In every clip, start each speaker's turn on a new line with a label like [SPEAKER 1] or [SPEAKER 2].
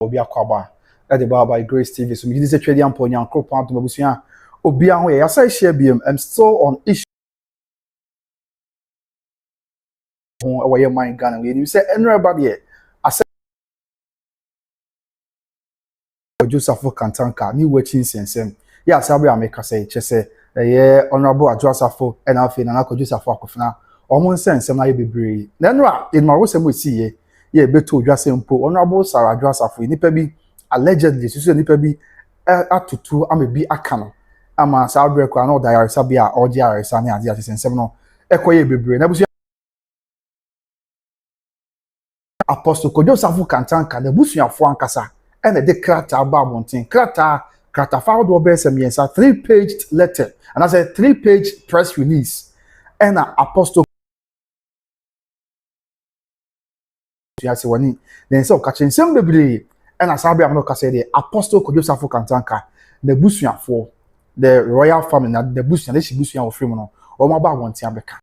[SPEAKER 1] obi akwaba the bar by Grace TV. So, this is a trading point. I'm cropping to Mabusia. Obianwe, as I share BM, I'm still on issue. Where your mind Ghana. You say, everybody, I said, Safo Kantanka, new watching sense. Yeah, Sabi, I make a say, Chese, yeah, Honorable Adwoa Safo, and Alfina, Kwadwo Safo Akofena. Almost sense, and I be brave. Then, in my wisdom, we see, yeah, beto just simple. Honorable Sarah Adwoa Safo, Nipebi, allegedly, so Nipebi, at to I may be a canon. Ama Sabre kwa no diary sabia or diary sani adi ati sensem no ekoye bebre na busu Apostle Kwadwo Safo Kantanka na busuafo ankasa ene de krata ba abonten krata fa do be sem yensa 3-page letter and as a 3-page press release ena Apostle ya se wani then so ka chensem bebre ena Sabre am no ka say the Apostle Kwadwo Safo Kantanka na busuafo the royal family na the bush na she bush of free no o ma ba won tia beka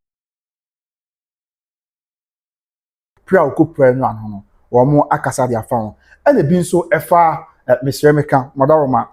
[SPEAKER 1] pra o ko pra no ano no o mo akasa dia fa ho e bi nso efa Mr. Emeka madaroma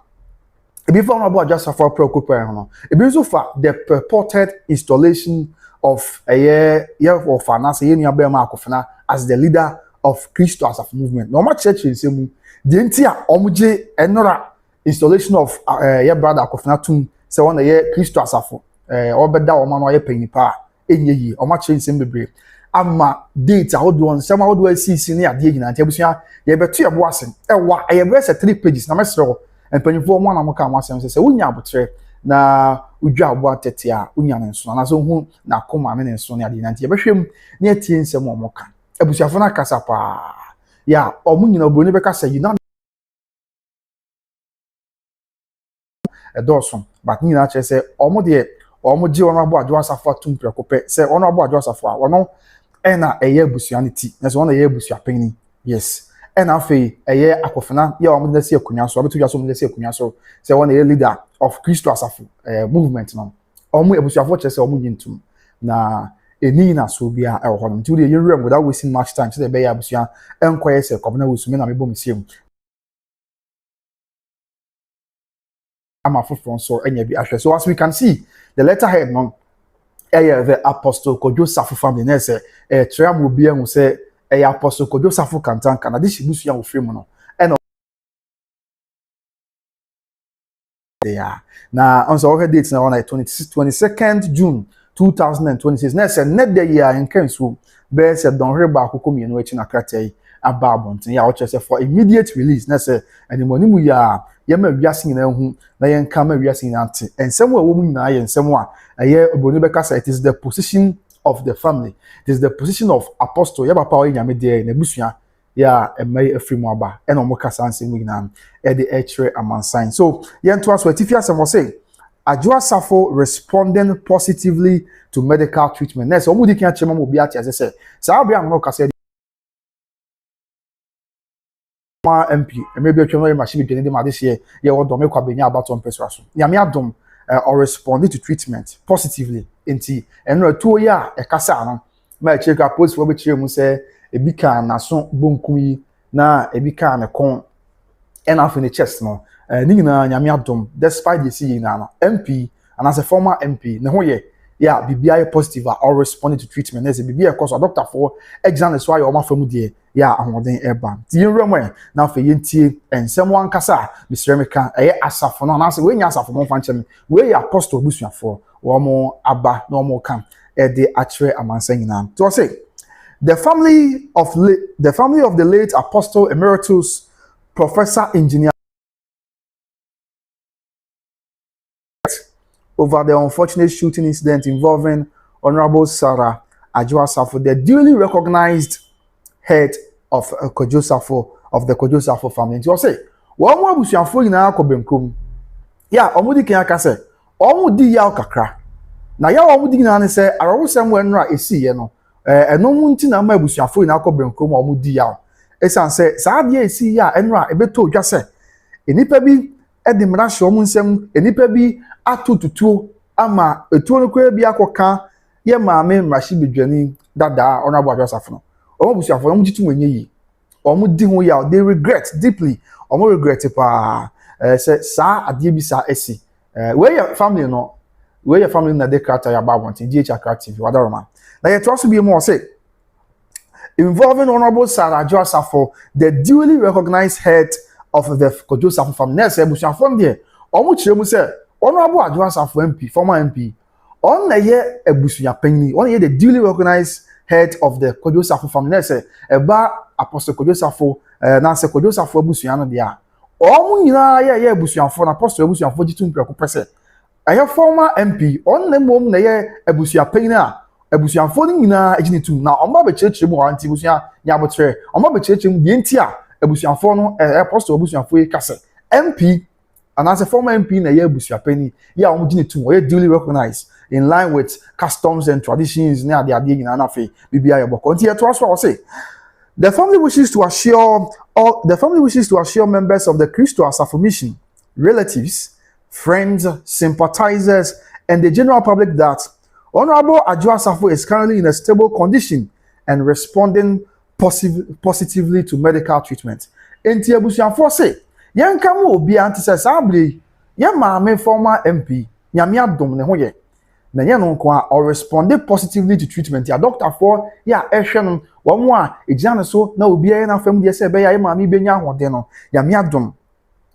[SPEAKER 1] e bi fa no ba just for pra o ko pra no e bi nso fa the purported installation of a year of finance ye nua ba ma Akofena as the leader of Christo as a movement no ma church nsemu de ntia omuje enora installation of your brother Akofena tum say one year Christo Asafo obeda o ma no ye panipa enye yi o ma change sem bebre ama date how do on some how do I see ne ade nyina ntia busua ye beto ye bo asen wa ye bre say 3 pages na mesro empanifo mo na mo ka mo asem say unya abotre na udwa abo atete a unya ne nso na so hu na koma me ne nso ne ade nyina ntia behwem ne atie nsem o mo ka abusuafo na kasa pa ya o mu nyina oboni be ka say Endorses, but you know, say, Omo G Honorable Adwoa Safo tum preocupe, say Honorable Adwoa Safo, ono, ena a year busianity, that's one a year busia penny, yes, and afe a year Akofena, ya omo see a kunyaso, abetu ya so mo see a kunyaso, say one a year leader of Christo Asafo movement no, omo ebusiafo che say omo yintum, na eni na so bia e wo hono, nti we dey rem without wasting much time, say the be ya busia, enkoye say komna wusumi na mebo misiem. I'm a full so any so as we can see the letterhead no the Apostle Kwadwo Safo family na say triam will be and say Apostle Kwadwo Safo Kantanka na this busu ya ofrem no and there na on so date na on 22nd June 2026 na say net the year in Kensu be say don reba akoko mienu echi na kratai ababonten ya o say for immediate release na say animoni mu ya yema wiase nyina hu na yen ka ma wiase nyina ante ensem a wo mu nyina ye ensem a aye oboni beka say it is the position of the family, it is the position of apostle ya papa o nyame de na busua ya emai afrimu aba e na omo kasa nsem nyina e de echre amansan so yen to aso atifia sem o say Adwoa Safo responding positively to medical treatment na say omo di kan chema mo bi ati say sa abia no kasa MP maybe a channel machine be dem this year ye wo me kwa benya abaton persuasion ya me adom or responding to treatment positively enti eno atuo ya e kasa no ma check up post for be chire mu say e bi kan na so bonkum yi na e bi kan ne kon and after the chest no ni nyina nyame adom despite the see na no MP and as a former MP ne ho ye yeah bibia positive or responding to treatment as a bibia cause a doctor for exam so ya o ma famu de ya ahoden eba ti yenwem na fa yentie ensem wan kasa Mr. Emeka asafo no na say we nya asafo mo fa nchem we ya apostle busuafo wo mo aba no mo kan de achre amansan nyina to say the family of the late Apostle Emeritus Professor Engineer over the unfortunate shooting incident involving Honorable Sarah Adwoa Safo, the duly recognized head of Kwadwo Safo of the Kwadwo Safo family. You say, "One more busuafo nyina akobemkom." Ya, omudi kan aka say, "Omudi ya kakra." Na ya omudi nyina ne say, "Arowosem wenra esi ye no." Eno mu nti na ma busuafo nyina akobemkom omudi ya. Esan say, "Sa ade esi ya enra ebeto odwa say, enipa bi edi mra hye omu nsem, enipa bi atututuo ama etuo no kwa bi akoka ye maame mrashi bedwani dada Honorable Adwoa Safo no." Omo busuafo no mjitu mwenye yi omo di ho ya they regret deeply omo regret pa say sa ade bi sa esi we your family no we your family na dey character ya ba want DH attractive wadaroma na ye to so bi mo say involving Honorable Adwoa Safo, the duly recognized head of the Kwadwo Safo family. Next, ebusuafo there. Omo chire mu say Honorable Adwoa Safo MP, former MP. On na ye ebusuapanyi. On ye the duly recognized head of the Kwadwo Safo family. Next, eba Apostle Kwadwo Safo, na se Kwadwo Safo ebusua no dia. Omo nyina ye ebusuafo na Apostle ebusuafo jitu mpreko pese. Aye former MP, on na mom na ye ebusuapanyi na ebusuafo ni nyina ejini tum na omba be chirechire mu wanti ebusua nya botre omba be chirechire mu de ntia ebusuafo no apostle ebusuafo e kase MP and as a former MP na ye ebusuapani ya omjini tum we duly recognized in line with customs and traditions na ade nyina na fe bibia ye boko nti ye to aso say the family wishes to assure members of the Kwadwo Safo mission, relatives, friends, sympathizers and the general public that Honorable Adwoa Safo is currently in a stable condition and responding positively to medical treatment. Enti ebusuafo say, yen kam obi anti say sabri, yen maame former MP, nyame adom ne ho ye. Na yen no kwa or responded positively to treatment. Ya doctor for ya ehwe no, wo mo a ejia ne so na obi aye na fam de say be ya maame benya ahode no, nyame adom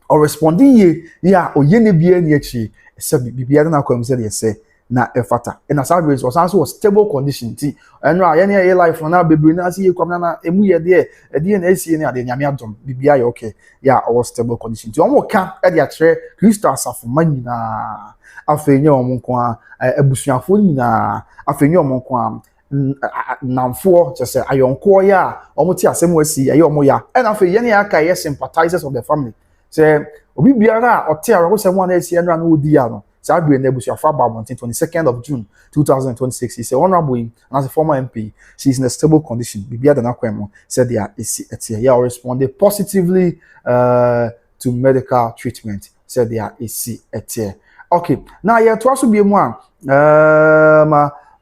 [SPEAKER 1] or responding ye ya oye ne bia ne achi, se bibia na kwam say de say na efata na Saturdays was also a stable condition ti eno a yene ye life na bebre na asi ye kwam na emu ye de na esi ne ade nyame adom bibia ye okay ya a stable condition ti omo ka e de akere Kwadwo Safo manyina afenye omo nko a ebusuafo nyina afenye omo nko a namfo just ayonko ya omo ti asem wasi aye omo ya na afe yene ya ka ye sympathizers of the family say obi biara o te awo se mo na esi enra na odi ya no Sadwe Nebusiafa on 22nd of June 2026. He said, Honorable, and as a former MP, she is in a stable condition. Bibia Danakwemo said they are yeah, responded positively to medical treatment. Said they are okay. Now yeah, to also be one.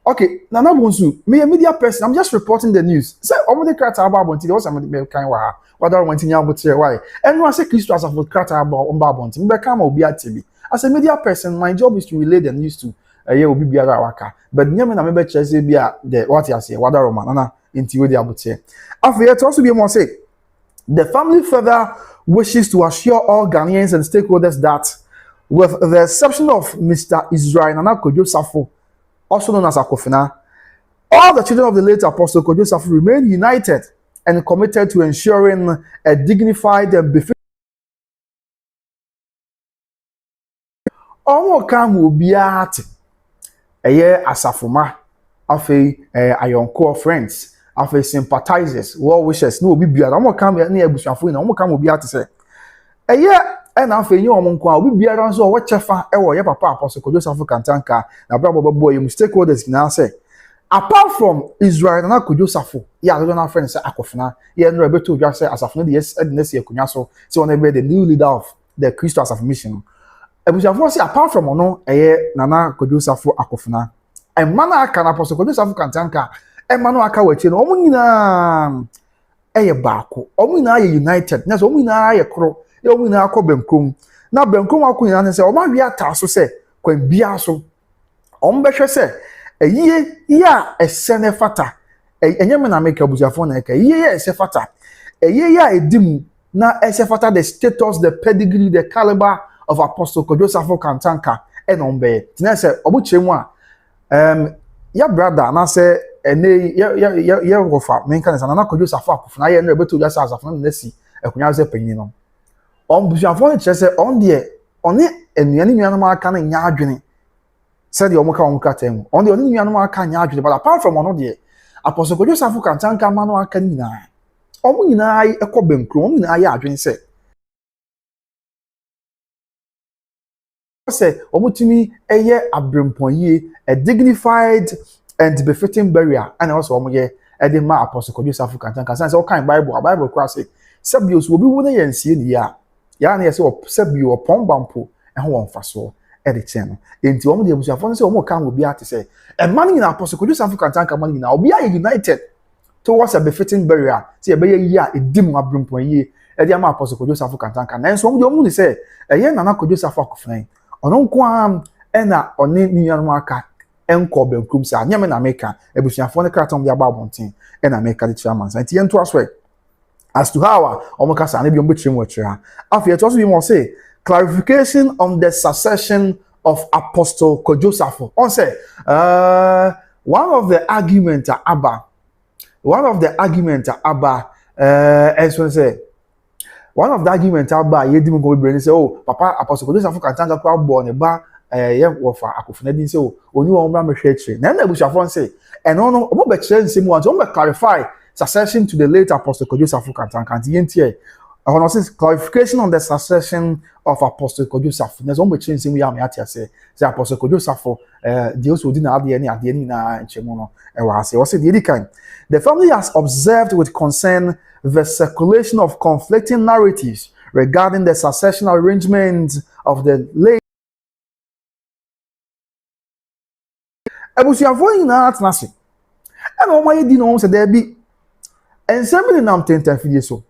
[SPEAKER 1] Okay, now me a media person, I'm just reporting the news. Say the character about Bonti, also kind wa. What I want to know about why. And I say Kwadwo Safo character about Bonti. Me become obi atibi. As a media person, my job is to relay the news to obi biara waka. But nyame na me be chese bia the what you say, wada Roman na inti we dey abote. After to also be more say, the family further wishes to assure all Ghanaians and stakeholders that, with the exception of Mr. Israel Nana Kwadwo Safo, also known as Akofena, all the children of the late Apostle Kwadwo Safo remain united and committed to ensuring a dignified and befitting omo kan obi ate eye asafoma afei ayonko friends afei sympathizers well wishes no obi biara omo kan na ebusuafo na omo kan obi ate se eye na afei nyi omo nko a obi biara nso wo chefa wo ye papa Apostle Kwadwo Safo kantanka na brabo boy you stakeholders na say apart from Israel na Kwadwo Safo ya do na friends say Akofena ye no ebeto dwa say asafona de yes edness ye kunya so say one be the new leader of the Kwadwo Safo mission. Ebusuafo say apart from ono Nana Kwadwo Safo Akofena emana aka na Apostle Kwadwo Safo kantanka emana aka wachi no omo nyina baako omo nyina ye united na so omo nyina ye kro e omo nyina akọ benkom na benkom akọ nyina ne say omo awi ata so say kwan bia so omo behwe say eyiye ya esene fata enyeme na make ebusuafo na eka eyiye ya ese fata eyiye ya edimu na ese fata the status the pedigree the caliber of Apostle Kwadwo Safo kantanka enombe tina say obuchemu a ya brother na say ene ya gofa menka na na Kwadwo Safo Akofena ye no ebeto ya sa asafo na si ekunya se panyin no busuafo ne say on de one enuane nuanu aka na nya adwene said the omoka omoka tem on the only nuanu aka nya adwene but apart from ono de Apostle Kwadwo Safo kantanka ma no aka nyina omo nyina ekọ benkro omo nyina ya adwene say say omutimi eye abremponye a dignified and befitting burial and also omoye ede ma Apostle Kwadwo Safo kantanka say all kind bible cross say sabios obi wo na yensie ni ya na yese o sabio opon bampo ho won faso ede chen enti omo de busuafo say omo kan obi ate say e man ni na Apostle Kwadwo Safo kantanka man ni na obi are united towards a befitting burial. See a year a dim abrumpon ye, a dear Apostle Kwadwo Safo Kantanka. And so you only say, a year Nana Kwadwo Safo Akofena. On Unquam, Ena or Nian Marka, Enko Benkumsa, Yaman America, a Bushia the Carton of the Ababontin, and America the chairman. And Tien to us way. As to how Omokasa and Ebion Butchim watcher. After it also be more say, clarification on the succession of Apostle Kwadwo Safo. On say, one of the arguments are Abba. One of the arguments are Abba, as we say, one of the arguments are Abba, you didn't go and say, oh, Papa, Apostle Kwadwo Safo Kantanka crowd born a bar, wafer, Akofena didn't say, oh, you want to share. Then we shall say, and no, about change same ones, don't clarify succession to the late Apostle Kwadwo Safo Kantanka, the clarification on the succession of Apostle Kwadwo Safo. There's one change we are at say Apostle Kwadwo Safo, deals with dinner at the end and Chemono. The family has observed with concern the circulation of conflicting narratives regarding the successional arrangements of the late. Ebusiafo na atnase. And o maye di no se there be. Ensembly nam tenta fidie so.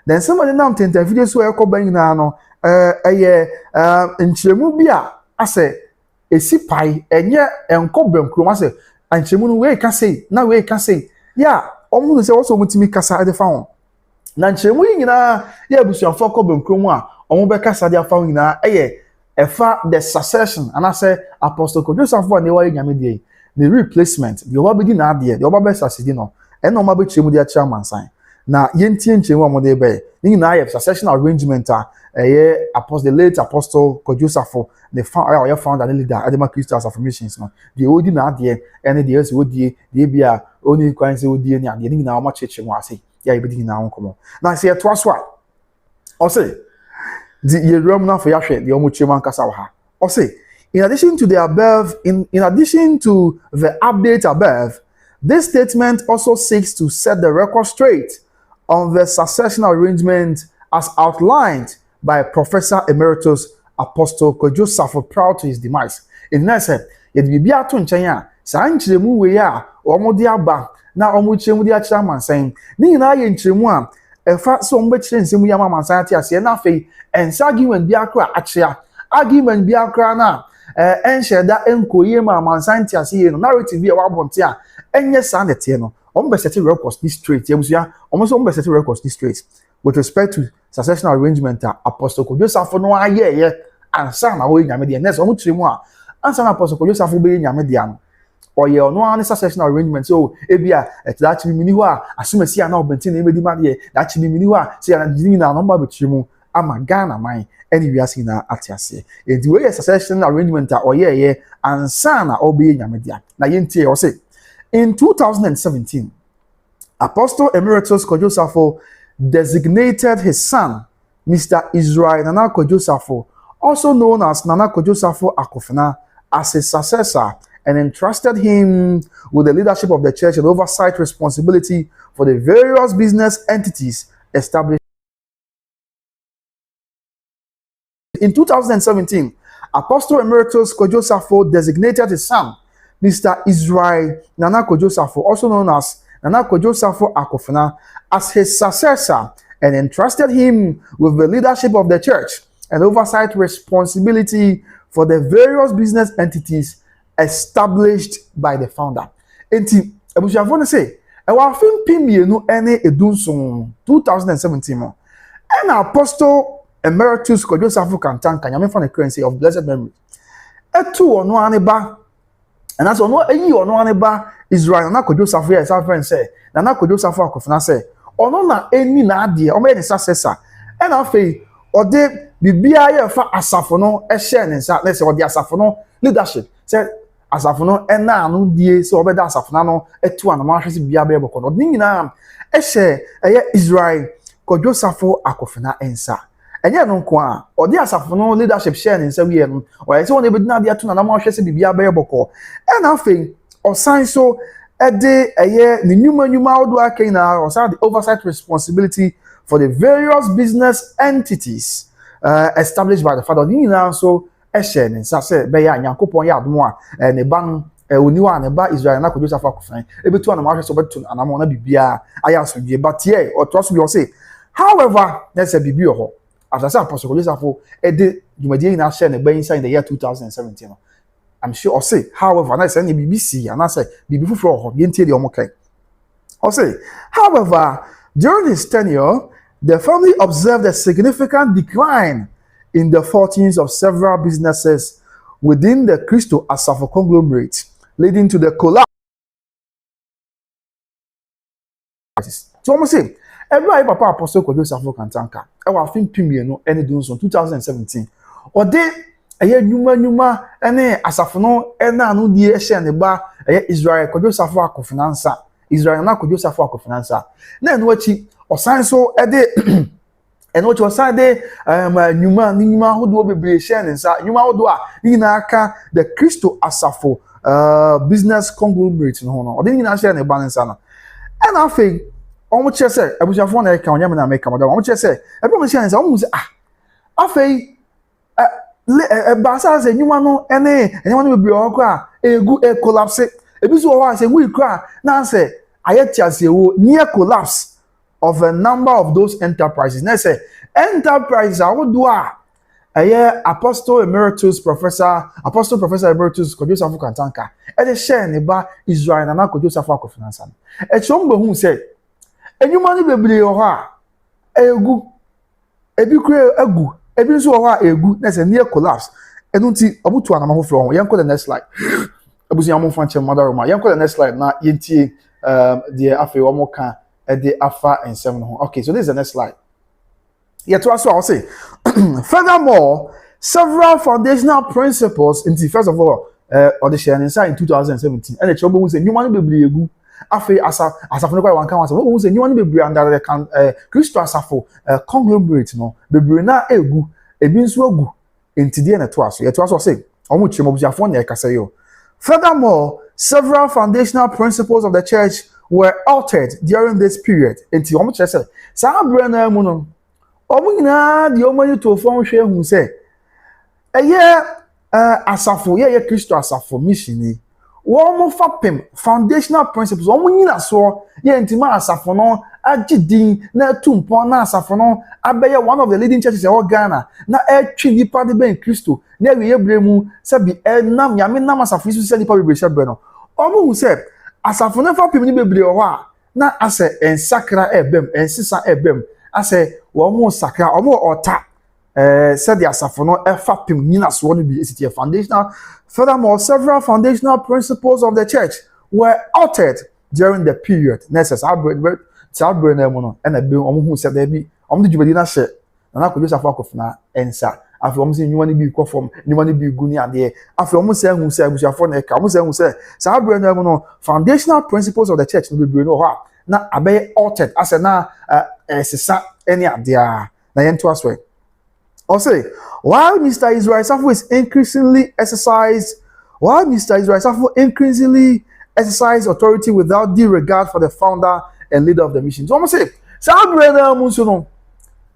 [SPEAKER 1] Then somebody nam tenta fidie so e ko ban na no nkyeremu bi a ase esi pai enye enko bankrom ase ankyeremu no we ka sei na we ka sei ya omu no se wo so mutimi kasa de fa ho na nkyeremu nyina ya busuafo ko bankrom a omu be kasa de fa ho nyina efa the succession and I say Apostle Kwadwo Safo ne wa nyame de the replacement the oba be di na ade the oba be succeed no e no ma be kyeremu de chairman sign na yentie nkyeremu amode be ni na succession arrangement a Apostle, the late Apostle Kwadwo Safo, the founder and leader, Adema Christian affirmations. No, the old in idea, and the years would the BIA only coins would be and the now much church was say, yeah, be now come on. Now I say it was what? Or say, the Roman for Yashe, the Omuchiman Kasawa. Or say, in addition to the above, in addition to the update above, this statement also seeks to set the record straight on the successional arrangement as outlined by Professor Emeritus Apostle Kwadwo Safo prior to his demise. In next said, yet be ato nchen ya, sa nkyeremu we ya, omode aba na omukyeremu de akyerama saying, ni na ye nkyeremu a, efa so ombekire nsemu ya mama sayati ase na afei, ensa argument bi akra akyea, argument bi akra na enhyeda enkoye mama sayati ase ye no, narrative bi e wabonte a, enye sa nete no, ombesete records ni straight, yebusia, omoso ombesete records ni straight. With respect to successional arrangement, Apostle Kwadwo Safo no aye ansa na wo nyame de next omu kyeremu a ansa na Apostle Kwadwo Safo be nyame de ano oye ono an successional arrangement so ebia that mini ho a asumasi na obenti na emedi ma de that mini ho a say na dini na no ba be kyeremu ama Ghana man any wiase na atiase enti we successional arrangement a oye ansa na obe nyame de na yentie o say in 2017 Apostle Emeritus Kwadwo Safo designated his son, Mr. Israel Nana Kwadwo Safo, also known as Nana Kwadwo Safo Akofena, as his successor and entrusted him with the leadership of the church and oversight responsibility for the various business entities established. In 2017, Apostle Emeritus Kwadwo Safo designated his son, Mr. Israel Nana Kwadwo Safo, also known as Nana Kwadwo Safo Akofena, as his successor and entrusted him with the leadership of the church and oversight responsibility for the various business entities established by the founder. Enti, ebusuafo say, e wa fim pimienu ene edunson 2017 mo. And Apostle Emeritus Kwadwo Safo Kantanka, nyame fa na currency of blessed memory. Etu ono aneba. And that's ono eyi ono aneba Israel na Kwadwo Safo ya sa friend say, Nana Kwadwo Safo Akofena say, ono na eni na ade, o me ne successor. And afei, ode bibia ye fa asafo no e share ne nsa, let's say ode asafo no leadership. Say asafo no ena anu die so obeda asafo na no etu anama hwese bia be boko no. Ode nyina e share eye Israel Kwadwo Safo Akofena ensa. Enye no nko a, ode asafo no leadership share ne nsa wie no. O ye se won e bedina ade atu anama hwese bibia be boko. And afei, osan so ede eye ni nyuma Adwoa kena or the oversight responsibility for the various business entities established by the father. Ni na so share ne say be ya Nyankopon ya adom a ne ban oni wa ne ba Israel na Kwadwo Safo Akofena ebetu anam ahwe so betu anam na bibia aya asodie but here or trust me or say however there's a bibia ho as I say Apostle Kwadwo Safo de dwumadie na share ne ba inside the year 2017 I'm sure or say however na say na BBC and I say bibi fufuro ho ye ntie de omo kai or say however during his tenure the family observed a significant decline in the fortunes of several businesses within the Kwadwo Safo conglomerate, leading to the collapse. So I'm saying, every papa Apostle Kwadwo Safo Kantanka, our film premiere any doing so 2017. Or they a year nyuma ene asafono ena anu die ehye ne ba Israel Kwadwo Safo Akofena Israel na Kwadwo Safo Akofena na eno achi osan so ede eno achi osan de nyuma hodo bebre share ne nsa nyuma hodo a ni na aka the Kwadwo Safo business conglomerate no no ode ni na share ne ba nsa na ena afei omo che se abusuafo na eka onyame na make madam omo che se ebe mo share nsa omo se afei basa se nyuma no nyuma no bebre o kwa egu collapse ebi so wa se wi kwa na se ayeti se wo near collapse of a number of those enterprises na say enterprises awodo a Apostle Professor Emeritus Kwadwo Safo Kantanka de share ne ba Israel na Kwadwo Safo Akofena san e chombo hu se enyuma no bebre o ha egu ebi kure egu ebi so ho egu na say near collapse enu nti obutu anama ho fro ho yenko the next slide abusi amon fanche madaroma yenko the next slide na yentie the afi omo kan the afa and 7 ho. Okay, so this is the next slide. Yeah, to also I'll say furthermore several foundational principles in first of all or the sharing inside in 2017 and the trouble was a new one bebre egu afi asafo kwa wan kan was we say new one bebre under the Kwadwo Safo conglomerate no bebre na egu ebi nso egu entidie na to aso ye to aso say omo chimo busiafo na ekasa yo. Furthermore, several foundational principles of the church were altered during this period. Enti omo che say sa abre na mu no omo nyina de omo yi to fon hwe hu say eye asafo ye Kwadwo Safo mission ni womo fapem foundational principles omo nyina so ye ntima asafo no agidin na tumpon na asafo no abeye one of the leading churches in Ghana na etwi nipa de ben Kristo na we yebremu sabi nam yame nam asafo isu se nipa bebre shebre no omo hu se asafo no fapem ni bebre o ha na ase ensakra ebem ensisa ebem ase womo sakra omo ota said the asafo no fapem nyina so no bi esiti foundational. Furthermore, several foundational principles of the church were altered during the period. Next, Sabre na mo no na bi omo hu se da bi omo de djubadi na hye na Kwadwo Safo Akofena ensa afi omo se nyuma ni bi kwofom nyuma ni bi gu ni ade afi omo se hu se abusuafo na eka omo se hu se Sabre na mo no foundational principles of the church no bebre no ha na abe altered as na sisa any ade a na yento aswe. Also, while Mr. Israel Safo increasingly exercise authority without due regard for the founder and leader of the mission. So I'm say, Sabre na muso no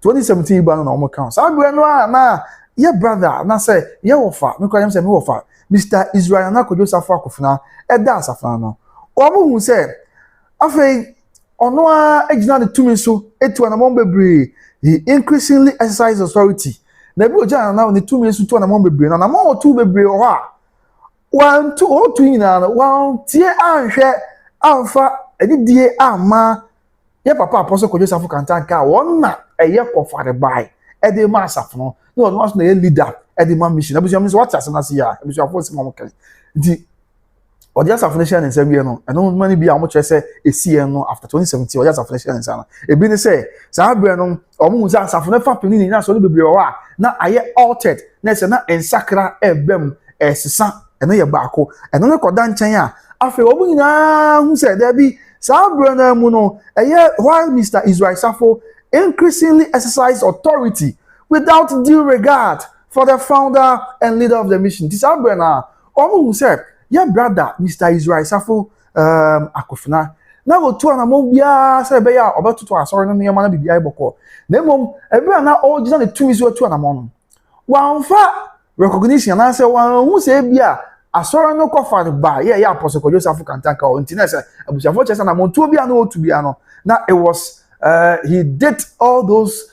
[SPEAKER 1] 2017 ba no omo kan. Sabre no na ye brother na say ye wofa, me kwanyam say me wofa. Mr. Israel na Kwadwo Safo Akofena da asafana no. Omo hu say afei ono a ejina de tumi so etu na mo bebre. He increasingly exercise authority. Na bi oja na ne tumi so tu na mo bebre na mo tu bebre o ha. 1 2 o tu ina na 1 tie anhwe amfa edidie ama ye papa Apostle Kwadwo Safo Kantanka won na eye kofare bai e de ma asafo no no no na ye leader e de ma mission abusu am so what asana se ya abusu afo se mo kan di odi asafo ne share ne nsam ye no eno mani bi am che se esie no after 2017 odi asafo ne share ne nsam na e bi ne se sa abre no omo za asafo ne fa pini ni na so no bebre o a na aye altered na se na ensakra ebem esisa eno ye baako eno ne koda nchen a afi omo nyina hu se da bi Sabre na mu no while Mr. Israel Safo increasingly exercised authority without due regard for the founder and leader of the mission. This Sabre na omo hu se your brother Mr. Israel Safo Akofena na go to na mo bia se be ya obetutu asori no yema na bibia iboko na mom ebe na all just na tumi so to na mo no wan fa recognition na se wan hu se bia asɔre no kɔfa no ba yeah Apostle Kwadwo Safo Kantanka o nti na sɛ abusuafo kyerɛ sɛ na montuo bia no otu bia no na it was he did all those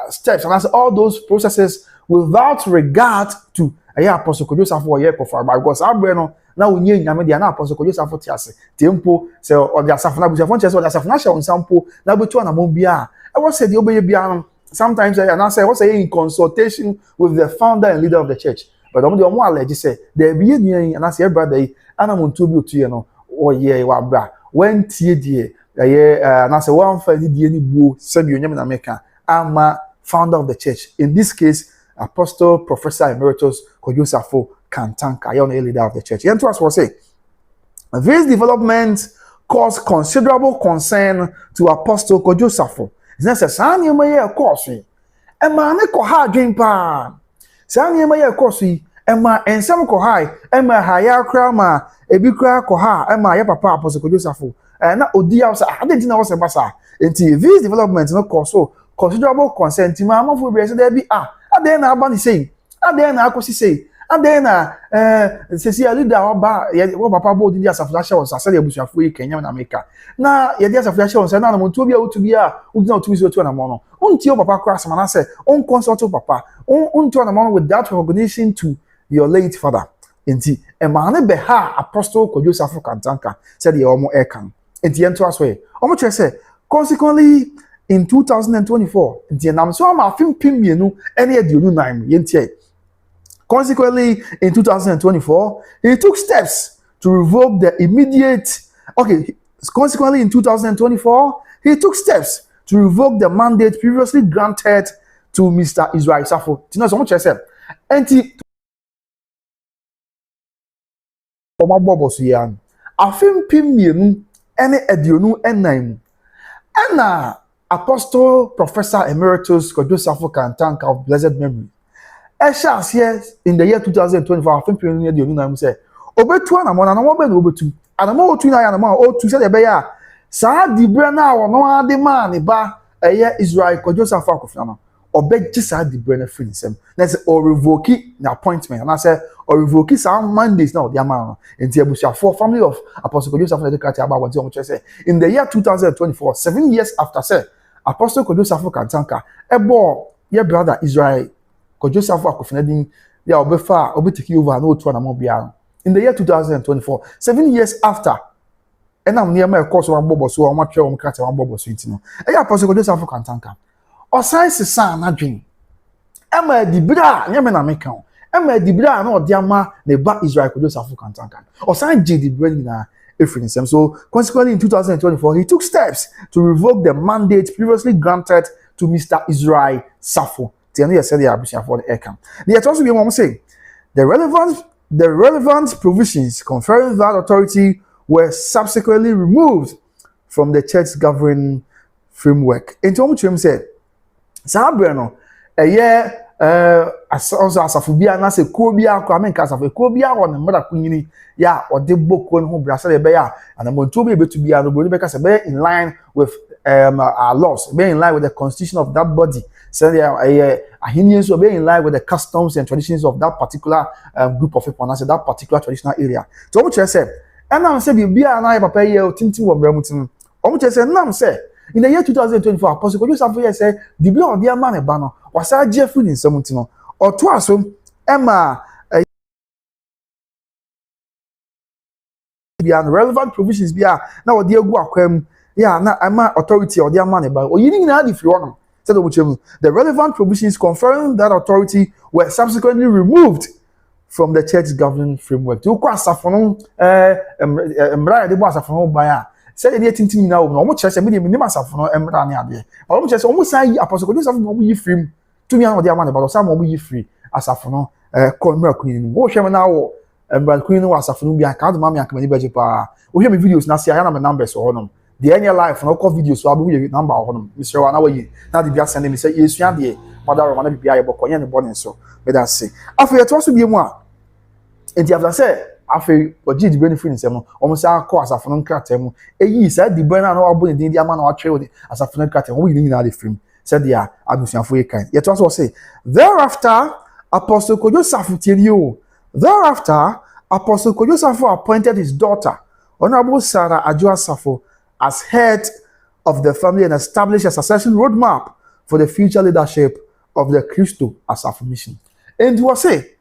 [SPEAKER 1] steps and all those processes without regard to Apostle Kwadwo Safo or kɔfa ba because abrɛ no na onye nyame dia na Apostle Kwadwo Safo te ase tempo sɛ ɔde asafo na abusuafo kyerɛ sɛ ɔde asafo na hyɛ nsampo na betu na mom bia ɛwɔ sɛ de obeye bia no sometimes and I say what's in consultation with the founder and leader of the church. But I'm the one allege say there be and I say brother and I'm on to be to you know or yeah wa bra when tie die and I say one for the any bo send you nyame America I'm a founder of the church. In this case Apostle Professor Emeritus Kwadwo Safo Kantanka you the leader of the church. And to us will say these developments caused considerable concern to Apostle Kwadwo Safo. Nessa sani ma ye kosi e ma ne ko ha adwen pa sani ma ye kosi e ma ensam ko ha e ma ha ya kra ma e bi kra ko ha e ma ye papa Apostle Kwadwo Safo na odi ya so ade na wo se basa enti these developments no cause so considerable concern ti ma amafo bi se da bi ade na aba ni sei ade na akosi sei ade na sesi ya leader oba ye wo papa bo odi Asafo na hye sase ya busuafo yi Kenya na America na ye Asafo na hye won na monto bi a otubi a udina otubi so tu na mo no unti o papa cross man say on consult o papa unti na mo with that recognition to your late father enti e ma ne be ha Apostle Kwadwo Safo Kantanka said ye omo e kan enti ento aso e omo chere say consequently in 2024 enti nam so ma fimpim mienu ene aduonu nan ye ntie. Consequently, in 2024, he took steps to revoke the immediate. Okay, consequently, in 2024, he took steps to revoke the mandate previously granted to Mr. Israel Safo. You know, so much I said. Enti Oma Bobo Suyan. Afim Pim Yenu, Ene Edionu Enaim. Ena Apostle Professor Emeritus Kwadwo Safo Kantanka of blessed memory. Eshas yes in the year 2024 afin pioneer de onuna say obetu anamo na no be na obetu anamo otu na ya anamo otu say de be ya saa dibre na wo no ade man ba eye Israel Kwadwo Safo Akofena no obegye saa dibre na free nsem na say o revoke na appointment and I say o revoke saa mandates na o de ama no enti abusuafo family of Apostle Kwadwo Safo de kati aba won ti say in the year 2024 7 years after say Apostle Kwadwo Safo Kantanka ebo your brother Israel Kwadwo Safo Akofena din ya obefa obetiki over na otu na mo bia in the year 2024 7 years after enam ne ma course wa bobo so wa twa wa kata wa bobo so ntino ya Apostle Kwadwo Safo Kantanka o science sa na dwen e ma dibra nye me na meka o e ma dibra na ode ama na ba Israel Kwadwo Safo Kantanka o science je dibra ni na efrinsem. So consequently in 2024 he took steps to revoke the mandate previously granted to Mr. Israel Safo. The said the for the aircam. The also be one say the relevant provisions conferring that authority were subsequently removed from the church governing framework. And to him said, Sabrano, a year also asafobia na se kobia kwa men kasafo kobia won mra kunyini ya ode bokon ho brasa de be ya and monto be to be no be kasa be in line with our laws, be in line with the constitution of that body. So Ahinians will be in line with the customs and traditions of that particular group of people, and I said that particular traditional area. So what I said, and now say be na papa ye tintin wo bramutin. What I said, now say in the year 2024, Apostle Kwadwo Safo say the blood of the man e ba no was a jeffrey in 17 no or to aso Emma be relevant provisions be na wo de egu akwam ya na ama authority or the man e ba o yini na di free one. The relevant provisions conferring that authority were subsequently removed from the church governing framework. To kwa safono emra de bo safono ba ya say dey tintin na wo no mo kire say me dey me safono emra ne ade but mo kire say mo san yi Apostle Kwadwo Safo mo yi free to me an de ama ne ba so mo yi free asafono ko emra kuni ni wo hwe na wo emra kuni ni wo asafono bi aka de ma me aka mani beje pa wo hwe me videos na see ya na me numbers ho no the any life no call videos so abu your number ho no Mr. Wana we na de bia send me say yesu ade mother Roma na bia ye bokọ ye ne born so me da say afa to so bi mu a enti after say afa oji di benefit nsem no o mo say akọ asafono nkrata mu eyi say di ben na obo ne din di ama na wa twe with asafono nkrata wo yi ni na de film said dia abusuafo ye kan ye to so say thereafter Apostle Kwadwo Safo tieni o thereafter Apostle Kwadwo Safo appointed his daughter, Honorable Sarah Adwoa Safo, as head of the family and established a succession roadmap for the future leadership of the Christo Asafo mission. And he was say,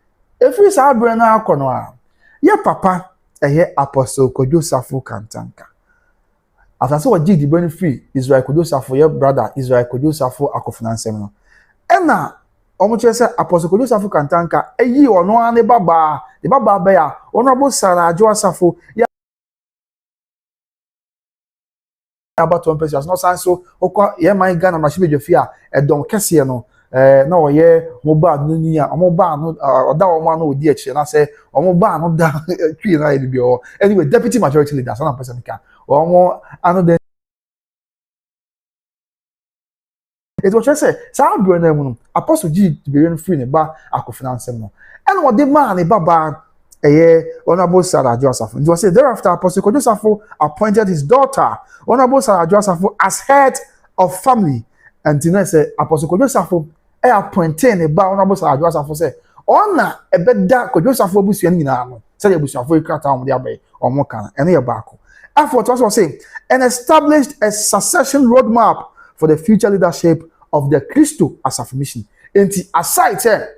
[SPEAKER 1] if we say Brena Akonoa, yeah, papa, Apostle Kwadwo Safo Kantanka. After so, what did the benefit Israel Kwadwo Safo, your brother Israel Kwadwo Safo Akofena Semino. And now, say Apostle Kwadwo Safo Kantanka, or no one, the Baba Bear, Honorable Sarah Adwoa Safo, yeah. About 1 person, no sense so, yeah, my gun and my ship fear, a don Cassiano, no, yeah, mobile, no, mobile, or that one, no, dear, and I say, or mobile, not down, anyway, deputy majority leader, some person can, or more, another. It was just say, Sam Brennan, Apostle G to be free in a bar, Akofena Semino. And what the man, a baba, Honorable Sarah Adwoa Safo. It was said thereafter, Apostle Kwadwo Safo appointed his daughter, Honorable Sarah Adwoa Safo, as head of family. And Tina said, Apostle Kwadwo Safo, appointed a bar, Honorable Sarah Adwoa Safo said, Honor a better Kwadwo Safo Busian in Arno. Said a Busian for a on the Abbey or Mokan, and a barco. After what was saying, and established a succession roadmap for the future leadership of the Christo Asafo mission. And aside,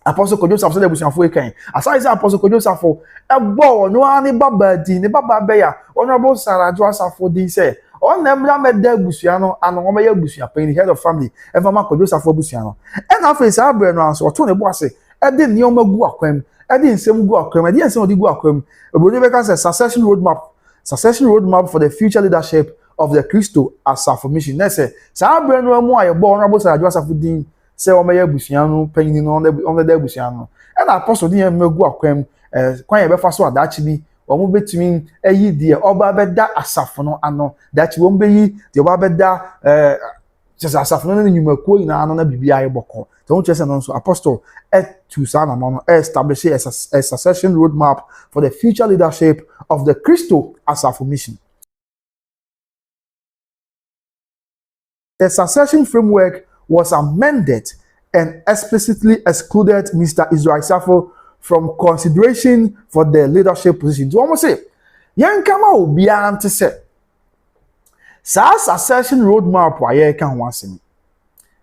[SPEAKER 1] Apostle Kwadwo Safo said ebusuafo ekan. Aside say Apostle Kwadwo Safo ebo no ani baba di ne baba beya. Honorable Sarah Adwoa Safo din say on nemra meda ebusua no ano wo meya ebusua pan head of family e fama Kwadwo Safo ebusua no. E na face abre no anso to ne bo ase e de nioma gu akwam e de nsem gu akwam e de nsem odi gu akwam. Ebodi be ka say succession roadmap for the future leadership of the Christo Asafo mission. Na say sa abre no mu aye bo Honorable Sarah Adwoa Safo din say o meya busuan no panyin no on the busuan no e na apostle din megu akwam kwan ye be fa so adachi bi o mo betumi ayi die oba beda asafo no ano dachi wo mbeyi de oba beda asafo no nyumakuo ina ano na bibia ye boko so won chese no so apostle to sana no establish a succession roadmap for the future leadership of the Christo Asafo mission. The succession framework was amended and explicitly excluded Mr. Israel Safo from consideration for the leadership position. So almost say, young kama obian to say, succession roadmap wa ye kan wansini.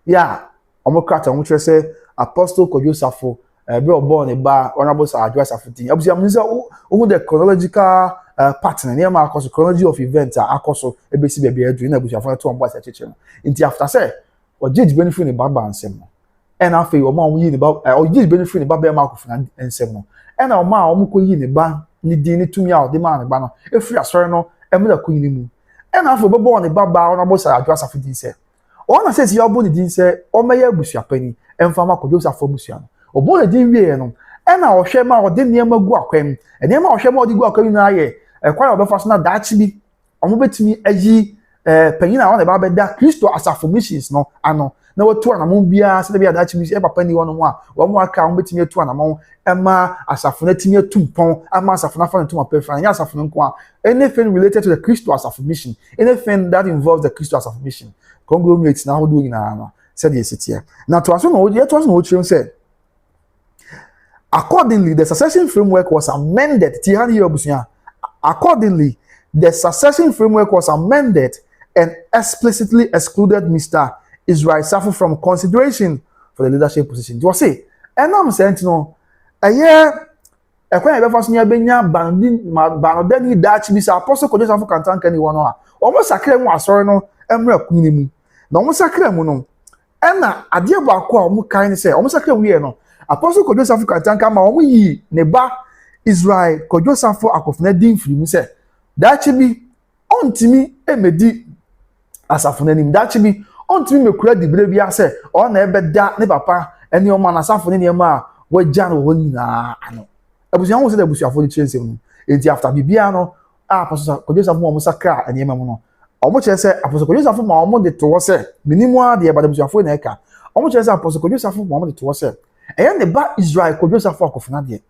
[SPEAKER 1] Yeah, omokrata omutwe say Apostle Kwadwo Safo be born ba Honorable Sarah Adwoa Safo tin. Abusi amunza o the chronological pattern near ma akoso chronology of events akoso ebesi bebe edu na abusi afọ to ombo ase cheche. Inti after say o judge benefit ni baba ansem no e na afi o ma o yi ni ba o judge benefit ni baba ma Akofena ensem no e na o ma o mu ko yi ni ba ni din ni tumi a o de ma ni ba no e free asore no e mu da ko yi ni mu e na afi baba ni baba Honorable Sarah Adwoa Safo din se o na say si o bo ni din se o meya abusu apani emfa ma Kwadwo Safo abusu no o bo ni din wie no e na o hwe ma o de niam gu akwam e niam o hwe ma o de gu akwam na aye e kwa o be fa so na daachi bi o mo betumi ayi penina on the baba da Christo Asafo missions no ano na watu anamon bia se bia da chimi e papa ni wono mo a wo mo aka wo betimi atu anamon ema Asafo na timi atumpon ama Asafo na fa ntuma perfect nya Asafo nko a anything related to the Christo Asafo mission, anything that involves the Christo Asafo mission conglomerates na hodo ina na said yes it here na to aso no yet was no chim said accordingly the succession framework was amended accordingly the succession framework was amended and explicitly excluded Mr. Israel Safo from consideration for the leadership position. You say, and I'm saying, no, a year, a quite a person near Benya, Banodeni, Dutch, Mr. Apostle Kwadwo Safo Kantanka, anyone, almost a claim was sorry, no, and we're queen. No, almost a claim, no, and a dear Bakwa, more kind say, almost a claim, we no. Apostle Kwadwo Safo Kantanka, my we, Neba, Israel, Kwadwo Safo, Akofena, Dean, for you, say, that should be on to me, Emedi. Asafo that be ontimi mekura dibire bia se o na ebeda ne papa eni o ma na Asafo ne ma wa jan wo nyina ano abusuan wo se da abusuafo ni chense mu enti after bibia no Apostle Kwadwo Safo mo sakra eni ma mu no o mo chere se Apostle Kwadwo Safo ma o mo de to se minimu a de ba da abusuafo na eka o mo chere se Apostle Kwadwo Safo ma o mo de to se eya ne ba Israel Kwadwo Safo Akofena de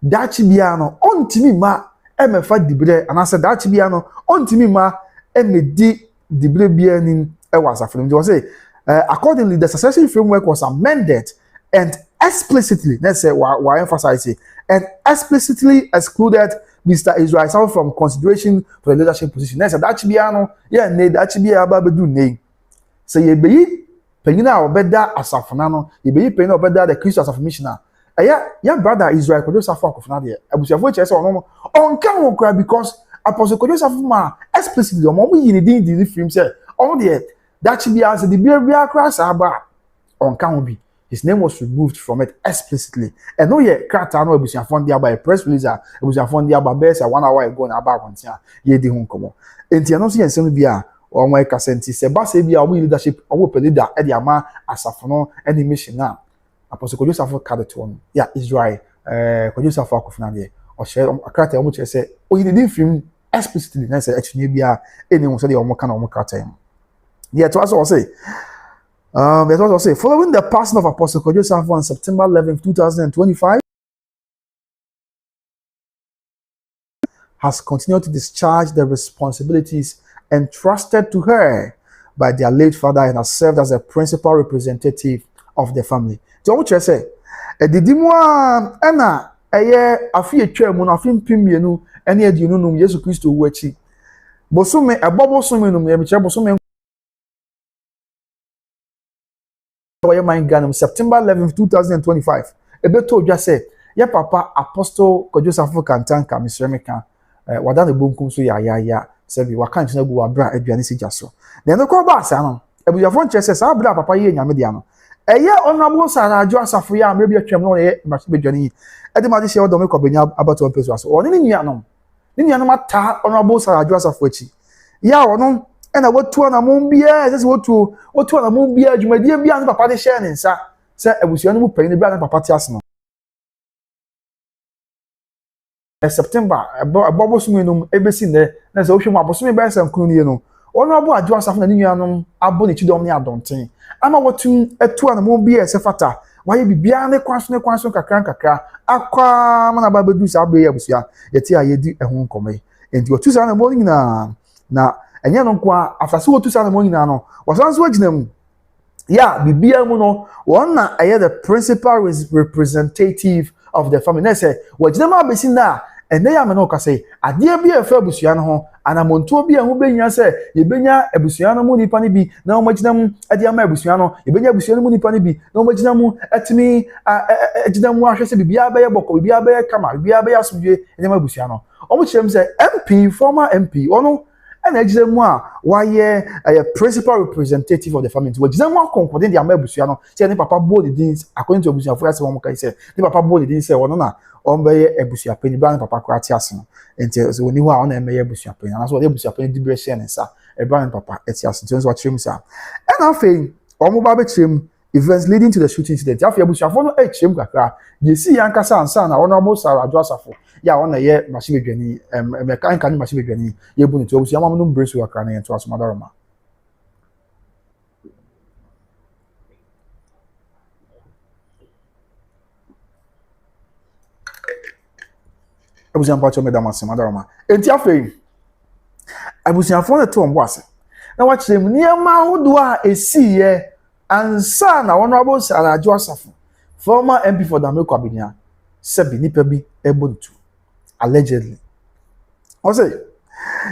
[SPEAKER 1] dachi bia no ontimi ma emefa dibire anase dachi bia no ontimi ma emedi dibire bia ni e was afrim. They say accordingly the succession framework was amended and explicitly, let's say, why emphasize it, and explicitly excluded Mr. Israel Safo from consideration for the leadership position. Let's say that should be yeah, that should be about do name. So you be penina or better as Safonano, you be penina or better the Christians of missioner. Yeah, brother Israel Kwadwo Safo Akofena there. Abusiafo che say on can cry because Apostle Kwadwo Safo ma explicitly on mo yin the film say on there that should be as the beer cross aba on can be. His name was removed from it explicitly. And no ye krata no abusiafo there by a press release abusiafo there by best 1 hour ago na aba kwantia ye di ho komo. Enti no so ye nsem bia or my casenti se ba se bia o leadership o leader e di ama asafo no any mission na Apostle Kwadwo Safo card to one. Yeah, Israel. Kwadwo Safo Akofena there. Or share a character which I say, oh, you didn't film explicitly. That's actually be anyone said the kind of character. Yeah, to also say. That's what I say. Following the passing of Apostle Kwadwo Safo on September 11, 2025, has continued to discharge the responsibilities entrusted to her by their late father and has served as a principal representative of the family. So what you say? Didi mo na eye afi etwa mu na afi mpimienu ene adi no num Yesu Kristo wo achi. Bosome ebobosome num ye meche bosome wa ye man Ghana September 11, 2025. Ebeto odwa say ye papa Apostle Kwadwo Safo kantanka misremeka wada ne bonkum so ya sebi waka nchina gu abra aduane si jaso. Na no ko ba asa no ebuyafo nche say sa abra papa ye nyame dia no. Eye Honorable Adwoa Safo ya mre bi atwam no ye machine bedwane yi ede ma de share do me ko benya abato peso aso oni ni nuanom ata Honorable Adwoa Safo achi ya wono ena watu na mo bia se watu na mo bia adwumadie bia ne papa de share ne nsa se abusuano mu panyin bia ne papa ti ase no September abobo sumenum ebesi ne na se ohwemu abosume ba san kunu nie no Honorable Adwoa Safo na ni nuanom abo ne chidom ne adonten ama watu etu na mo bia se fata waye bibia ne kwanso kakra akwa mana ba bedu sa abe abusua yeti ayedi ehun nkomai enti watu sa na mo na enye no kwa afase watu sa na mo nyina no wasanso agina mu ya bibia mu no won na aye the principal representative of the family na say wagina ma besi na ene ya me no ka say ade bia efa abusua no ho anamonto bia ho benya say ye benya abusua no mu nipa ne bi na o magina mu ade ama abusua no ye benya abusua no mu nipa ne bi na o magina mu atimi agina mu ahwe say bibia ba ye boko bibia ba ye kama bibia ba ye asudwe ene ma abusua no o mu kyerem say MP former MP ono and agina mu a waye a principal representative of the family wagina mu akonkode de ama abusua no say ne papa bold things according to abusua for say one kai say ne papa bold things say wono na ombe ebusua pani bra ne papa kwa ati ase no enti so woni ho a ona eme ebusua pani na so de ebusua pani dibre share ne sa e bra ne papa ati ase so wa kyerem sa and afei omo ba be kyerem events leading to the shooting incident afei ebusua fo no kyerem kakra ye si yankasa ansa na Honorable Adwoa Safo ya ona ye machine bedwani mechanical ni machine bedwani ye bu ne to ebusua mam no brace kakra na ye to asoma daroma abusian pacho medam asema daroma enti afei abusian fo na to ombo ase na wa kyerem niema hodo a esiye ansa na Honorable Adwoa Safo former MP for Dameko Abinia sebi nipa bi ebontu allegedly also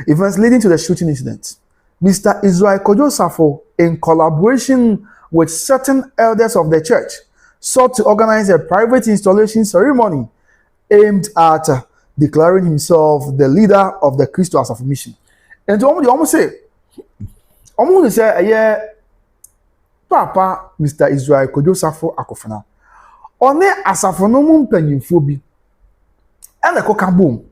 [SPEAKER 1] events leading to the shooting incident Mr. Israel Kwadwo Safo in collaboration with certain elders of the church sought to organize a private installation ceremony aimed at declaring himself the leader of the Christians of mission. And almost say Papa Mr. Israel Kwadwo Safo Akofena. One asafo no mu mpanyimfo bi. Ene ko kabom.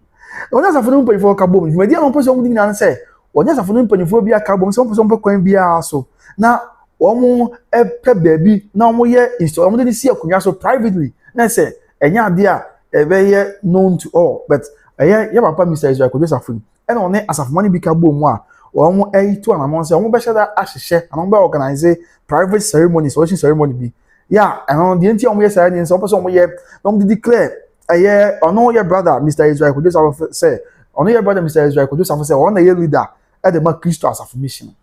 [SPEAKER 1] One asafo no mpanyimfo kabom. Media no person mu dinana say, one asafo no mpanyimfo bi akabom, some person kwan bia so. Na omo epe baabi na omo ye install omo dey see akonya so privately. Na say enya ade a very known to all, but yeah, papa Mr. Israel Kwadwo Safo and on asafo money bi kabom mu a omo to anamon say omo be shada ahihye and omo be organize private ceremonies, worship ceremony bi. Yeah, and on the enti omo ye say so person omo ye omo declare ono your brother Mr. Israel Kwadwo Safo say ono your brother Mr. Israel Kwadwo Safo say ono ye leader at the Christ as a mission.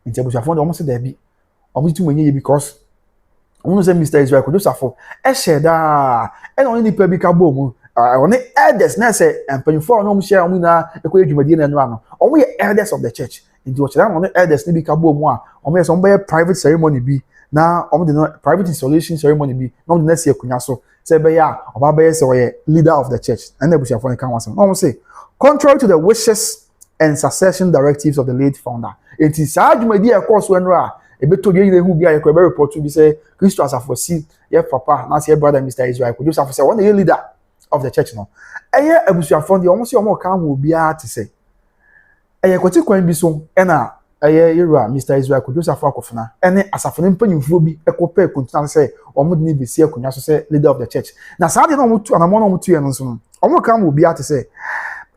[SPEAKER 1] Nti abusafo omo say there be omo tu menye because Omo say Mr. Israel Kwadwo Safo e share da e na oni nipa bi ka bo mu oni elders na say empanifo na omo share omo na ekoye dwumadie na no ano omo ye elders of the church nti o chere na oni elders ni bi ka bo mu a omo ye so omo be private ceremony bi na omo de no private installation ceremony bi na omo de na see akunya so say be ya oba be say we leader of the church and ebusuafo ne kan wasem omo say contrary to the wishes and succession directives of the late founder enti sa dwumadie e course we no a ebeto ye hu bia ye ko be report bi say Christo Asafo si ye papa na say brother Mr. Israel Kwadwo Safo say one ye leader of the church no eye abusuafo de omo say omo kan ho bia te say eye kwati kwan bi so e na eye yera Mr. Israel Kwadwo Safo Akofena ene asafo ne mpanyimfo bi ekopa kontina say omo de ni be si akunya so say leader of the church na sa de no omo tu anamo no omo tu ye no so omo kan ho bia te say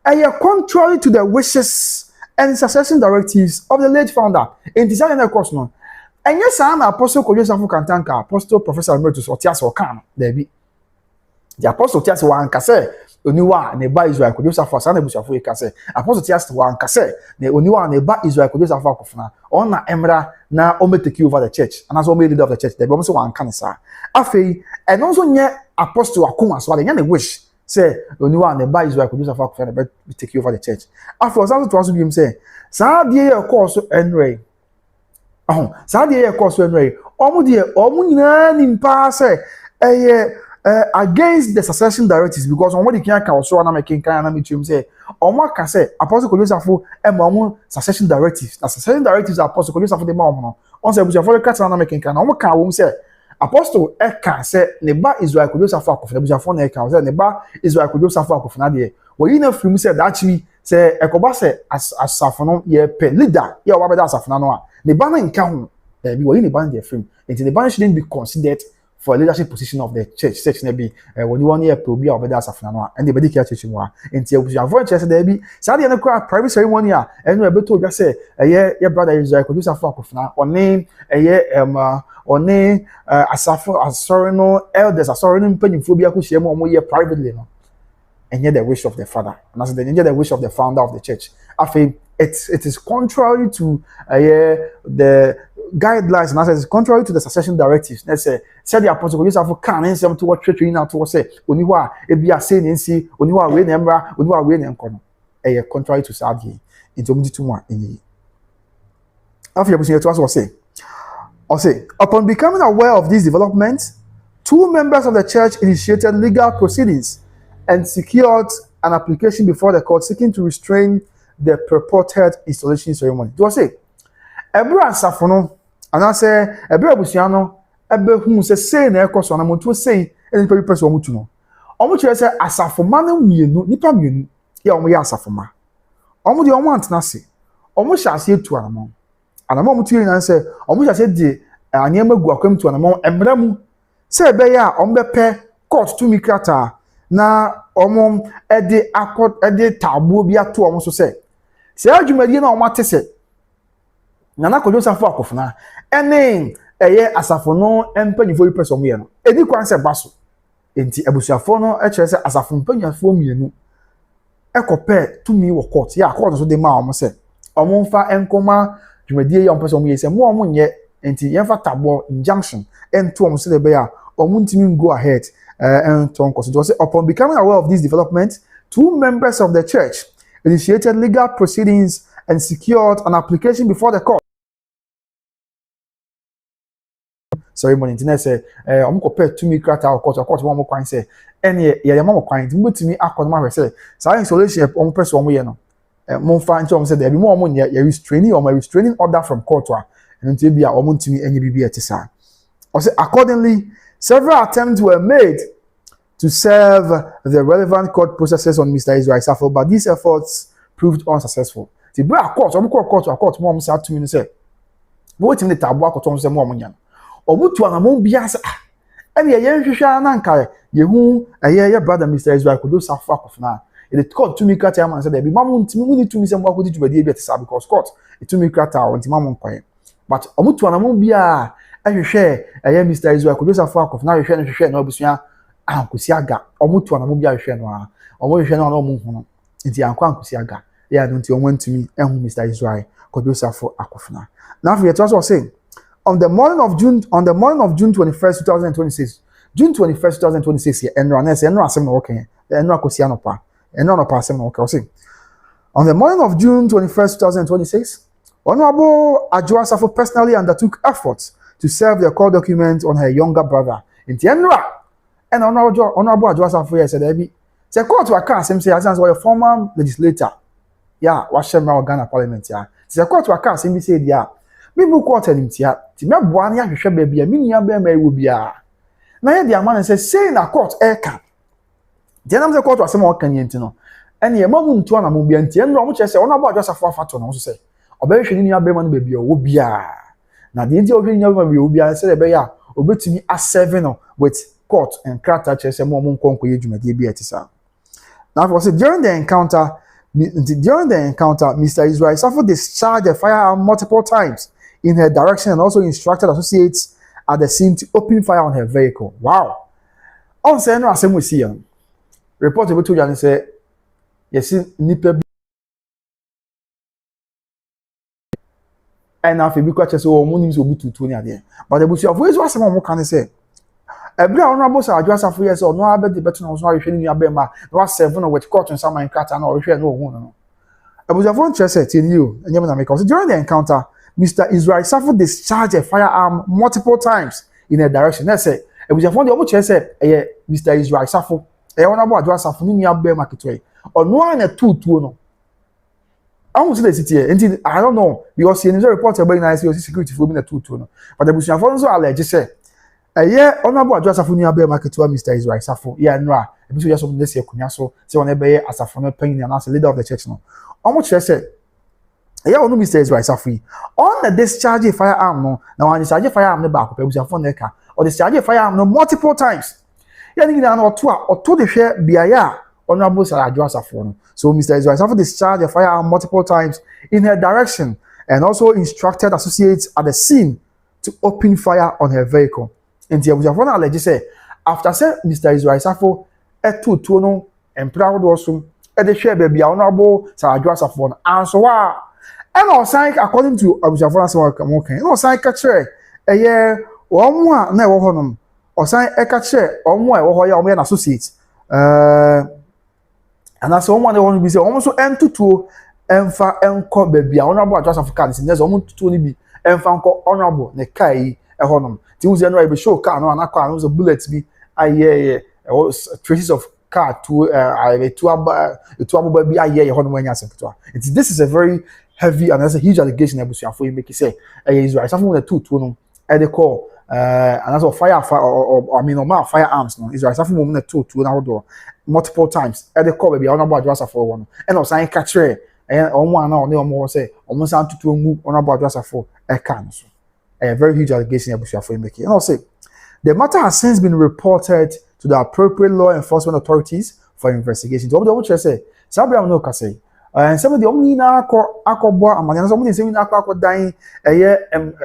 [SPEAKER 1] eye contrary to the wishes and succession directives of the late founder in design the course no enye sa na apostle Kwadwo Safo kantanka apostle professor emeritus otiase okan da bi the apostle otiase wa ankase oniwa ne ba Israel Kwadwo Safo sa na busuafo ekase apostle otiase wa ankase ne oniwa ne ba Israel Kwadwo Safo Akofena on na emra na o take over the church and as o leader of the church da bi o so wa ankan sa afei eno nso nye apostle akoma so de nya ne wish say oniwa ne ba Israel Kwadwo Safo Akofena be take over the church afei o sa to aso bi say sa de ye course enrey saa de ye course enrey omo de omo nyina ni mpa say against the succession directives because omo de kan ka so na making kan na metum say omo aka say apostle Kwadwo Safo e ma omo succession directives na succession directives apostle Kwadwo Safo de ma omo no on say busuafo ka na making kan na omo ka wo say apostle e ka say ne ba Israel Kwadwo Safo Akofena busuafo na e ka say ne ba Israel Kwadwo Safo Akofena de wo yi na film say that actually say ekoba say asafo no ye pe leader ye wa be da asafo na no a the banner in count, be when the banner their frame, and the banner shouldn't be considered for a leadership position of the church. Church be when you want here to be over there as and the medical church more. And you avoid church there be. Sadly, and a private ceremony, and you able to just say, your brother Israel Kwadwo Safo Akofena, or name or name Asafo Asorino elders Asorino penny phobia who share more year privately. No? And yet the wish of the father, and as the wish of the founder of the church. I think it is contrary to the guidelines and as it's contrary to the succession directives. Let's say the apostle Kwadwo Safo can and some to what church in to say oniwa e bia say nsi oniwa we na emra oniwa we na enko no contrary to sadie into mudi mu enyi after you to us say upon becoming aware of these developments, 2 members of the church initiated legal proceedings and secured an application before the court seeking to restrain the purported installation ceremony. Do I say ebra asafo no ana say ebra abusua no ebe hu say na ekoso na monto say any person omutu no omu kire say asafo ma na mienu nipa mienu ya omu ya asafo ma omu de omu antena se omu hyase etu anamo omu tu yin say omu hyase de anyema gu akwam tu anamo ebra mu say ebe ya omu be pe court to mikrata na omu ede tabuo bi ato omu so say se adwumadie na omu atese Nana Kwadwo Safo Akofena ene asafo no empanyifo person mu ye no edi kwan se baso enti abusuafo no kire se asafo mpanyafo mienu ekope tumi wo court ya court so de ma omo se omo mfa enkoma dwumadie ya person mu ye se mo omo nye enti yemfa tabo injunction ento omo se de be ya omo ntimi go ahead and to consider say upon becoming aware of these developments, 2 members of the church initiated legal proceedings and secured an application before the court. Ceremony internet say omo ko pe to me krata court one more kwan say ene ye mama kwan ti mbotimi akonoma hwe say sa installation omo person omo ye no mo fa nti omo say there be mo omo ye restraining order from court wa enti bia omo ntimi enye bibia tisa o say accordingly several attempts were made to serve the relevant court processes on Mr. Israel Safo, but these efforts proved unsuccessful. The court mo omo say to me say mo timi tabo akoto omo say mo omo nya omutu anamon biasa ene ye hwehwa na nka ye hu ye brother Mr. Israel Kwadwo Safo Akofena the court to me krata man say there be mamu ntimi uni to me say mo akodi dwumadie bi tesa because court to me krata o ntimi mamu nkwaye but omutu anamon bia hwehwe Mr. Israel Kwadwo Safo Akofena hwehwe na obusua ankosi aga omutu anamon bia hwehwe no a omo hwehwe na omo hu no nti anko ankosi aga ya no nti omo ntimi ehu Mr. Israel Kwadwo Safo Akofena na after you also say On the morning of June 21st, 2026, June 21st, 2026, here, Enra asem no okay. Enra kosi anopa. Enra no pa asem no okay. On the morning of June 21st, 2026, Honorable Adwoa Safo personally undertook efforts to serve the court document on her younger brother. In Tienra, and Honorable Adwoa Safo said, the court was cast, say, as a former legislator. Yeah, Washington Ghana Parliament. Yeah, the court was cast, and said, yeah, me book court and tia, Timia Buania, you should be a mini may will be a. Now, the man says, say in a court air can. Then the court was some more can you know. And the moment to an amubian, and which I say, Honorable Adwoa Safo Faton also say. Obey ni abeman baby o bia na de nti ohwe nya baby o bia say be ya obetumi a7 with court and character chese mo nkonko ye dwumade bia etisa. Now for say during the encounter Mr. Israel Safo discharged a firearm multiple times in her direction and also instructed associates at the scene to open fire on her vehicle. Wow. On say no asem we see report able to you say yes nipa and now if you catch us all money will be to near there. But the bush of ways was some more can say. A bra honorable Adwoa Safo yes or no abet the better no so in your bema, was 7 with court and some cat and or no one. I was a phone chest in you and you because during the encounter, Mr. Israel Safo discharged a firearm multiple times in a direction. That's it. It was a phone the chest said, Mr. Israel Safo, a honorable Adwoa Safo in your bema market way. Or no one a 2 no. I won't say the city until I don't know because in the report about nice security for being a 2 no. But the Bushia Fonso allege say a year honorable Adwoa Safo near bear market to Mr. Israel Safo, yeah, nra. If you just open this year, Kunyaso, say on a bay as a former penny and as a leader of the church. No, how much I said, a year on Mr. Israel Safo on the discharge a firearm. No, now on discharge a firearm the back of a phone necker or discharge a firearm no multiple times. Yeah, or two the share Biaya, honorable Adwoa Safo. So Mr. Israel Safo discharged a firearm multiple times in her direction and also instructed associates at the scene to open fire on her vehicle. And the Abujafona allege say after say Mr. Israel Safo etu no and proud also at the share baby honorable Adwoa Safo and so and also according to Abujafona say okay and also catch a year omo na wo honom also catch omo e wo ho ya omo na associates and that's someone they want to be say almost entutuo emfa enko baby honorable Adwoa Safo card sin there's almost tutuo ni bi emfa enko honorable ne kai e honom ti wu no be show car no anakwa no bullets bi aye traces of car to two ababa bi aye honom anya sekto. This is a very heavy and that's a huge allegation ebusuafo make it say Israel Safo na tutuo no e dey call and that's or I mean normal firearms no Israel Safo mo na tutuo na hodo multiple times at the call baby honorable Adwoa Safo one and also I catch and one now they almost say almost sound to move honorable Adwoa Safo a can so a very huge allegation for make and I'll say the matter has since been reported to the appropriate law enforcement authorities for investigation. So what you say Sabra no ka say and some of the only na akọbọ amanya some of the na akọ dan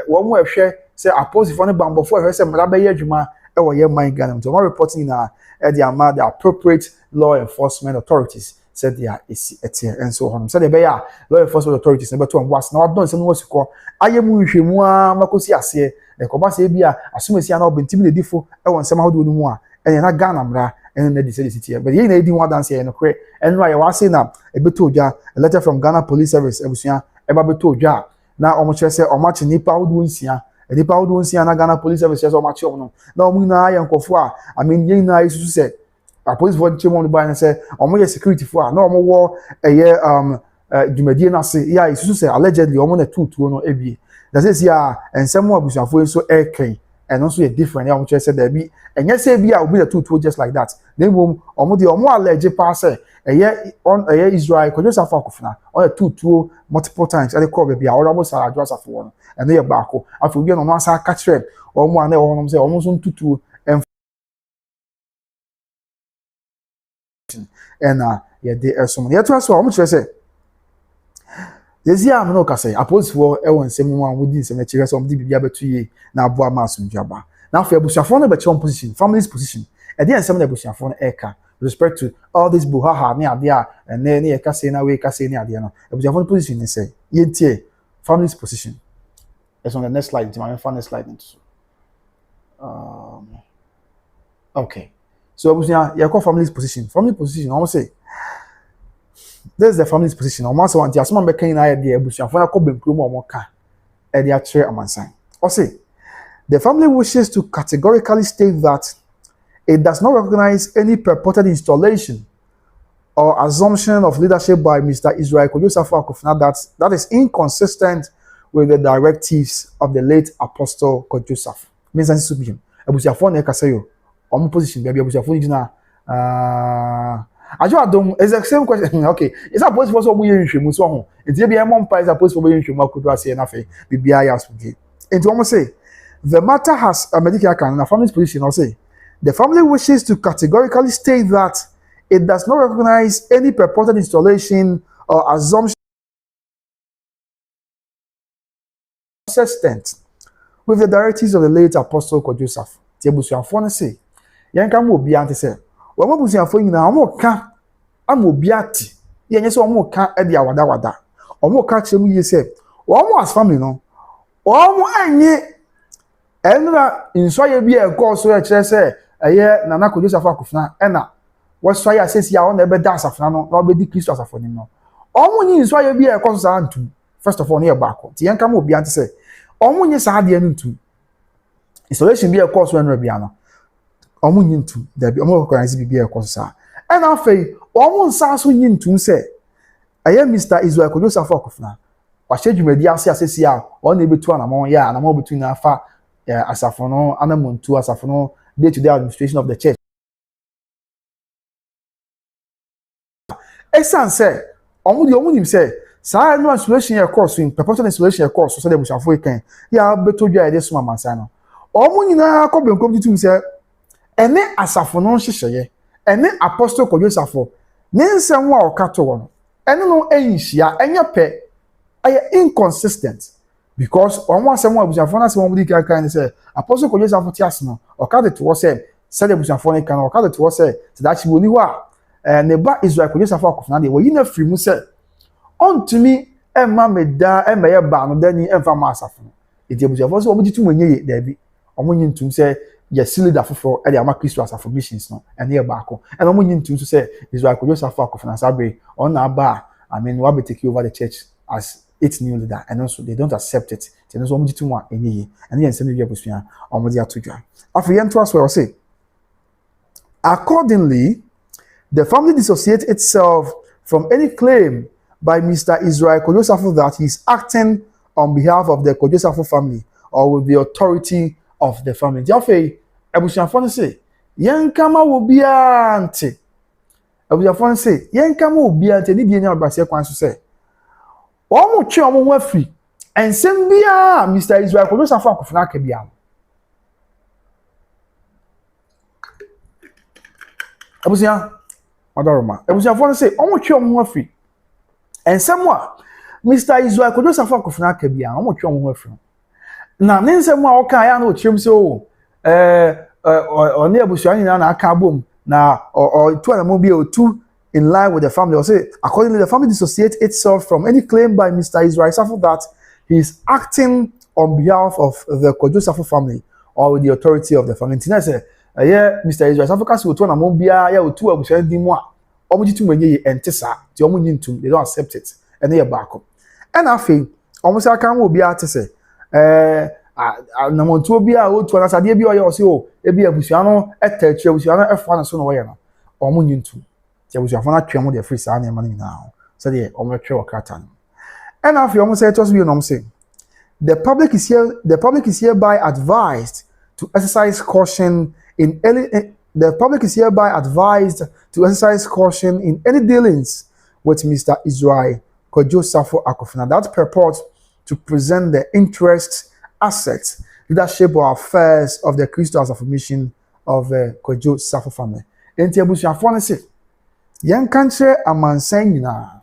[SPEAKER 1] one mo ehwe say oppose for ne bambo for ehwe say mra be ye adwuma e wo ye man Ghana. So reporting na the appropriate law enforcement authorities said they are and so on. So they be law enforcement authorities never to was now don't say no was call ayemu hwemu a makosi ase e ko ba say bia asumesi na obentimi de difo e won sem hodo no mu a e na Ghana mra and na the city but ye na edi one dance here no kre and right wa say na e beto dwa a letter from Ghana Police Service ebusua e ba beto dwa na omo chere say omo chi nipa hodo nsia nipa hodo nsia na Ghana Police Service say omo chi omo na omo na ye nkofo a I mean ye na isusu say a police volunteer mo buy and say omo ye security for na omo wo dwumadie na say ya isusu say allegedly omo na tutuo no ebie that says ya and some more abusuafo so aircane and also a different omo chere say there be and yes say bia obi na tutuo just like that na mom omo de omo allege pass on Israel Kwadwo Safo Akofena on a tutuo multiple times and they call baby Adwoa Safo one and they back after we no answer catch them omo na omo say omo so tutuo and yeah they are some yeah to us how much say this year I'm no ka say oppose for e won sem one within sem chere some di bibia betu ye na aboa masum dwaba now for abusuafo no be chon position family's position e dey sem na abusuafo no eka respect to all this buhaha ne ade a ne ka say na we ka say ne ade no abusuafo position ne say yentie family's position It's on the next slide. My next slide. Okay. So you call family's position. Family position, I want to say, this is the family's position. I want to say, want to assume I'm making an idea. But you find a couple of more car. Edia chair amansan. Or say, the family wishes to categorically state that it does not recognize any purported installation or assumption of leadership by Mr. Israel Kwadwo Safo Akofena that is inconsistent with the directives of the late Apostle Kwadwo Safo. Means that submission. Abusiafo na ekasayo. Omo position baby abusiafo ni gina Adwoa dom is the same question. Okay, is that possible so omo yenhwemu so ho. Enti bia mo mpa is that possible yenhwemu akodo ase na fe bibia ya asuje. Enti omo say the matter has a medical can na family's position or say the family wishes to categorically state that it does not recognize any purported installation or assumption consistent with the directives of the late Apostle Kwadwo Safo. Tiabusuafo ne say, yanka mo obi ante say, wo mo busuafo nyina mo ka amobi ate. Yenye say mo ka e dia wada. Omo ka kire mu ye say, wo mo as family no. Wo mo anye enra insoye bi e ko so e kire say, eye Nana Kwadwo Safo Akofena ena was why I says ya on ebe dance after no be Christ as after no. Omo nyi so ya bi e ko so antu. First of all near back. Ti yanka mo obi ante say, omo nyi sa ade anu ntu. Installation be a course when Rabiano. Omo nyi ntu. There be omo recognize be a course sa. And afei omo nsa so nyi ntu say, aye Mr. Israel Kwadwo Safo Akofena. Wa hwedwumadi ase asesi a on ebetu anamon ya anamon betu na afa asafo no anamontu asafo no day to day administration of the church. Esan say omo nim say sa no installation ya course in purpose installation ya course so dey bushafo ikan ya beto dwa ide so mamansa no omo nyina ko benkom titum say ene asafo no hyehyeye ene Apostle Kwadwo Safo ne nsem wa okato wo ene no enhia enye pe ay inconsistent because omo asem wa bushafo na se omo di kan say Apostle Kwadwo Safo ti ase no okade to wo say dey bushafo ne kan okade to wo say that chi woni wa ne ba Israel Kwadwo Safo Akofena de wo yina free mu say on to me emma meda emeye ba no dani emfa ma asafo no etiabusiafo so omo jitu menye da bi omo nyintum say ye leader fofo e de ama Christ asafo missions no ene ye ba ko and omo nyintum so say Israel Kwadwo Safo Akofena sabe on na ba I mean we be take over the church as its new leader and also they don't accept it so omo jitu mu enye ye ene ye nsem ye busua omo dia todwa afi ye nto aso say accordingly the family dissociates itself from any claim by Mr. Israel Kwadwo Safo that he is acting on behalf of the Kwadwo Safo family or with the authority of the family. Jaffe, Abusiafo ne say, yenkama wo bia ante. Abusiafo ne say, yenkama wo bia ante ni die nya abase kwan so say. Omo twe omo ho afiri. Ensem bia Mr. Israel Kwadwo Safo Akofena ka bia. Abusia, Madaroma. Abusiafo ne say, omo twe omo ho afiri. And somewhat, Mr. Israel Kwadwo Safo Akofena ka bia, omo twe omo ho afiri. Na ne nsɛm a ɔka ya na ɔkyerɛm sɛ o ɔne abusua nyinaa na aka abom na ɔtu anamo bi otu in line with the family or say accordingly the family dissociates itself from any claim by Mr. Israel Safo that he is acting on behalf of the Kwadwo Safo family or with the authority of the family. Ntina sɛ Mr. Israel Safo ka sɛ otu anamo bia ya otu abusua di mu a ɔmo jitu menye ye ente sa ti ɔmo nyintum they don't accept it ɛne ye baako ɛna afei ɔmo sɛ aka mo obi ate sɛ namontuo bi a otu anasade bi oye ose o ebi abusua no etachire abusua no efa na so no woye no omo nyintu ti abusua fo na twem de free sa na ema nyina so de omo twe wakata no and after omo say to so bi no say the public is hereby advised to exercise caution in any dealings with Mr. Israel Kwadwo Safo Akofena that purports to present the interests, assets, leadership or affairs of the Christian Mission of the Kwadwo Safo family. Enti abusuafo ne se yen kanche amansan nyina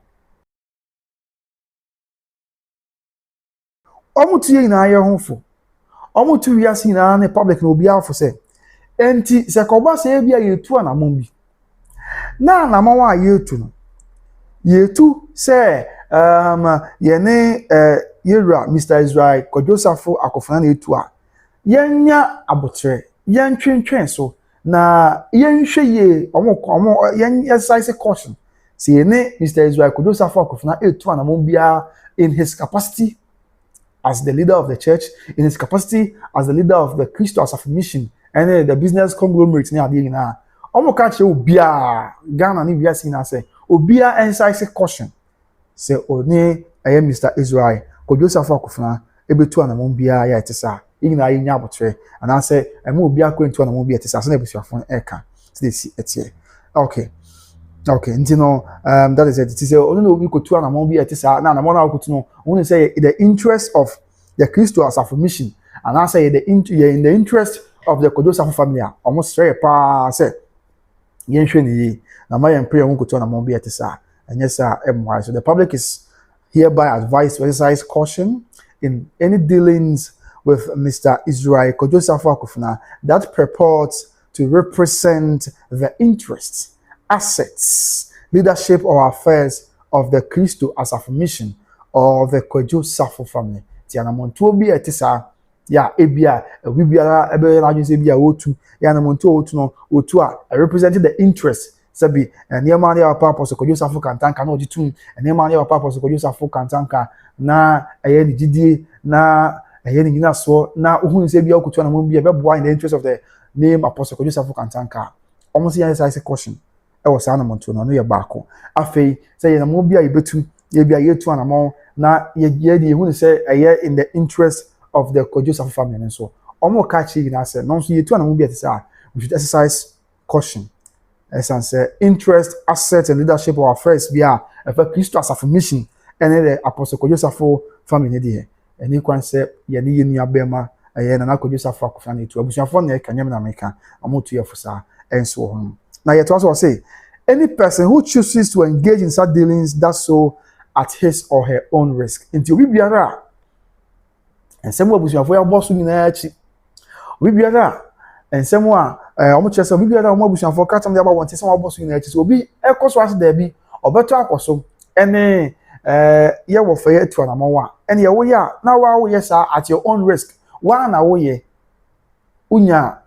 [SPEAKER 1] omutu nyina ye honfo omutu wiase nyina ne public na obi afo se enti se koba se bia yetu anamon bi na anamon wa yetu no yetu se yene yewura Mr. Israel Kwadwo Safo Akofena na etu a yenya abotre yentwentwen so na yenhwe ye omo yen exercise caution see ne Mr. Israel Kwadwo Safo Akofena etu anamon bia in his capacity as the leader of the church, in his capacity as the leader of the Christo Asafo mission and the business conglomerate near the na omo ka che obia Ghana ni bia sin na say obia exercise caution say oni Mr. Israel Kwadwo Safo Akofena ebetu anamon bia ya etisa igina yin abotre and I say emu obia kwentu anamon bia etisa so na ebusuafo eka so dey see etie okay that is it say oni no obi kotu anamon bia etisa na anamon na kotu no oni say the interest of the Christo Asafo mission and I say in the interest of the Kwadwo Safo family almost say pa say yenhwe ni na my pray won kotu anamon bia etisa and yes so the public is hereby advised to exercise caution in any dealings with Mr. Israel Kwadwo Safo Akofena that purports to represent the interests, assets, leadership or affairs of the Christo Asafo mission or the Kwadwo Safo family. Tiana monto bi etisa ya ebia ebibiara ebe na adwese bia wotu ya na monto wotu no wotu a representing the interest sabi niema ne wa purpose Kwadwo Safo kantanka na ojitum niema ne wa purpose Kwadwo Safo kantanka na eye ni gidie na eye ni gina so na ohun se bia okutu na mo bia beboa in the interest of the name Apostle Kwadwo Safo kantanka almost ya say caution e wo sa na monto no ye baako afei say ye na mo bia yebetu ye bia yetu anamon na ye di ehun say eye in the interest of the Kwadwo Safo family and so omo ka chi na say no so yetu anamon bia say we should exercise caution as I say interest, assets and leadership or affairs bia if a Christo Asafo mission and the Apostle Kwadwo Safo family dey and you can say ye ni nua bema eye na Kwadwo Safo Akofena etu abusuafo na kanyem na meka amotu yefusa enso ho na yet also say any person who chooses to engage in such dealings does so at his or her own risk into obi biara ensem abusuafo ya boss nyina achi obi biara ensem a omo chese obi biara omo abusuafo ka tam dey about one thing some boss nyina achi so obi ekoso as there bi obeto akoso ene ye wo fa ye tu anamon wa ene ye wo ya na wa wo ye sa at your own risk wa na wo ye unya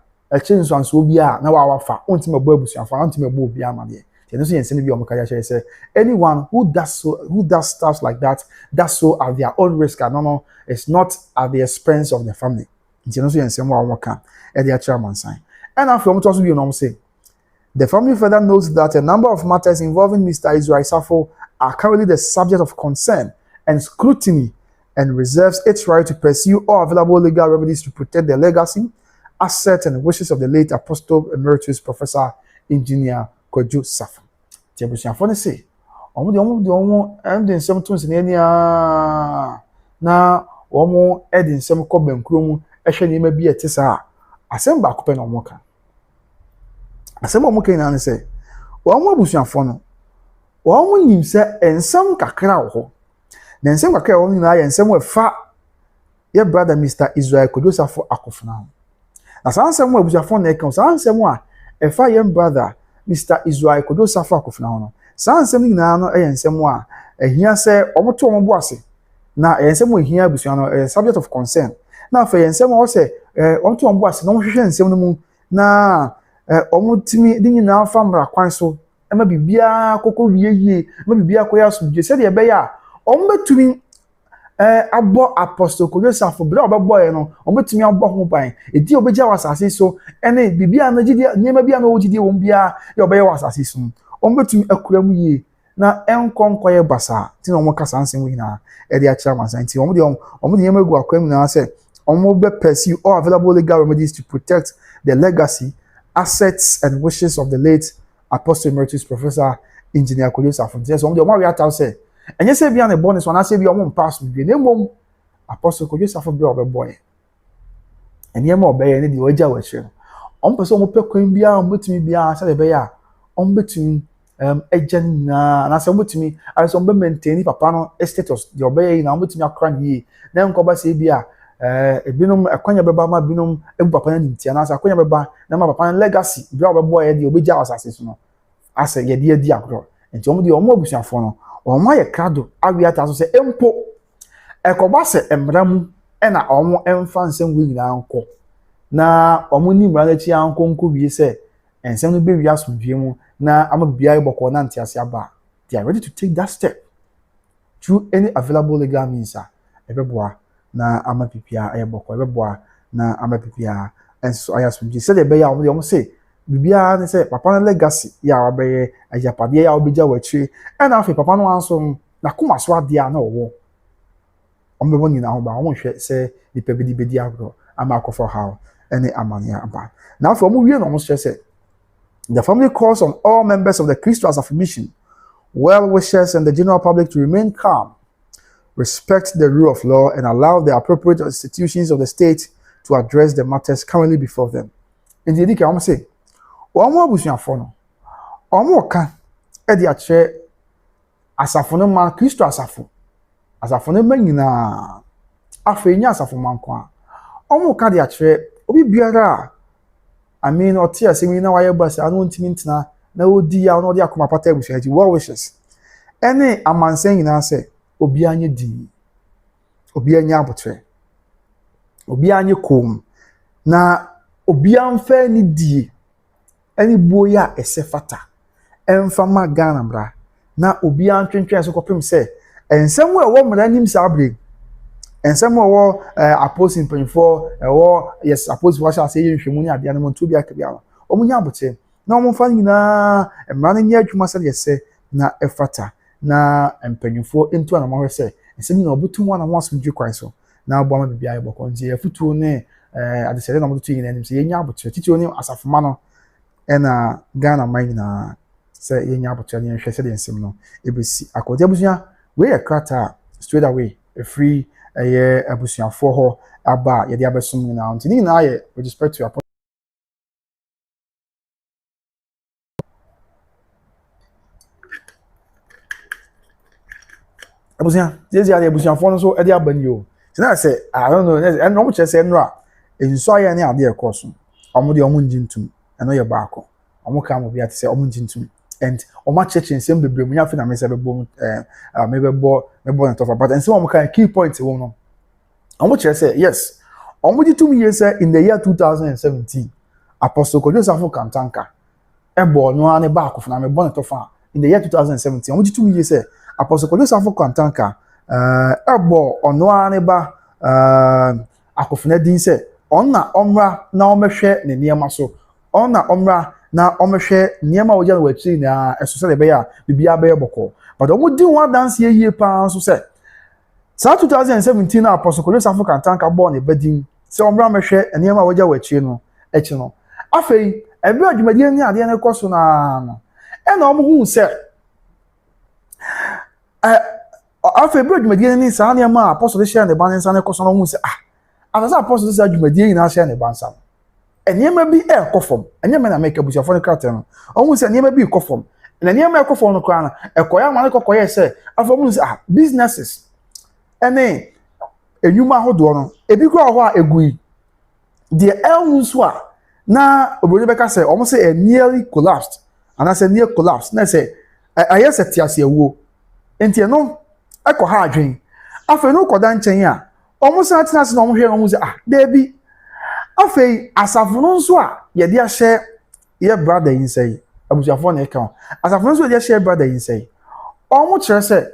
[SPEAKER 1] chenso anso obi a na wa wafa onti mebo abusuafo onti mebo obi amade so yense bi omka ya say anyone who does stuff like that does so at their own risk and no it's not at the expense of the family so yense mo awon e dey chairman sign and after we also be no say the family further knows that a number of matters involving Mr. Israel Safo are currently the subject of concern and scrutiny and reserves its right to pursue all available legal remedies to protect the legacy, assets and wishes of the late Apostle Emeritus Professor Engineer Kwadwo Safo. Tiabusiafo ne say omo endin sem tun se ne na omo edin sem ko bankuro mu ehwe ne ma bi etisa asem ba kope na omo ka asem omo ka ina ne say omo abusiafo no omo nim se ensem kakra wo na ensem kakra wo ni na ya ensem we fa ye brother Mr. Israel Kwadwo Safo Akofena na sansem wo abusiafo na e kan sansem a e fa ye brother Mr. Israel Kwadwo Safo Akofena no sansem ni na no ensem a ehia se omoto ombo ase na ensem ehia abusia no subject of concern na fa ensem o se omoto ombo ase no hwehwe ensem no mu na omotimi dinyi na fa mra kwan so ema bibia kokko wieye ema bibia koya suje se de be ya ombetumi abo Apostle Kwadwo Safo bra obebo ye no ombetumi abo ho ban edi obegya wasase so ene bibia na gidi niema bia na ogidi wo bia ye obeye wasase so ombetumi akura mu ye na enkonko ye basa ti no mo kasa nsem wi na e de akira mansan ti omo de niema gu akwam na say omo be pursue all available legal remedies to protect the legacy, assets and wishes of the late Apostle Emeritus Professor Engineer Kwadwo Safo. So omo de omo wi ata say enye se bia na bonus wana se bia omo pass bi na mom Apostle Kwadwo Safo bia obebo ye ene ma obeye ne de oja wa hye omo pese omo pe kwan bia omo betimi bia se de be ya omo betimi ejen na se omo betimi aso omo maintain papa no status de obeye na omo betimi akra ni na nko ba se bia ebinom akwanya beba ma binom ebu papa na nimtia na sa akwanya beba na ma papa na legacy bia obebo ye de obeja wasase so no ase ye de agro enti omo de omo abusuafo no omo ye krado awiata so se empo ekoba se emramu na omo emfa nsem we nyina anko na omo ni mra na chi anko nko wie se ensem no be wi asomdwe mu na ama bia iboko na ntiase aba. They are ready to take that step through any available legal means. Ebeboa na ama pipia ayeboko ebeboa na ama pipia enso ayasomdwe se de be ya omo say bibia ne say papa na legacy ya wabeye ajapade ya obija wachi na afi papa no anso na kuma so ade a na owo omo be nyina ho ba omo hwe say nipa bi di bedi agro ama akofo hawo ene amania aba na afi omo wie no omo say the family calls on all members of the Christian Mission, well-wishers, and the general public to remain calm, respect the rule of law, and allow the appropriate institutions of the state to address the matters currently before them. Indeed, I want to say, Omo abusuafo no, Omo ka e di ache asafo no man Kristo asafo no man nyina afenya asafo man kwa. Omo ka di ache obi biara I mean, or tear saying now I bus, I don't mean na odi ya no dia kuma pata ebusuaji well wishes. Any a man saying na say obi anye di. Obi anye abotre. Obi anye kom. Na obi amfa ni di. Any boya esefata. Emfa ma Ghana bra. Na obi antwentwen so kopem say ensem we wo mra nim sa abre. Ensem wo apostle mpanyfo yes apostle wa say yenhwemu ni ade no to bia ka bia omunya abote na omfa nyina emra na nya adwuma se yese na efata na mpanyfo entu na mo hwese ensem ni obutu mu na mo asomdwe kwan so na abo ma bibia yeboko nje afutuo ne ade sele na mo to nyina nim se yenya abote titio ni asafoma no ena Ghana man nyina se yenya abote ne hwese de ensem no ebesi akodi abusuya we ekrata straight away a free abusuafo ho aba ye de abesom nyina nti ni na ye with respect to your abusuya deze ya abusuafo no so e de abani o ti na say I don't know and no che say nra enso aye ne ade ekoso omo de omo njintum eno ye baako omo ka mo bia te say omo njintum and omo church nsem bebre mu nya fe na me say bebo mebebo na tofa but nsem omo ka key point wo no omo che say yes omo di 2 years in the year 2017 Apostle Kwadwo Safo kantanka ebo no ane ba Akofena me bona tofa in the year 2017 omo di 2 years Apostle Kwadwo Safo kantanka ebo ono ane ba Akofena din say onna omra na omehwe ne niema so onna omra na omehwe niema wo jana wachi na eso se be ya bibia be boko but omo di one dance ye pa so say sa 2017 na Apostle Kwadwo Safo kantanka bo ne badin se omra mehwe niema wo jana wachi no echi no afei ebe adwumadie ni ade na koso na no e na omo hu se afei ebe adwumadie ni sa na ma Apostle share ne ban nsa na koso no hu se As Apostle say adwumadie na share ne bansa eniema bi ekofom eniema na make abusuafo ne kraten no omu se eniema bi ekofom na eniema ekofom no kwa na ekoya ma ne kokoye se afomu se businesses ene enyuma hodo no ebi kura ho a egui the elnso a na obodo beka se omu se nearly collapsed and I say near collapse na se ayese tiase ewo enti no ekoha adwen afa no koda nchen a omo sa tinase no omo hwe omo se debi afei asafo no nso a ye de ahye ye brother yin sei abusuafo na eka asafo no nso ye de ahye brother yin sei omo kire se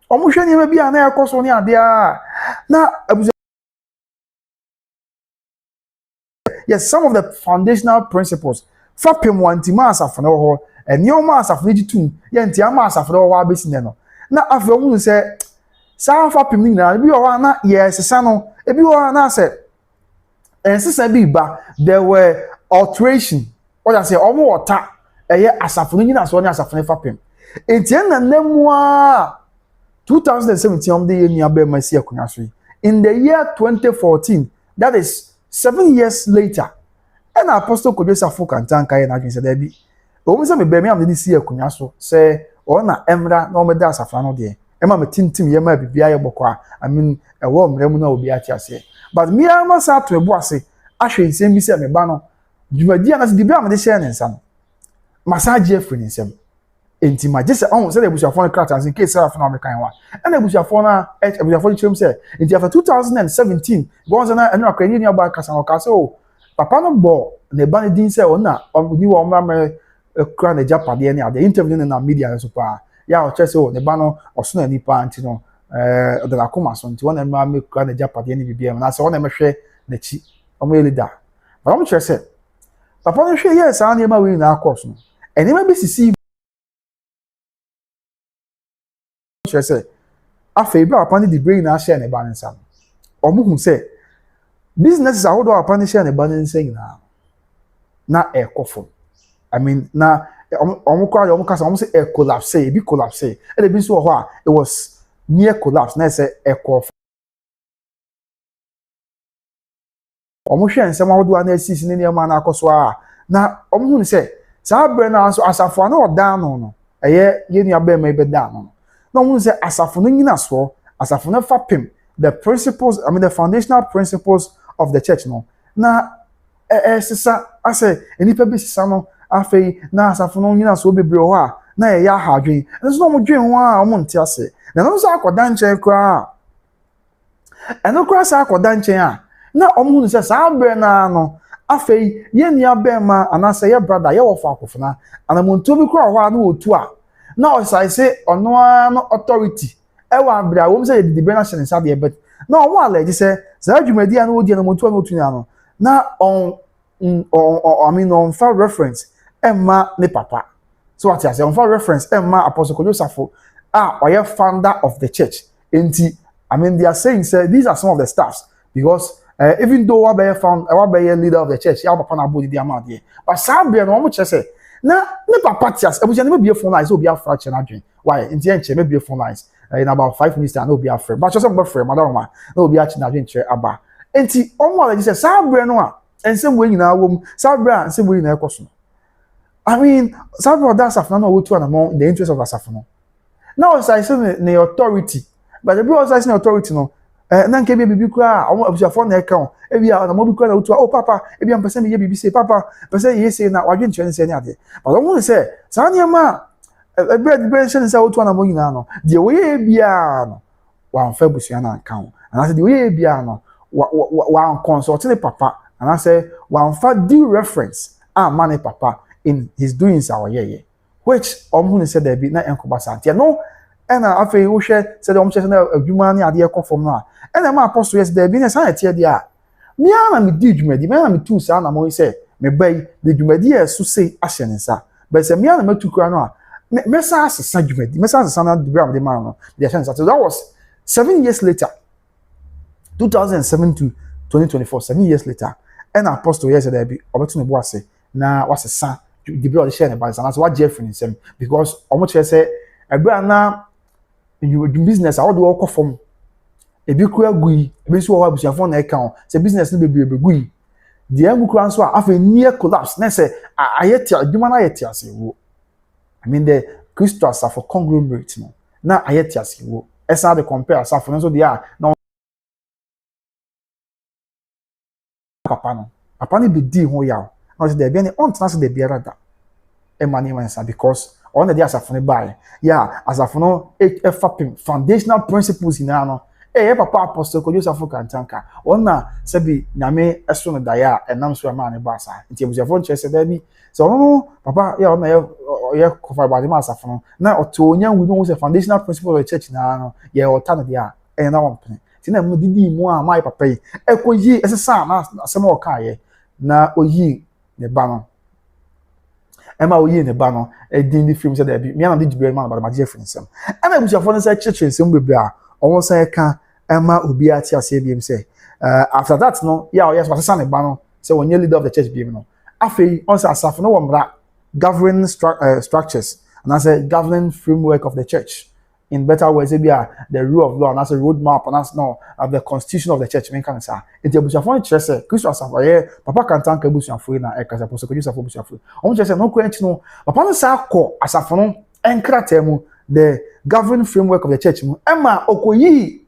[SPEAKER 1] omo hwe ni bi a na ekoso ni ade a na abusuafo yes some of the foundational principles fapem wantima asafo no ho enioma asafo ni jitum ye ntia ma asafo no ho abesi ne no na afei omo se sa fapem ni na bi o na yes sa no ebi o na se ensisa bi ba there were alteration what I say omo wota eye asafo ni na so ni asafo ni fapem entien na namua 2017 om de yeni abe masi akunya so in the year 2014 that is 7 years later and Apostle Kwadwo Safo kantanka ye na adwen se da bi omo se me be me am de si akunya so se o na emra na o me da asafo no de ema me tintim ye ma bibia ye bokọ a I mean ewo mrem na obi ati ase but me am sa to ebu ase ahwe nsem bi se me ba no dwumadi na se bibia am de share ne nsam massage afri ne nsam enti ma just on say the busuafo no characters in case Safo na mekan wa and busuafo na busuafo chim say enti after 2017 bonza na enu akwani ni aba kasa no kasa o papa no bo ne ba ne din say ona ni wo ma me kra na japade ni ade interview na media so pa ya o che say o ne ba no oso na nipa anti no de la koma so nti wona ma me kra na japade ni bibia na say wona me hwe na chi o me leader but o me che say papa no hwe yes an e ma we na akos no eni ma be sisi che say afei ba papa ni di brain na share ne ba nsa o mu hu say businesses ahodo papa ni share ne ba nsa na ekofo I mean na omo kasa omo say collapse e bi collapse e dey bi so ho a it was near collapse na say ekofo omo hwe nsem ahodo na asisi ne ma na akoso a na omo hu ni say sa bre na so asafo na odan no eye ye nua ba ma be dan no na omo say asafo no nyina so asafo no fapem the principles I mean the foundational principles of the church no na sisa ase enipa bi sisa no afei na asafo no nyina so bebre ho a na ye ya hadwen nso no mo dwen ho a omo nte ase na no so akoda nchen kra eno kra sa akoda nchen a na omo hu se sa bre na no afei ye nia be ma anase ye brother ye wo fa Akofena anamonto bi kra ho a na otu a na o sai se ono no authority e wa bre a wo se di be na hye sa de bet na omo alaji se za adwumadi a na odi na monto na otu no na on I mean on for reference Emma ne papa so what I say on for reference Emma Apostle Kwadwo Safo or founder of the church enti I mean they are saying say these are some of the staffs because even though what be leader of the church ya papa na body the amount here but sabe no mo che say na ne papa tias ebuja ne be phone lines obi afraction adwen why enti enche me be phone lines in about 5 minutes and obi afraid but just be frame madam ma na obi achi na adwen che aba enti omo ala say sabe no a ensem we nyina wom sabe a ensem we nyina ekoso I mean sabe that Safo na wotu na mo in the interest of Safo no now I say the authority but the bro say the authority no na nke bi bibi kura omo abusuafo na eka o e bia na mo bi kura na wotu oh papa e bia mpese me ye bibi say papa mpese ye say na wadwe ntwe nse ni ade but omo say sa nya ma e bread say nse wotu na mo nyina no de we ye bia no wa mfa busua na aka o and say de we ye bia no wa consult the papa and I say one for due reference money papa in his doings our year which omu said there be na enkoba santia no and afei wo hwe said omu chese na adwuma ne ade ekofom no a and ma apostle yes there be na santia dia me ana me di dwumadi me ana me tu sa na mo say me bai the dwumadi so say ahye ne sa but say me ana matu kura no a me sa asesa dwumadi me sa asesa na the gram the man no the ahye ne sa so that was 7 years later 2007 to 2024 7 years later and apostle yes there be obetu ne bo ase na wasesa the brother share ne balance na so what Jeffrey nsem because omo che say ebra na you business how do you call from ebi kura gui ebi so wa busuafo na eka o say business no be gui the emu kura so afa near collapse na say ayeti adwuma na ayeti ase wo I mean the Kwadwo Safo conglomerate no na ayeti ase wo esa de compare Safo no so they are na papa ni be di ho ya na say there be any on trans de biara da e mani mansa because on the Asafo ne buy yeah Asafo no fapim foundational principles in ano papa Apostle Kwadwo Safo kantanka ona sabi nyame eso no da ya enam so ma ne ba sa nti ebusiafo nche se da bi so no papa ya ona ye kofa ba de ma Asafo no na otonya wu no say foundational principles of the church na no ye ota no dia na won pen ti na mu didi mu a mai papa yi ekoyi esesa na asema o ka ye na oyi ne ba no Emma oyi ne ba no edin di film say there be me na di jibril man ba ma Jeffrey nsem Emma ebusiafo no say church nsem bebre a owo say ka Emma obi ati ase biem say after that no yeah yes was say ne ba no say when you leader of the church biem no afei on say Asafo no womra governing structures and I say governing framework of the church in better words be the rule of law and as a roadmap and as no of the constitution of the church men kan say enti ebusiafo no kire say Kwadwo Safo papa kan tanka ebusiafo na e ka say Apostle Kwadwo Safo ebusiafo o kire say no kwanchi no papa no say akọ Asafo no enkrata mu the governing framework of the church mu ema okoyi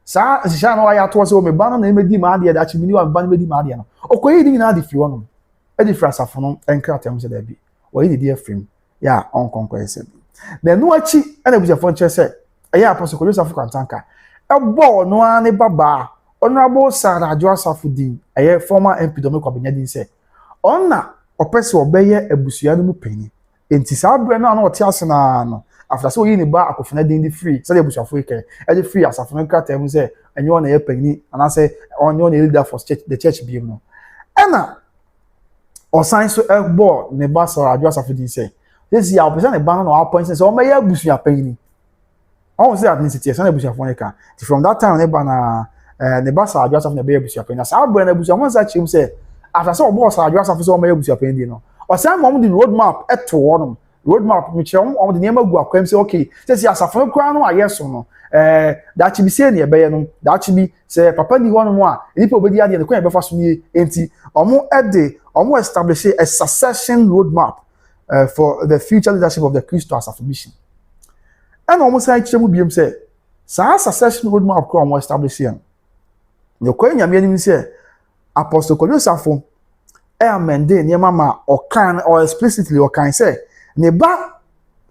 [SPEAKER 1] sa sha no ya to say o me ba no na emedi ma ade da chi mini wa ba no medi ma ade no okoyi ni na ade fi wono e di fra Asafo no enkrata mu say da bi o yi di frame ya onkonko ese na no achi ana busiafo nche se eya Apostle Kwadwo Safo Kantanka ebo no ane baba Honorable Sir Adwoa Safo din eye former MP Dominic Kwabenya din se onna opese obeye abusua no mu panyi enti saa bre no na ote ase na no after so yi ni ba Akofena din di free say the abusuafo ike e di free asafo no krata mu se enye ona ye panyi ana se onye ona leader for church the church bi mu ena osan so ebo ne ba Sir Adwoa Safo din se this year opese ne ba no na appoint say o me ye abusua panyi on say ethnicity say na abusuafo ne ka from that time ne ba na ne ba Sir Adwoa Safo na be abusuafo panyi na saa bre na abusuafo sa chim se after so boss Adwoa Safo so o me ye abusuafo panyi no o say mom the road map eto wono road map mi chere on the name gu akwam say okay say asafo no kra no ayeso no that chi bi say ne be ye no that chi bi say papa ni wono mo a nipa obedi ade ne kwan be fa so ni enti omo establish a succession road map for the future leadership of the Christo Asafo mission and omo say chere mu biem say sa succession road map ko omo establish here no kwan nyame ni say Apostle Kwadwo Safo amende ne mama okan or explicitly okan say ne ba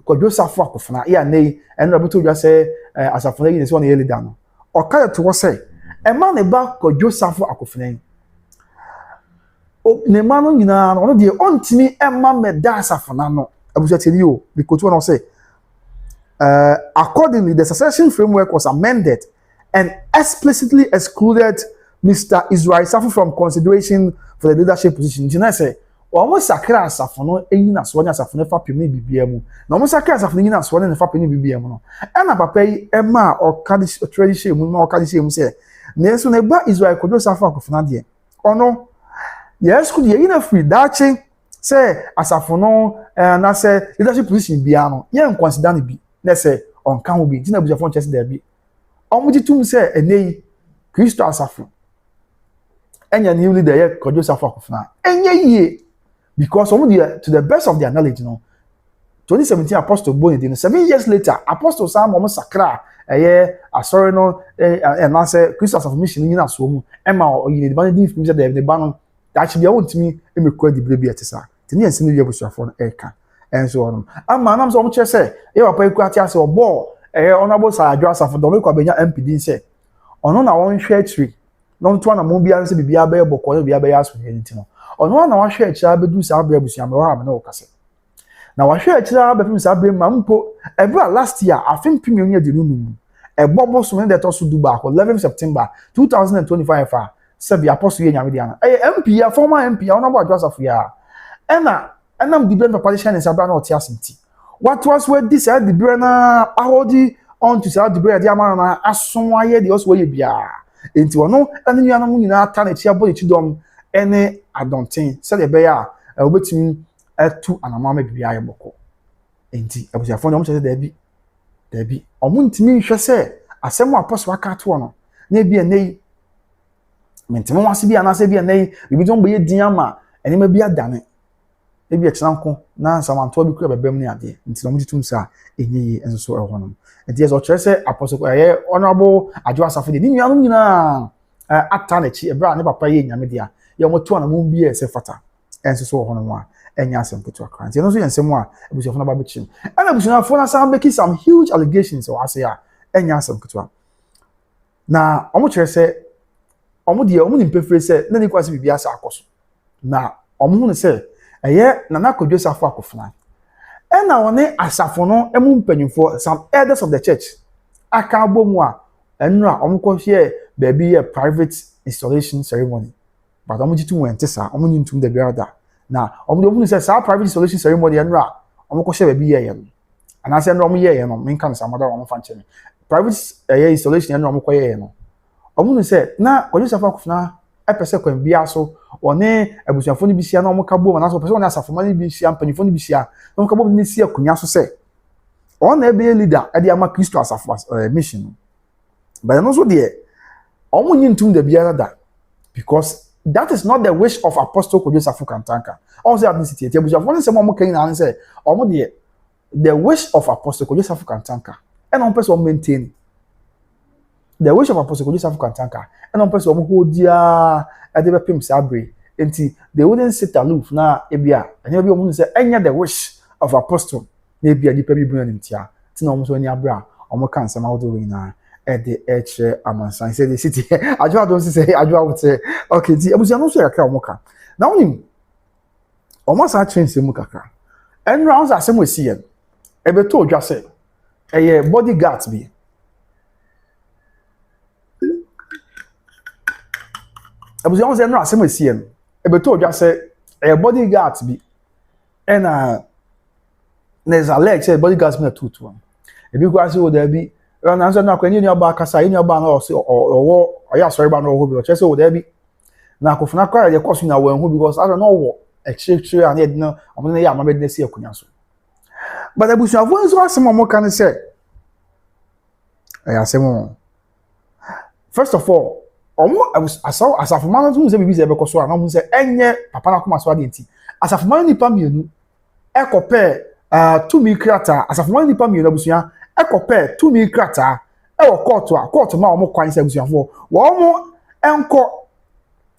[SPEAKER 1] Kwadwo Safo Akofena ya nei eno abuto dwa say asafo na yi se won ye leader no oka to wo say e ma ne ba Kwadwo Safo Akofena o ne ma no nyina no de ontimi e ma me da asafo na no abuto teli o because one say accordingly the succession framework was amended and explicitly excluded Mr. Israel Safo from consideration for the leadership position. Jina say almost sakra asafo no eyina so nya asafo no fa pem bibia mu na almost sakra asafo no yina so ne fa pem bibia mu no e na papa yi e ma okadi tradition mu ma okadi shey mu say na so na ba Israel Kwadwo Safo Akofena de ono yes could yina free dachi say asafo no na say leadership position bia no ye consider ne bi na say on kan ho bi tina buja fon chese there bi omuji tum say enei Kristo asafo enya new leader ye Kwadwo Safo Akofena enya ye because to the best of their knowledge 2017 Apostle Bonnie 7 years later Apostle Sam omo sakra asori no na say Kristo Asafo mission nyina so mu ema oyine de ban din say the ban that be wontimi emekwa di brebi etesa tini ensi no yebusuafo no eka enso ono ama nam so omo che say e papa eku ati ase obo Honorable Sir Adwoa Safo Dominic Kwabenya MP din say ono na won hwe tree no to na mo bia se bibia be bokọ no bia be aso enti no ono na wa hwe akira bedu sa abra busia me wa na okase na wa hwe akira be fim sa abra mampo ebra last year afim pimi onya de nunu ebobo so ne to so duba ko 11 September 2025 se bi apostle ye nyame dia na MP ya former MP ya Honorable Adwoa Safo ya enam di ben papa shine sa abra na oti asenti what was where this had the brana ahodi on to say the brana dia ma na aso aye de oso ye bia enti wono ane nua no nyina ata na chia body chidom ene adonten se de be ya obetimi atu anamama bibia ye boko enti abusiafo no mo che da bi omo ntimi hwe se asem apostle aka to no na bia nei mentimo wase bia na se bia nei bibi don be ye din ama ene ma bia dane e bia chenanko na samanto bi kura bebem ne ade enti no mo jitum sa enye enso so ehonum enti yeso chere se apostle Honorable Adwoa Safo de ni nua no nyina ata na chi ebra ne papa ye nyame dia ye mo to na mo bi se fata enso so ehonum a enya asem ketu akra enti no so yensem a ebusuafo na ba bechim ana ebusuafo na sam making some huge allegations o ase a enya asem ketu na omo chere se omo ni mpefre se na ni kwase bibia sa akoso na omo hu ne se na Kwadwo Safo Akofena ena woni asafo no emu mpanyimfo some elders of the church aka bomu a enra omko hie baby a private installation ceremony but omo jitu wente sa omo nyintum da biada na omo say sa private installation ceremony enra omko hie baby ye no ana se enra omo ye no menka no samada omo fa nche private installation enra omko ye no omo say na Kwadwo Safo Akofena epese kwa bia so one abusuafo ni bisia na omo kabo na so pese one asafo mani bisia mpanyimfo ni bisia omo kabo ni sia kunya so se on ebe leader e dey ama Kristo Asafo mission but no so there omo nyintum da bia da because that is not the wish of Apostle Kwadwo Safo Kantanka also ethnicity e abusuafo ni se omo kan na say omo there the wish of Apostle Kwadwo Safo Kantanka and on person maintain the wish of Apostle Kwadwo Safo Kantanka and on person who dia ade be pim sabre enti they wouldn't sit aloof na ebia and you be say enya the wish of apostle na bia nipa bi bu na nimtia ti na omo so ani abra omo kan sama wodo we na e de eche amansan say the city Adwoa don say Adwoa would say okay ti abusia no so yakra omo ka na onim omo sa chense mu kakra enra on asem wesi ye e be to odwa say eye bodyguards bi abusia on say enra asem wesi ye e be to odwa say eye bodyguards bi ena there's a leg say bodyguards me tutu one e bi kwa say o da bi na nso na kwani ni oba kasa ni oba na o say owo oya sorry ba na owo bi o che say o da bi na Akofena kwa de koso na wan hu because I don't know what extra and yet no omo na ya ma be de see akunya so but abusuafo nso asem omo kan say asem first of all omo asafoma no tun say bibi say be koso na omo say enye papa na koma so adenti asafoma ni pa mienu ekope tumi krata asafoma ni pa mienu abusua ekope tumi krata e wo court ma omo kwan say abusuafo wo omo enko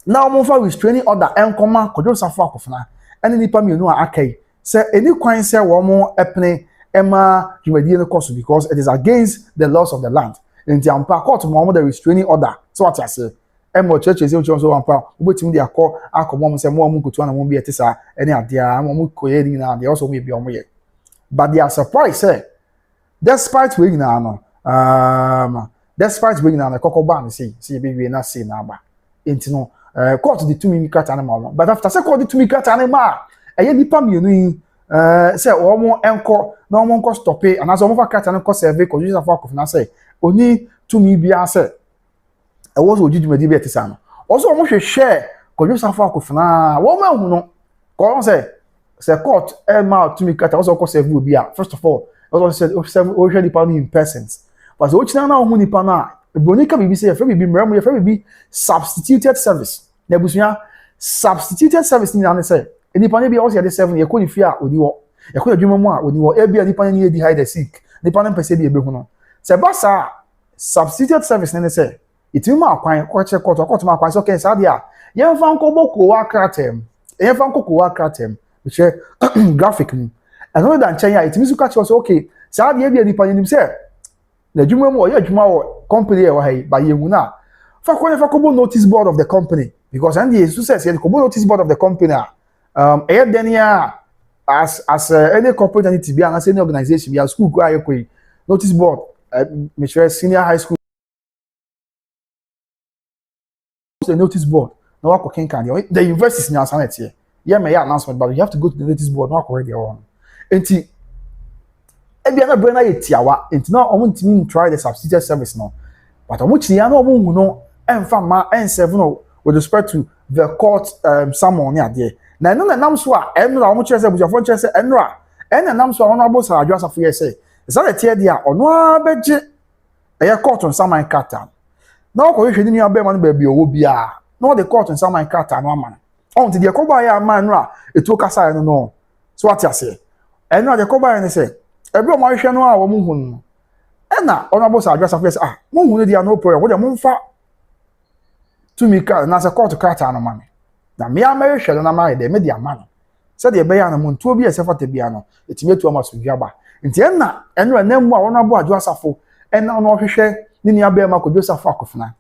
[SPEAKER 1] na omo fa restraining order enkoma Kwadwo Safo Akofena ene nipa mienu a akai say any kwan say wo omo epne ema dwumadie no course because it is against the laws of the land in the ampa court mo omo the restraining order so what I say emo church say so ampa obetim dia akomo say mo omo kutu na mo bi etisa ene adea mo koye ni na de also mo bi omo ye but they are surprised say despite we na no despite we na kokoba na say be we na say na aba enti no court the two minute cut animal but after say court the 2 minute cut animal eye nipa mienu yin say omo enko na omo nko stop e ana so omo fa cut animal ko serve Kwadwo Safo Akofena say oni 2 minute bia say e wo so ojidumadi bi etisa no also omo hwehwe Kwadwo Safo Akofena wo ma hu no ko say court ma 2 minute cut also ko serve obi a first of all also said o hwe nipa no in persons but so ochina na hu nipa na Bonika bibi say fe bibi mremu ye fe bibi substituted service. Na busunya substituted service ni na say nipa ne bia o say de 7 ye ko ni fi a odi wo. Ye ko adwuma mu a odi wo. E bia nipa ne di hide sick. Nipa ne pese de ebehu no. Se basa substituted service ne say itimi ma akwan ko che court ma akwan so ken sa dia. Ye mfa nko boko wa kratem. Ye mfa nko ko wa kratem. Which graphic ni. Another than China itimi su ka che so okay. Sa dia bia nipa ne nim say na adwuma mu o ye adwuma wo company e wa hai ba ye hu na fa ko notice board of the company because and the success ye ko notice board of the company e then ya as any corporate entity be an any organization be a school go aye notice board me sure senior high school the notice board na wa ko kenkan the universities in Asantehene ye me ya announcement but you have to go to the notice board na ko ready on enti ebia na brand na yetiawa enti na omo ntimi try the substituted service no but omo chiya na omo hu no emfa ma en7 no with respect to the court summon ya there na no na nam so a enra omo chere say bujafo chere say enra na nam so ono abo sa Adwoa Safo ye say is that tie dia ono abeje eye court on summon kata na o ko hwe ni abe ma no ba bi owo bia no the court on summon kata no ama on ti de ko ba ya ma enra etu kasa no so what ya say enra de ko ba ya ne say ebe o ma hwe no a wo mu hu no na ono abo sa Adwoa Safo say mo hu no dia no problem wo de mo mfa to me car na se court car na mame na me amere hwe na ma de me dia ma no se de be ya na mo ntuo bi ese fata bia no etime tu ama so dwaba nti enra na mu a wono abo Adwoa Safo na ono hwehwe ni ni abe ma Kwadwo Safo Akofena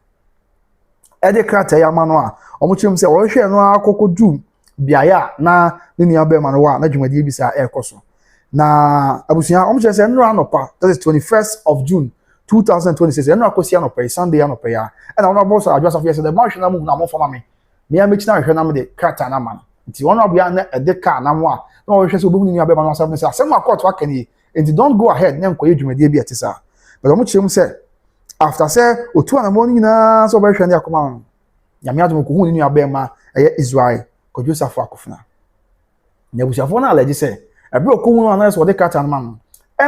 [SPEAKER 1] e de krata ya ma no a omo chim se wo hwe no akokodu bia ya na ni ni abe ma no wa na dwumadi bi sa e koso na abusia omo che se enra anopa that is 21st of June 2026 enra akosi anopa Sunday anopa ya and ono abo so Adwoa Safo say the march na mu na mo fama me a me china hwe na me de krata na ma nti ono bia na e de car na mo a na wo hwe so obo ni abe ma no asem say asem court wa kani nti don't go ahead na nkoye dwumadi bi etisa but omo chim say after say otu anamo ni na so ba hwe na akoma ya me adum ko hu ni abe ma eye Israel Kwadwo Safo Akofena na bushafo na alaji say ebe okwu no na so de krata na ma no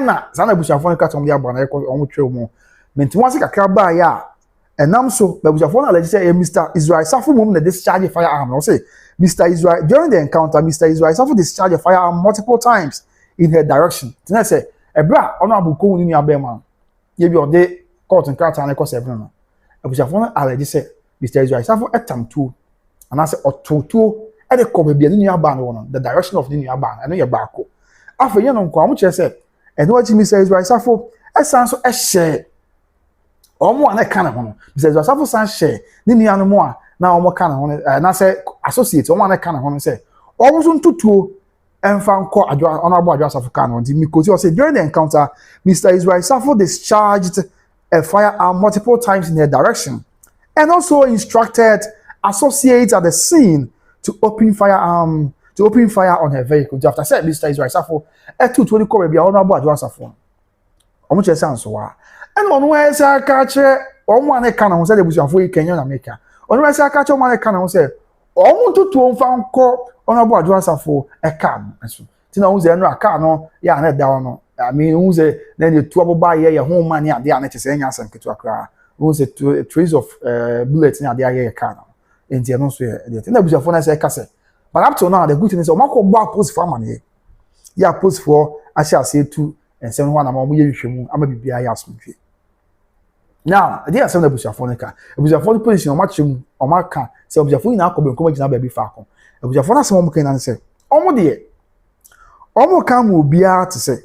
[SPEAKER 1] na sana bushafo na krata mo dia bra na omo twe mo menti won se kakra ba ya enam so babushafo na alaji say Mr. Israel Safo mum na discharge firearm no say Mr. Israel during the encounter Mr. Israel Safo discharged a firearm multiple times in her direction tina say ebra ono abuko ni abema ye bi ode court nkrata na ko 7 no babushafo na alaji say Mr. Israel Safo etamtu ana say ototo e de ko bia ni aba no the direction of ni aba na no ye baako afa ye no nko am kire se eno achi Mr. Israel Safo esan so share omo an ka na ho no Mr. Israel Safo san share ni nuanu mo a na omo ka na ho na se associate omo an ka na ho no se omo so ntutuo emfa nko Adwoa honorable Adwoa Safo ka no nti because he said during the encounter Mr. Israel Safo discharged a firearm multiple times in her direction and also instructed associates at the scene to open fire on her vehicle. After said Mr. Israel Safo etu 20 ko be honorable Adwoa Safo omo che say anso wa and on where say aka che omo an ka na ho say the busuafo yi Kenya na America on where say aka che omo an ka na ho say omo tutu mfa nko honorable Adwoa Safo eka no so ti na ho say no aka no ya na da no I mean who say then the two aboba ye ho man ya dey na che say nya asem ketu akra who say trace of bullets na dey ye eka no enti no so ye dey na busuafo na say eka say but up to now the good thing is omako gba post for man ya post for asha say tu ensem ho na ma mo ye hwehwemu ama bibia ya asomdwe now the asem na busuafo ne ka busuafo position o ma chem o ma ka say busuafo ina akọ benko magina ba bi fa akọ busuafo na asem mo kan na say omo de omo ka mo bia te say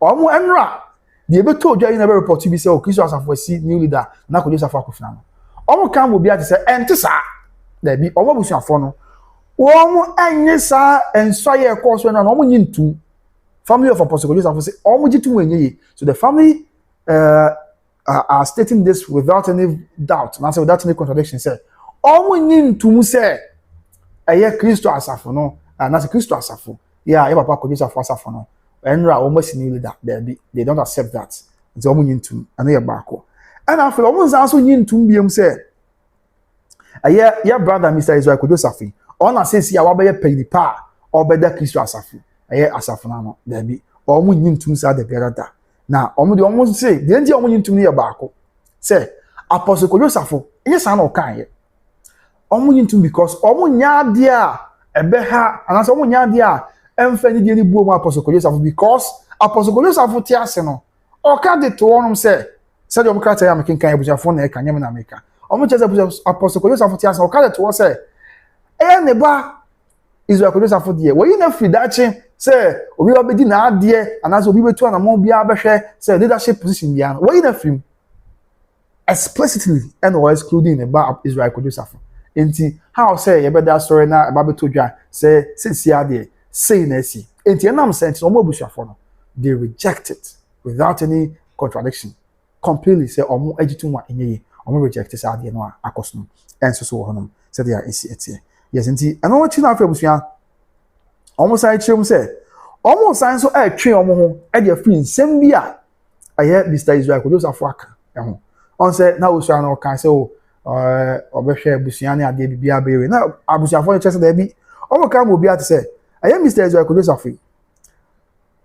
[SPEAKER 1] omo enra de be to odwa ina be report bi say o Kristo Asafo si new leader na Kwadwo Safo Akofena no omo ka mo bia te say ente sa da bi omo busuafo no omo anye sa enso ye course na omo nyintu family of Apostle Kwadwo Safo say omo jitu wenye so the family are stating this without any doubt and also without any contradiction say omo nyintu say eye Kristo Asafo no na say Kristo Asafo yeah e papa Kwadwo Safo Asafo no enra omo senior leader they don't accept that it's omo nyintu and ye baako and after omo nza so nyintu biem say eye your brother Mr. Israel Kwadwo Safo ona say si awa be ye panipa obeda Kristo Asafo eye Asafo na no there omo nyintu sa de biarada na omo de omo say de nti omo nyintu ne ye baako say Apostle Kwadwo Safo enye sa na o kan ye omo nyintu because omo nyaade a ebe ha anase omo nyaade a emfa ni de ni buo mu Apostle Kwadwo Safo because Apostle Kwadwo Safo ti ase no o ka de to onom say de omo ka ta ya mekin kan ebusuafo na e kan nyem na America omo che say Apostle Kwadwo Safo ti ase o ka de to say ne ba Israel Kwadwo Safo de we na fidache say obi obedi na ade anase obi betu anamo bia behwe say leadership position bia no we na film explicitly and or excluding the bar Israel Kwadwo Safo enti how say you better story na aba beto dwa say since ade say na si enti enam sense omo busuafo no they reject it without any contradiction completely say omo agitu wa enye omo reject say ade no akoso enso so honom say they are etie yes enti eno wachi na afa busua omo sai chirem say omo sai so twe omo ho e de free nsem bia aye Mr. Israel Kwadwo Safo aka eho on say na osua na kan say o obehwe busua ne ade bibia bewe na abusuafo ne chese da bi omo kan mo bia te say aye Mr. Israel Kwadwo Safo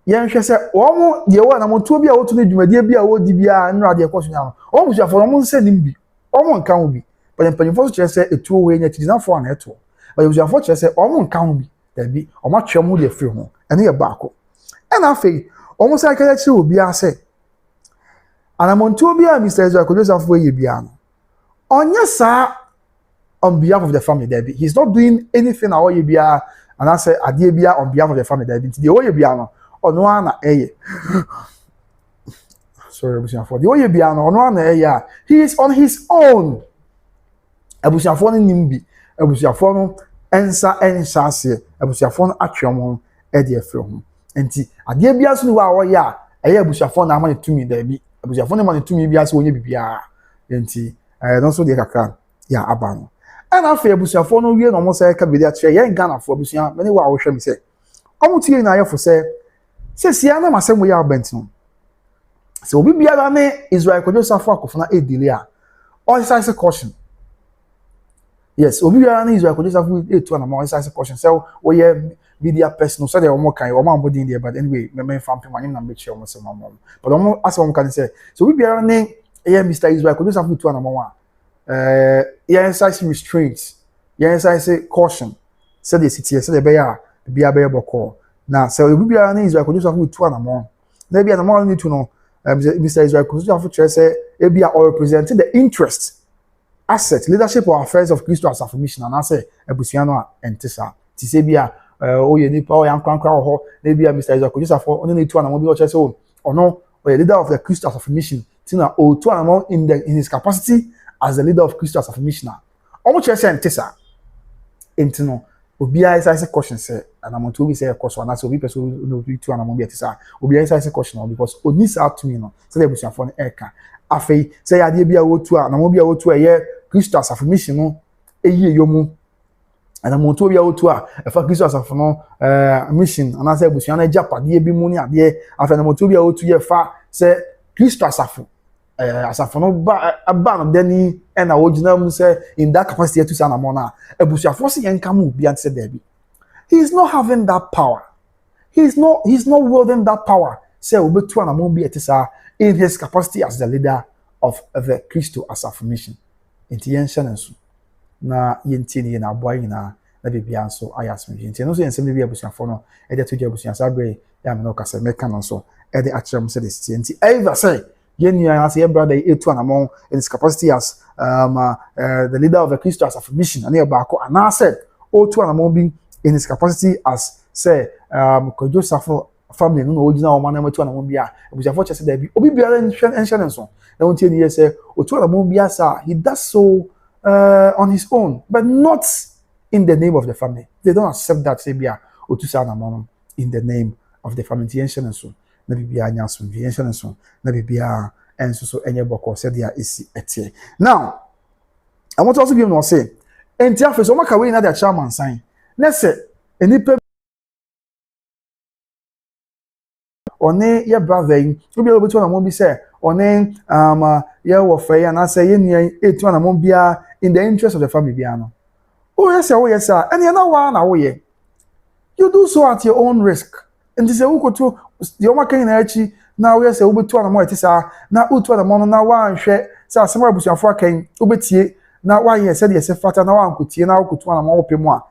[SPEAKER 1] yen hwe say omo de wo na mo to bia wo to ne dwumadie bia wo di bia nra de koso nya no omo busuafo omo nse nimbi omo nkan ho bi but empanifo so chese etuo we nya tidinafo na eto but busuafo chese omo nkan ho bi da bi omo atwem de free ho ene ye baako ena afei omo sai ka chi obi ase anamonto obi a Mr. Israel Kwadwo Safo ye bia no onye sa on behalf of the family there he's not doing anything na oye bia and I say ade bia on behalf of the family there the oye bia no ono ana eye sorry abusuafo the oye bia no ono ana eye he is on his own abusuafo no nimbi abusuafo no ensa ase abusuafo no atwem ho e de afre ho enti ade bia so ni wa oye a eye abusuafo na amane tumi da bi abusuafo no amane tumi bia so onye bibia enti no so de kakra ya abano and after abusuafo no wie no mo say ka bidi atwe yen Ghana fo abusua many wa wo hwe mi say omo tie na ayefo say sia na masem ya abentino so obi bia na Israel Kwadwo Safo Akofena delay a all size caution yes obi bia na Israel Kwadwo Safo to na all size caution so we media person so they omo kan omo ambodin there but anyway me fam pe manyem na make sure omo say mom but omo as omo kan say so obi bia na Mr. Israel Kwadwo Safo to na mo size restraints size caution so the city so the bia boko na so obi bia na Israel Kwadwo Safo to na mo na bia na mo need to know Mr. Israel Kwadwo Safo say e bia or representing the interest asset leadership or affairs of Kristo Asafo mission and I say ebusuano a entisa ti say bia o ye nipa o yan krankra ho na bia Mr. Kwadwo Safo oni ne tu anamo bi o che so ono o ye leader of the Christians of Mission tina o tu anamo in his capacity as the leader of Christians of Mission omo che se ntesa entino obia is question say anamo to be say question na so obi person no tu anamo bi etisa obia is question because oni sa to me no say the busuafo no eka afei say ade bia wo tu anamo bia wo tu ye Christians of Mission no eyi yomu ana mo to bia wo tu efa Christians of no mission ana say busuan na japade bi mu ni ade afei na mo to bia wo tu ye fa say Christians of Asafo no ba no dani e na wogina mu say in that capacity to say na mo na ebusuafo se yen kam obi ante there bi he is not having that power he's not wielding that power say obetu na mo bi etisa in his capacity as the leader of the Christo Asafo Mission enti yen hye na yenti ni na aboa nyina na bibia nso ayasme enti no so yensem bibia abusuafo no e de to gya abusuasa abre ya me no kasa meka no so e de akyerem se de enti ever say Yenya as your brother etu anamon in his capacity as the leader of the Christian Asafo Mission and Bako and I said otu anamon being in his capacity as say Kwadwo Safo family no original man na tu anamon bia ebusiafo chese da bi obi biara nhye so na won tie ni say otu anamon bia sa he does so on his own but not in the name of the family. They don't accept that say bia otu sa anamon in the name of the family nhye so na bibia anya so nhye so na bibia enso so enye boko said dia isi etie now I want to also give no say enti afeso maka we na the chairman sign na say enipa one ye brother yin obi obetu na mo bi say one ye wo fe ya na say ye nua etu na mo bia in the interest of the family bia no oh yes ene na wa na wo ye you do so at your own risk and this ukotu the omakan na achi na we say obetu na mo etisa na otu na mo no na wa nhwe say asema abusuafo akan obetie na wa ye say de se fata na wa nkotie na okotu na mo opemu a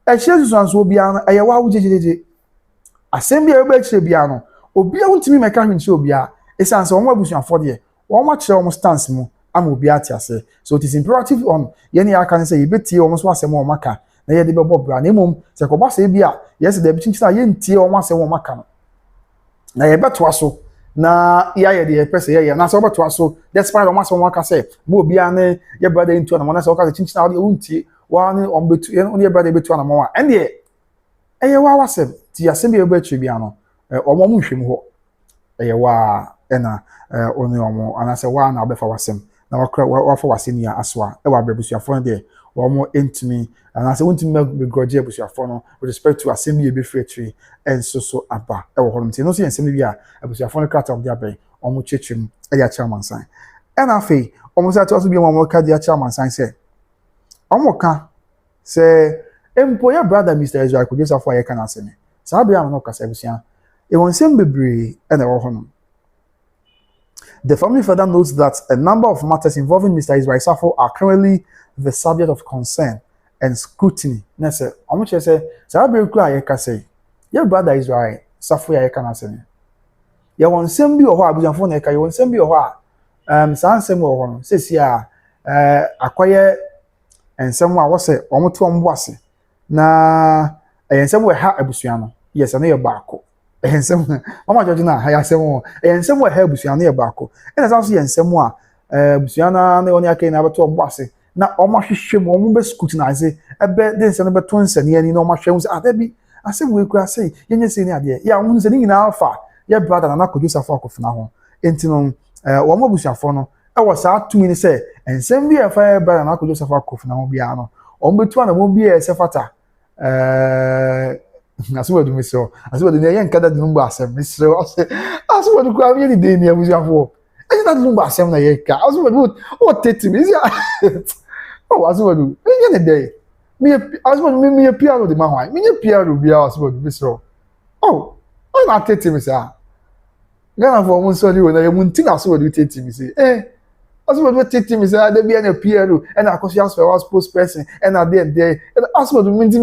[SPEAKER 1] ehye susanso obia no eye wa wujejeje asem bia obe kire bia no obia wontimi meka hwinche obia esanse omo abusuafo de omo kire omo stance mu ama obia atiase so it is imperative on ye ne aka say yebetie omo so asem omo maka na ye de be bobra na emom se ko ba say bia yes de bichinchina ye ntie omo asem omo maka no na ye beto aso na ya ye de pese ye na so beto aso despite omo asem omo maka say mo obia ne ye brother into na mo na so ka chinchina de wontie wa ne on betu ye ne brother betu na mo wa ende eye wa wasem ti asem bia be twa bia no omo mu hwem ho eye wa na oni omo anase wa na obefa wasem na wa fa wasem ya aswa e wa brebusuafo de omo entimi anase wontimi begroje abusuafo no with respect to asem ye be free and so aba e wo hono ti no so yensem bia abusuafo no krata of dia ben omo chechim e ya chairman sign and afi omo sa to so bia omo ka dia chairman sign say omo ka say empo ya brother Mr. Kwadwo Safo ya kana asem sa bia no ka abusuan e won sem bebre e na wo hono. The family further notes that a number of matters involving Mr. Safo are currently the subject of concern and scrutiny. Nese, omo che say, sa be ku aye ka say, your brother Israel Safo ya ka na say. Ya won sem bi o ho abujanfo na ka, ya won sem bi o ho a sa nsem o ho no, sesi a akoye ensem a wo say omo to ombo ase. Na ensem we ha abusuan no. Yes, na ye baako. Ensem mama George na ha yasem ensem we ha abusuan na ye baako. Ena sa so ye ensem a abusuan na oni aka na beto ombo ase. Na omo hwehwem omo be scrutinize ebe de nse no beto nsani ani na omo hwehwem se adabi asem we kura say yenye se ni ade ya hu nse ni nyina afa ye brother na Kwadwo Safo Akofena ho enti no omo abusuafo no e wo sa atumi ni say ensem bi e fa ye brother na Kwadwo Safo Akofena ho bia no omo betu na mo bi e se fata asubadu miso asubadu ne yen kada dum ba asem miso asubadu kwa mi ni de ni abusuafo e na dum ba asem na ye ka asubadu o tete mi oh asubadu yen ne de mi asubadu mi piano de mahwan mi piano bia asubadu miso oh o na tete mi sa gana for mun so ni wona ye mun tin asubadu tete mi say asubadu tete mi say de bia na piano e na akosia spokesperson e na de asubadu mi ti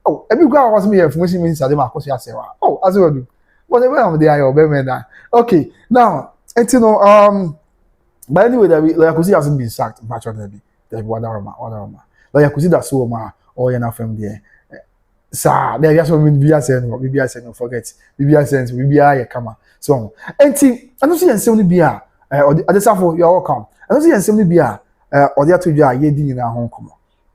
[SPEAKER 1] oh, every guy was me for me inside my course yasewa. Oh, as well do. But the way I'm there, you'll be that. Okay, now, and you know, but anyway, like Kusi hasn't been sacked. Much of them, whatever. Like Kusi that's so ma, or you're not from there. Sa there just when bibia say no forget bibia say bibia ye kama so enti ano so yensem no bia Safo you are welcome ano so yensem no bia odi atodwa ye di nyina ho komo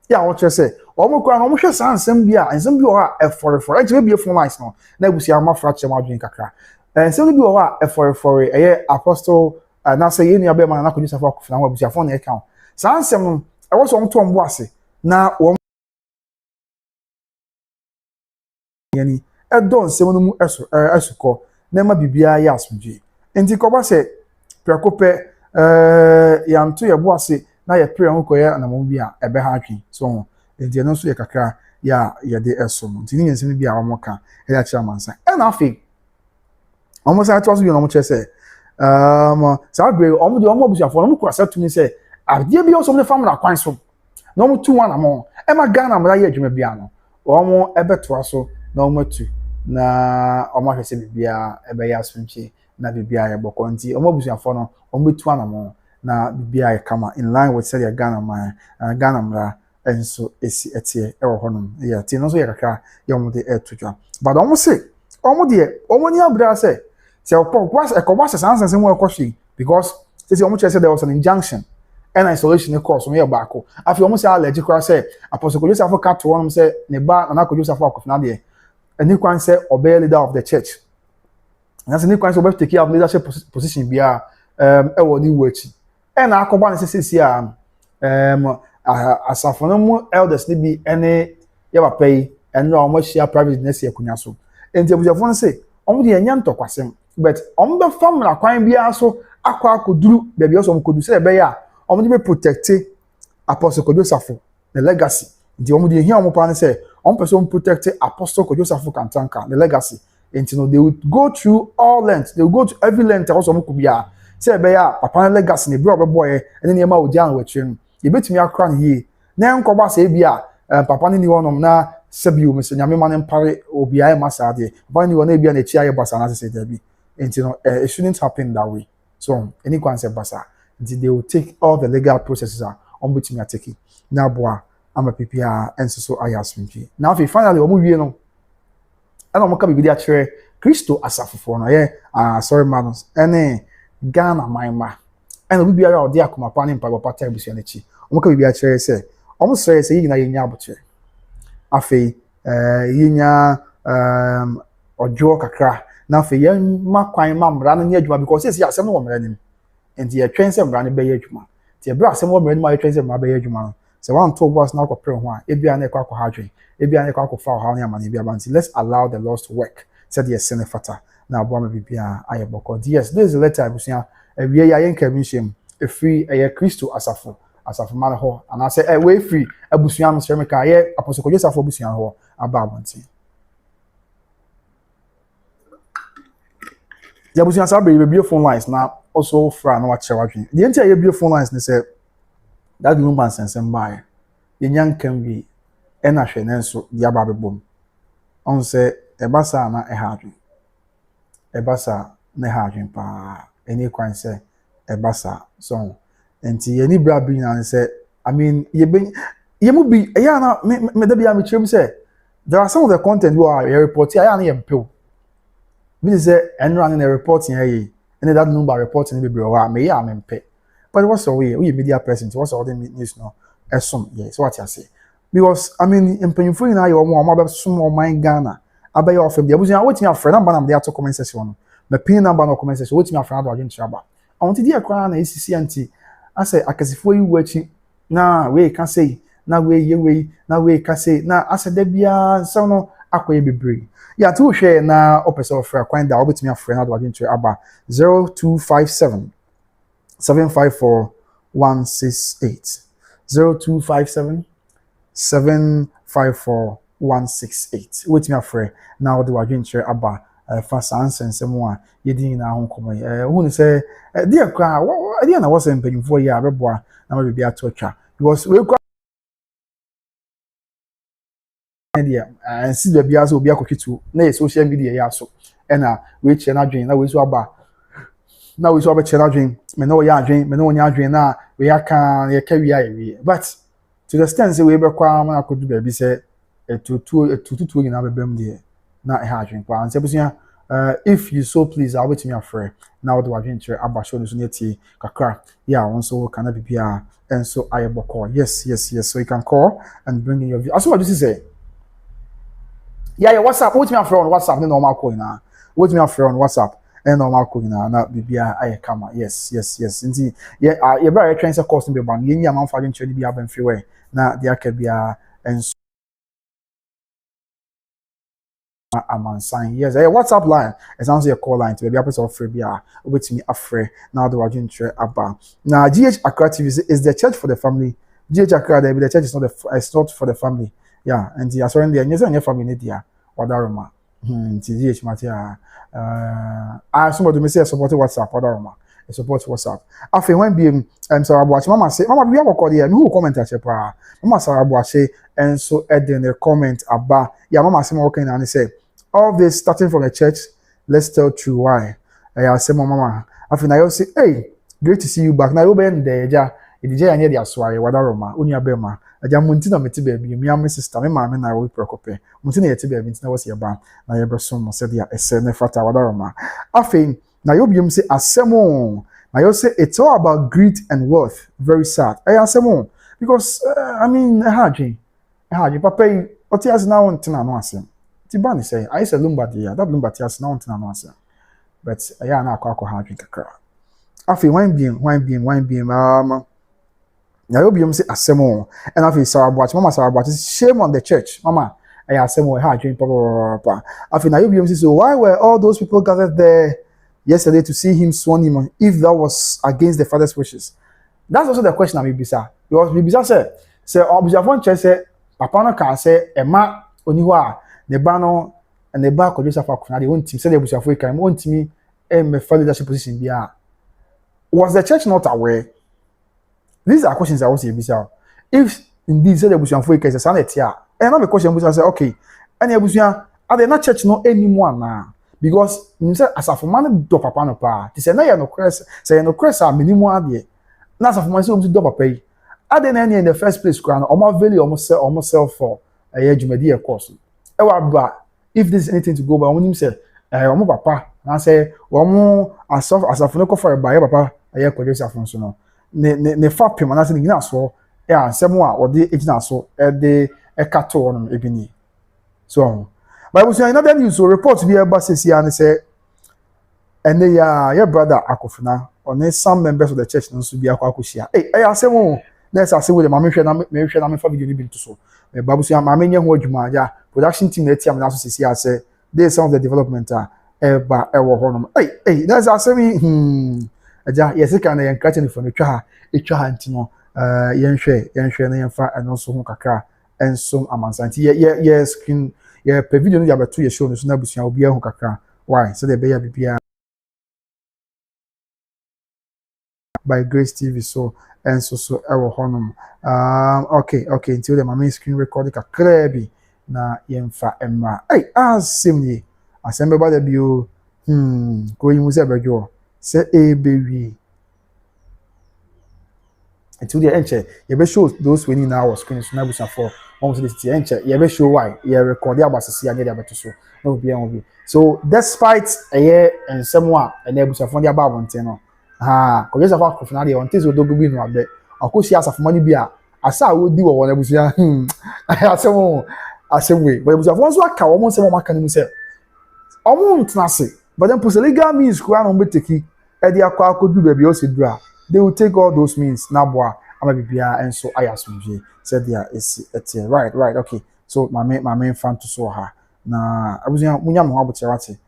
[SPEAKER 1] ya wo kire say omo kwa no mo hwe san nsem bia nsem bi o ha for enti be phone lines no na ebusia ma fracture ma adwen kakra nsem bi o ha for eye apostle na say ye nua be ma na Kwadwo Safo Akofena wa ebusia phone na e kan san nsem no e wo so on to mbo ase na yani edon nsem no mu esukọ na ma bibia ya asomdwe enti ko ba se prekope yanto ye bo ase na ye pre ho koye na mo bia ebe ha atwen so enti no so ye kakra ya ye de esom enti ni nsem bia wo ka e ya kira mansa e na afi omo sa to so ye no mo che se sa gbe omo de omo busuafo no mo ko asa tumi se ade bia so mo famna kwan so no mo tu wana mo e ma Ghana mo ya adwuma bia no omo ebeto aso na omatu na omo hwese bibia ebe ya asomchi na bibia ya boko nti omo busuafo no omo betu anamo na bibia ya kama in line with say Ghana man Ghana mra enso esi etie e wo honom ya ti no so ya kakra ya omo de etudwa but omo say omo de omo ni abra say was sansan mo ekoshi because say omo say there was an injunction and isolation course on your back afi omo say allergic cross say apostle Kwadwo Safo cat to one say ne ba na Kwadwo Safo Akofena de any kwan say obey leader of the church and that's any kwan say obey take care of leadership position bia e woni wachi e na akoba na sesi asafo no mu elders ni bi ene ya papa yi enra omo share private na se akunya so enti abujafo no say omo de enya ntokwasem but omo be fam na kwan bia so akwa akoduru be bia so omo kodu say be ya omo de be protect apostle Kwadwo Safo the legacy the omo de hia omo plan say omo person protect apostle Kwadwo Safo Kantanka the legacy and you know they would go through all lengths they would go to every length also omo kubia say be ya papa legacy ne bro boy and then ma odi an wetwe e betumi akra ne hie na enkoba say bia papa ni wonom na sabiu mese nyame ma ne mpare obia ma sa de papa ni wona bia na chi aye basa na say there be and you know it shouldn't happen that way so any concept basa they will take all the legal processes on between me take na boa ama PPA enso so ayasmpi now finally omo wie no ana omo ka bibidi a kire Kristo asafofo no ye sorry manos ene Ghana maima ene bibia ya odi akoma pa ne mpa pata ebusia na chi omo ka bibia kire se omo sere se yina yenya aboche afi yenya ojo kakra na afi ye makwan mamra na nya adwuma because say asem no wo mra nim enti ye twen se mra ne be ye adwuma ti e bra asem wo mra nim ye twen se mra be ye adwuma no se wan to boss na akopre ho a ebia na ekwa hadwen ebia na ekwa akofa ha na amane bia banti let's allow the laws to work said the senator na abo ma bibia aye boko yes this is the letter abusia ewie ya yen kamishem e free eye Kristo asafo man ho and I say we free abusia no se meka ye apostle Kwadwo Safo abusia ho aba abanti ya abusia sa be phone lines na also fra na wa chewadwen the entire ye phone lines ne say that woman sensem buy yenyan kan wi ena hwe nenso dia ba bebom on say ebasa na ehadwen ebasa na ehadwen pa eni kwan say ebasa so enti yeni bra bi na say I mean ye mu bi ya na me da bia me chirem say there are some of the content we are reporting ya na yempel bi say enra na reporting here and that number reporting be bro me ya mempe but what's the way we media person what's all the news no esom yes what you say because I mean impanyfo ina yo mo be som o man Ghana abaya of them abusia wetin afre number na dey to comment section no me pin number no comment section wetin afre na do agent chaba I want to dey akwa na ACC anti I say akasifo yi wachi na we can say na we can say na asa da bia so no akoye bebre ya to hwe na opese ofre kwan da obetimi afre na do agent aba 0257 754 168 0257 754 168 wait me afre now the wadwenche aba fast answer mo a yedi na ho komo hu ni say dey kwa dey na was empanyfo ya beboa na ma bibia to twa because we kwa dey and see bibia so obi akotwitu na social media ya so na we che na dwen na we so aba na we so aba che na dwen me no ya dwen me no nya dwen na we aka ye ka wi aye but to the extent say we be kwa ma akodu ba bi say etutu nyina bebem de na e ha adwen kwa anse busia if you so please I'll wait me afre na what do adwen chere aba show no so netie kakra yeah won so kana bibia and so ayeboko yes so you can call and bring in your view as what you say yeah WhatsApp wait me afre on WhatsApp no normal call na wait me afre on WhatsApp and normal call na bibia ayekama yes nti yeah you better train say course no be ban ye nya man fa adwen chere bibia ban free way na dia ka bia and Amansan. Yes, a WhatsApp line. It sounds like a call line to be able to offer bia over to me afre. Now the wajin tre aba. Now GH Accra TV is the church for the family. GH Accra the church is not for the family. Yeah, and the assuring the your family there. Wadaroma. GH Matia. I somebody may say support WhatsApp Wadaroma. Support WhatsApp. After when being Sarah Boache, Mama say, Mama, we have a call here. Who comment at your Mama Sarah Boache, and so adding the comment about yeah, Mama say, working and he say, all this starting from the church, let's tell true why. I say, Mama, after I say, hey, great to see you back. Now you been there, ja. It is ja near the aswari, Wadaroma, Unia Bema. I jam Muntina meti baby, me and my sister, my mama and I will preoccupy. Muntina yeti baby, Muntina was your band. Now your person said, yeah, a sene fata Wadaroma. After now you say asemo. Now you say it's all about greed and wealth. Very sad. Asemo because I mean haji papa oti as now ntina no asem. Ti ban say I say lumbati ya that lumbati as now ntina no asem. But ya na akwa haji kakra. Afi wine beam now you say asemo and afi Sarabwach mama Sarabwach shame on the church mama asemo haji papa. Afi now you say so why were all those people gathered there yesterday to see him swan him if that was against the father's wishes? That's also the question of Bibisa. Because Bibisa say Obusafo Church say papa no can say ema oniwa ne ba no and the ba Kwadwo Safo Akofena de won team say the Obusafo kan won timi me for leadership position bia. Was the church not aware? These are questions I want to Bibisa. If indeed say the Obusafo kan say sanetia and now the question Bibisa say okay and the Obusafo are they not church no anymore now? Because you say as a man do papa no pa ti say na ye no crest say no crest a minimum ade na as a man say o do papa yi ade na in the first place kran o ma value o sell for adwumadi e course e wa ba if this is anything to go by when him say o papa na say o asafo no ko for ba ye papa Kwadwo Safo so no ne fa pem na say ni gina so asem a o de egina so de kato no ebini so Bible say another news so report be about says and say and your brother Akofena on some members of the church no so be akwakohia I say mo let's say with the mama hwe na me fa video ni bi to so Bible say mama nya ho adwuma ja production team na tiam na so say they some of the development ba ewo ho no that's say me aja yes can na yanka chen for no twa ha ntino yenhwe na yenfa eno so ho kakra ensom amansanti ye screen yeah, per video no yabeto ye show no so na busia obi ahu kakra why so the be ya bibia by Grace TV so and so ewo honum okay until the mama screen record kakra bi na yemfa emma asemni asembe ba da bio ko yimu se bejo se ebewi until the enche ye be show those winning now screen so na busia for almost this enche ye be show why ye record ya basisi anya dia beto so no be an obi so despite and someone and ebusia for dia ba wonten no Kwadwo Safo Akofena de wonten so dogu bi no abe akosi asafo mani bi a asa wodi wo won ebusia asem we but ebusia for so aka wo mo nsem mo aka ni mu se omo ntnase but then put legal means kwa no beteki e dia kwa akodu ba bi o se dura they will take all those means nabwa amabibia and so ayasumje said there is right okay so my main fan to so ha na abusia munya mo abote wate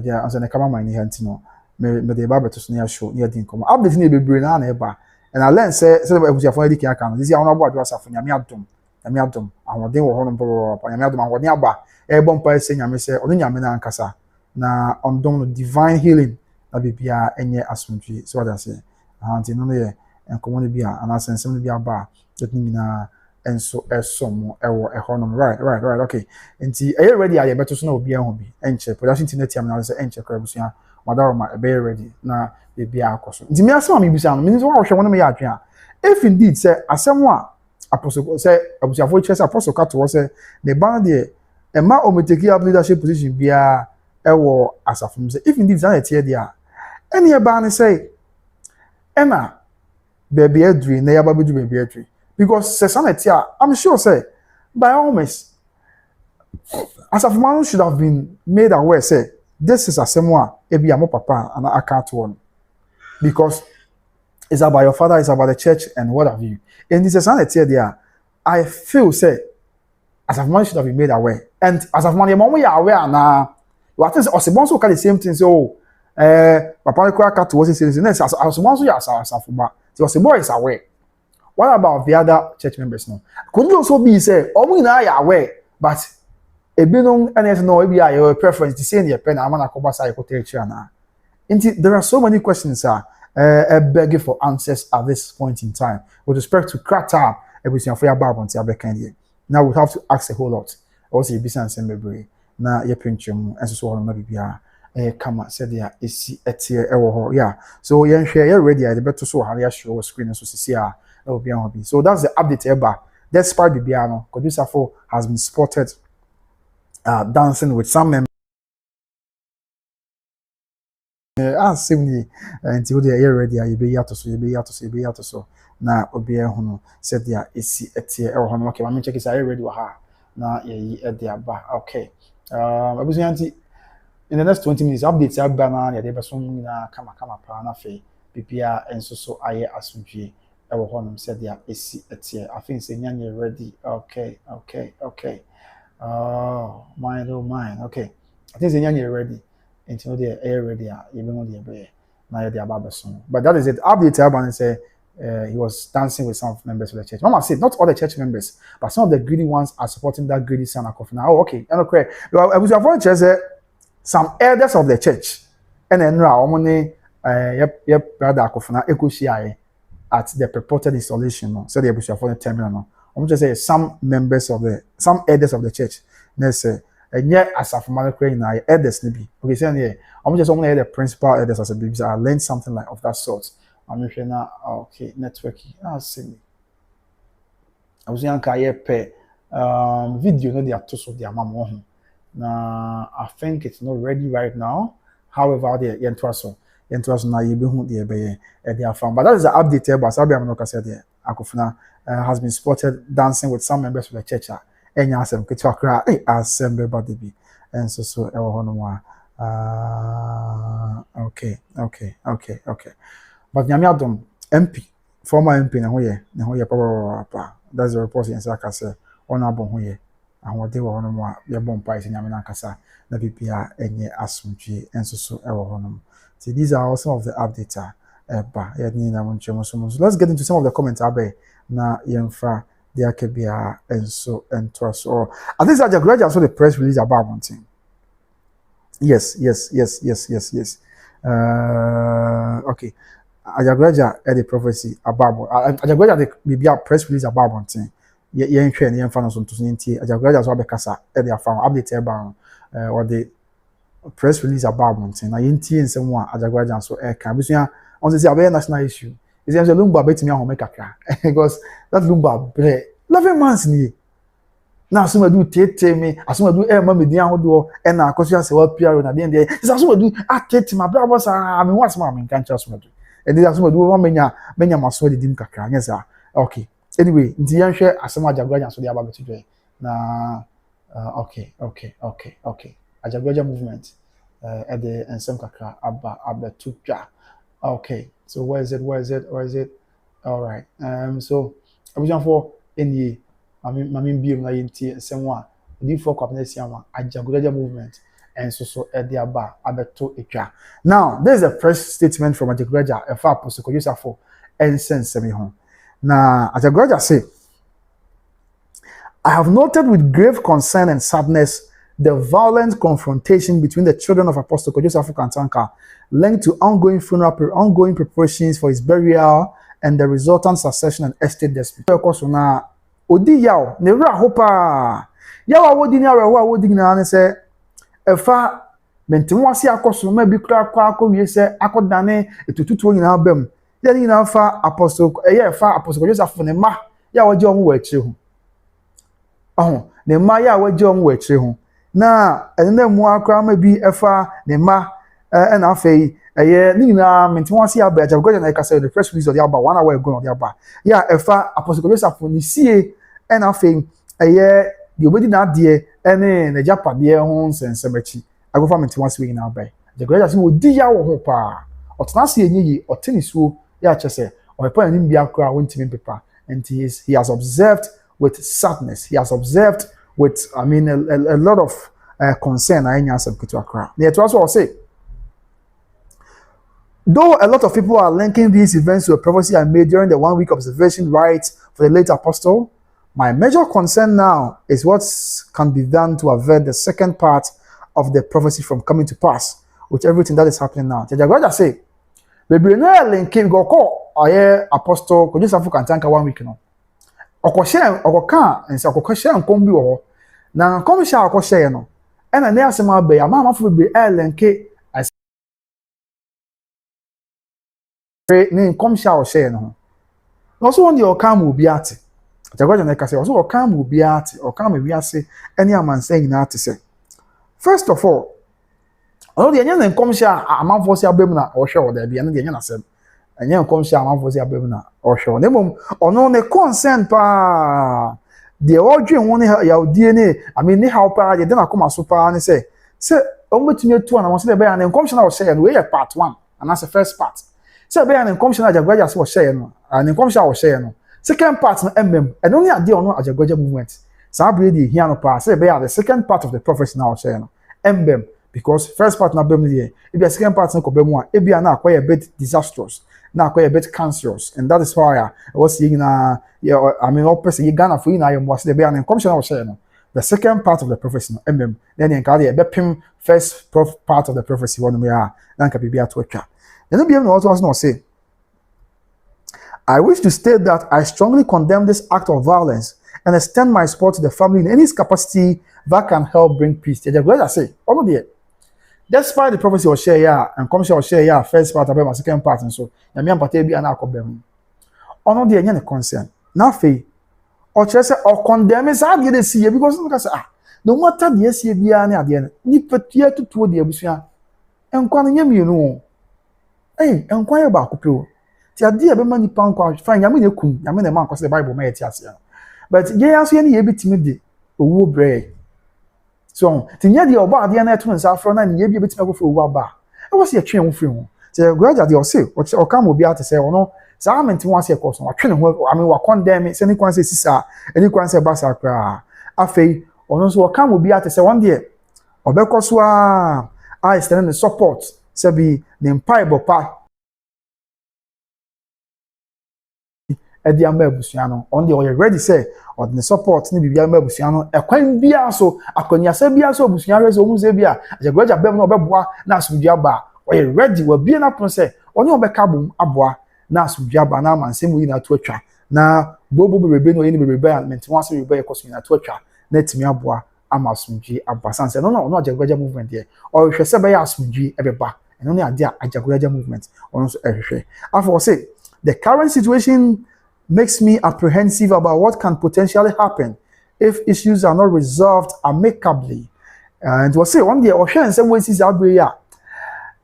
[SPEAKER 1] dia ansa ne kama man ni hanti no me de ba beto so na show ne din komo update ne bebre na eba and I learn say abusia fo ediki aka no this ya ono Adwoa Safo nyame adom ahode wo ho no bo nyame adom ahode aba e bom pa se nyame se ono nyame na ankasa na ondom no divine healing na bibia enye asumdwe so what I say anti no ye enkomo ne bia ana sensem ne bia ba that ni na enso esom ewo ehonom right okay enti are you ready are beto so na obi ehun bi enche production team na tiam na say enche krabusua madaroma be ready na bibia akoso enti me asem am bisa no me so wa hwe wono me ya atwe a if indeed say asem a apostle say abusiafo chese apostle ka to say the ban there e ma o take up leadership position bia e wo asafo say if indeed that here there any e ban say ena baby edri na yaba bedu baby edri because say sanity I'm sure say by all means asafo man should have been made aware say this is a someone ebi amo papa and I can't one because it's about your father, it's about the church and what have you. And this is sanity there. I feel say as of man should have been made aware. And as of man, you are aware now. What is also can the same thing? So papa cut was saying as one so as the boy is aware. What about the other church members now? Could you also be say, oh we now are aware, but a binong and no maybe your preference to say in your pen, I'm gonna come back. There are so many questions, sir. Begging for answers at this point in time with respect to Kratar everything for your Bible until now we have to ask a whole lot. Also, you business and memory. Now, your pinchum and so on. Maybe come said there is a tier. Yeah, so you're ready. I better so how you show screen so see that will be on. So that's the update ever. Despite Bibiano, Kwadwo Safo has been spotted dancing with some members. Similarly, until they are ready, you be out so. Now, Obia Hono said there is a tier or Hono. Okay, I'm checking. Are ready? Now, at the bar. Okay. I was in the next 20 minutes. Updates are banana. They were some come up, fee. PPR and so I Asantehene. Our Honum said there is a tier. I think saying you're ready. Okay. Oh, mine. Okay. I think saying you're ready. Until they are ready, even on the bay, now they are Babason. But that is it. Update Alban say he was dancing with some members of the church. Mama said not all the church members, but some of the greedy ones are supporting that greedy son Akofena. Oh, okay. And okay. Well, I was avoiding church some elders of the church. And then now money yep brother Akofena Ekushia at the purported installation. So they was avoiding terminal. I'm just say some elders of the church. Let's say and yet, as a former crane, I elders maybe. Okay, so yeah, I'm just only the principal elders as a baby. I learned something like of that sort. I'm now okay, networking. See. I was young, I pay video, no, they are two of their mom. Now, I think it's not ready right now. However, the Endorses now you be who they are from. But that is the update. But Sabi Amanoka said there, Akofena has been spotted dancing with some members of the church. And yasem kitwakra assemble body be and so okay but nyame MP former MP na ho ye papa that's the report in Saka say on abon ho ye ahode wo hono mo ye bom pai se nyame na kasa na bibia enye asomdwe and so hono. See, these are all some of the updates ba ye ni na mo nchemo so let's get into some of the comments abe na yemfa there could be and so and to us or I think that Adwoa saw the press release about one thing. Yes. Okay. Adwoa had the prophecy about Adwoa had the press release about one thing. Yen hwe ne yen fa no so ntoso ntie Adwoa so abekasa e dey afa update e ba or the press release about one thing. Na yen tie nsem a Adwoa so e kan bisua on say a national issue. It's a lumba betting on Mekaka because that lumba bre 11 months ni now some do tete me as some do mammy dian do and I cause you say what PR na den there is as do tete my brother I mean what's my can just do and there's some do one menya maso de dim kakra yes sir okay anyway nti yan hwe asema Adwoa so dey about today na okay Adwoa movement at the ensem kakra aba tutwa. Okay, so where is it? All right. So I was for any. I mean, be na yinti someone. The for company Adwoa movement, and so at the aba abeto etwa. Now, there is a press statement from Adwoa. A far Apostle Kwadwo Safo and send me home. Now, Adwoa say, I have noted with grave concern and sadness the violent confrontation between the children of Apostle Kwadwo Safo Kantanka linked to ongoing preparations for his burial and the resultant succession and estate dispute. Na odi yaw ne ra hopa yaw awodi ni awo awodi na ne se efa mentim wase akoso ma bi kra akwa se akodane etututu nyina bam ya ni na fa Apostle Kwadwo Safo ne ma ya waje omo wa akyire ho ne mma ya waje omo wa akyire ho na ene mu akra ma bi efa ne mma na afei ni nyina menti won se aba Agyagoja na ekasa the press release of the aba 1 hour ago on the aba ya efa Apostle Kwadwo Safo ni sie na afei de obedi na ade na japade ho nsensemachi agofa menti won se we na aba Agyagoja se wo di ya wo ho pa otena se enyi otenisuo ya chese opepa ni bia akra wontimi pepa and he has observed with sadness, he has observed with a lot of concern I answer to akra na to also say though a lot of people are linking these events to a prophecy I made during the 1 week observation rites for the late apostle, my major concern now is what can be done to avert the second part of the prophecy from coming to pass with everything that is happening now. Agyagoja say, baby, no linking go call apostle Kwadwo Safo kantanka 1 week no. Okoka and say okoka nkom bi wo na nkom sha okohye no. E na asem abai amamafo be linke ne nkom sha ohye no. No so won dey okam obi ate. Agyagoja na ekase so okam obi ate, okam wiase ene amansan nyina ate say. First of all, ono dey nya nkom sha amamfo se abam na ohye wo da bia ne dey nya na asem. Anya nkom sha amamfo se abam na ohye. Ne mom ono ne concern pa de odwen won ya odie ne ne how pa de na koma so pa ne say ombetumi atu na won se be ya ne nkom sha na ohye no we part 1 and that's the first part. Say be an nkom sha na Agyagoja se ohye no and nkom sha ohye no second part no emmem and only ade ono Agyagoja movement sa bre dey hia no pa say be the second part of the prophecy na ohye no emmem because first part na bem dey e be second part no ko bem a e be na akwa a bit disastrous na akwa a bit cancerous and that is why I was seeing na all person you Ghana for you na you must say be an nkom sha na ohye no the second part of the prophecy no emmem then you can dey be pim first part of the prophecy one me a na nka bibia to atwa. And then also not say, I wish to state that I strongly condemn this act of violence and extend my support to the family in any capacity that can help bring peace. I say, all there. Despite the prophecy of share and come share first part about my second part and so, I mean, but be an akobem. Ono there, any concern. Now, faith or chess or condemn is hard to see because no matter the SC be any at the end, ni petia to the abusia and calling you know. Enquire ba kopio. Ti ade be mani pa nkwa fine yame ne kum yame ne man kwase the Bible ma yeti ase. But ye aso ye ne ye bitimi de owo bre. So ti nya de oba ade na eto nsa afro na ne ye bi bitimi akofo owo aba. E wo se ye twen wo firi ho. Ti Agyagoja de o se o ka mo bi ate se ono sa amenti won se ko so wa twen ho wa condemn se ni kwan se sisa eni kwan se basa kra. Afei ono so o ka mo bi ate se won de obekọ I stand in support Sabi the empire bopa edi amabusiano on the already say or the support ni bibia amabusiano ekwan bia so akoniasa bia so obusuano so omuze bia Agyagoja bem no obeboa na asumdua ba we ready we bia na pon say oni obeka bom aboa na asumdua ba na amansemu yi na to atwa na bobo bebe no yini bebe menti wan so bebe ekoso na to atwa na timi aboa ama asumdue abasanse no Agyagoja movement there or hwese be ya asumdue ebeba and only idea Agyagoja movement also ehwe. After say the current situation makes me apprehensive about what can potentially happen if issues are not resolved amicably. And was say one day or share in some ways is abria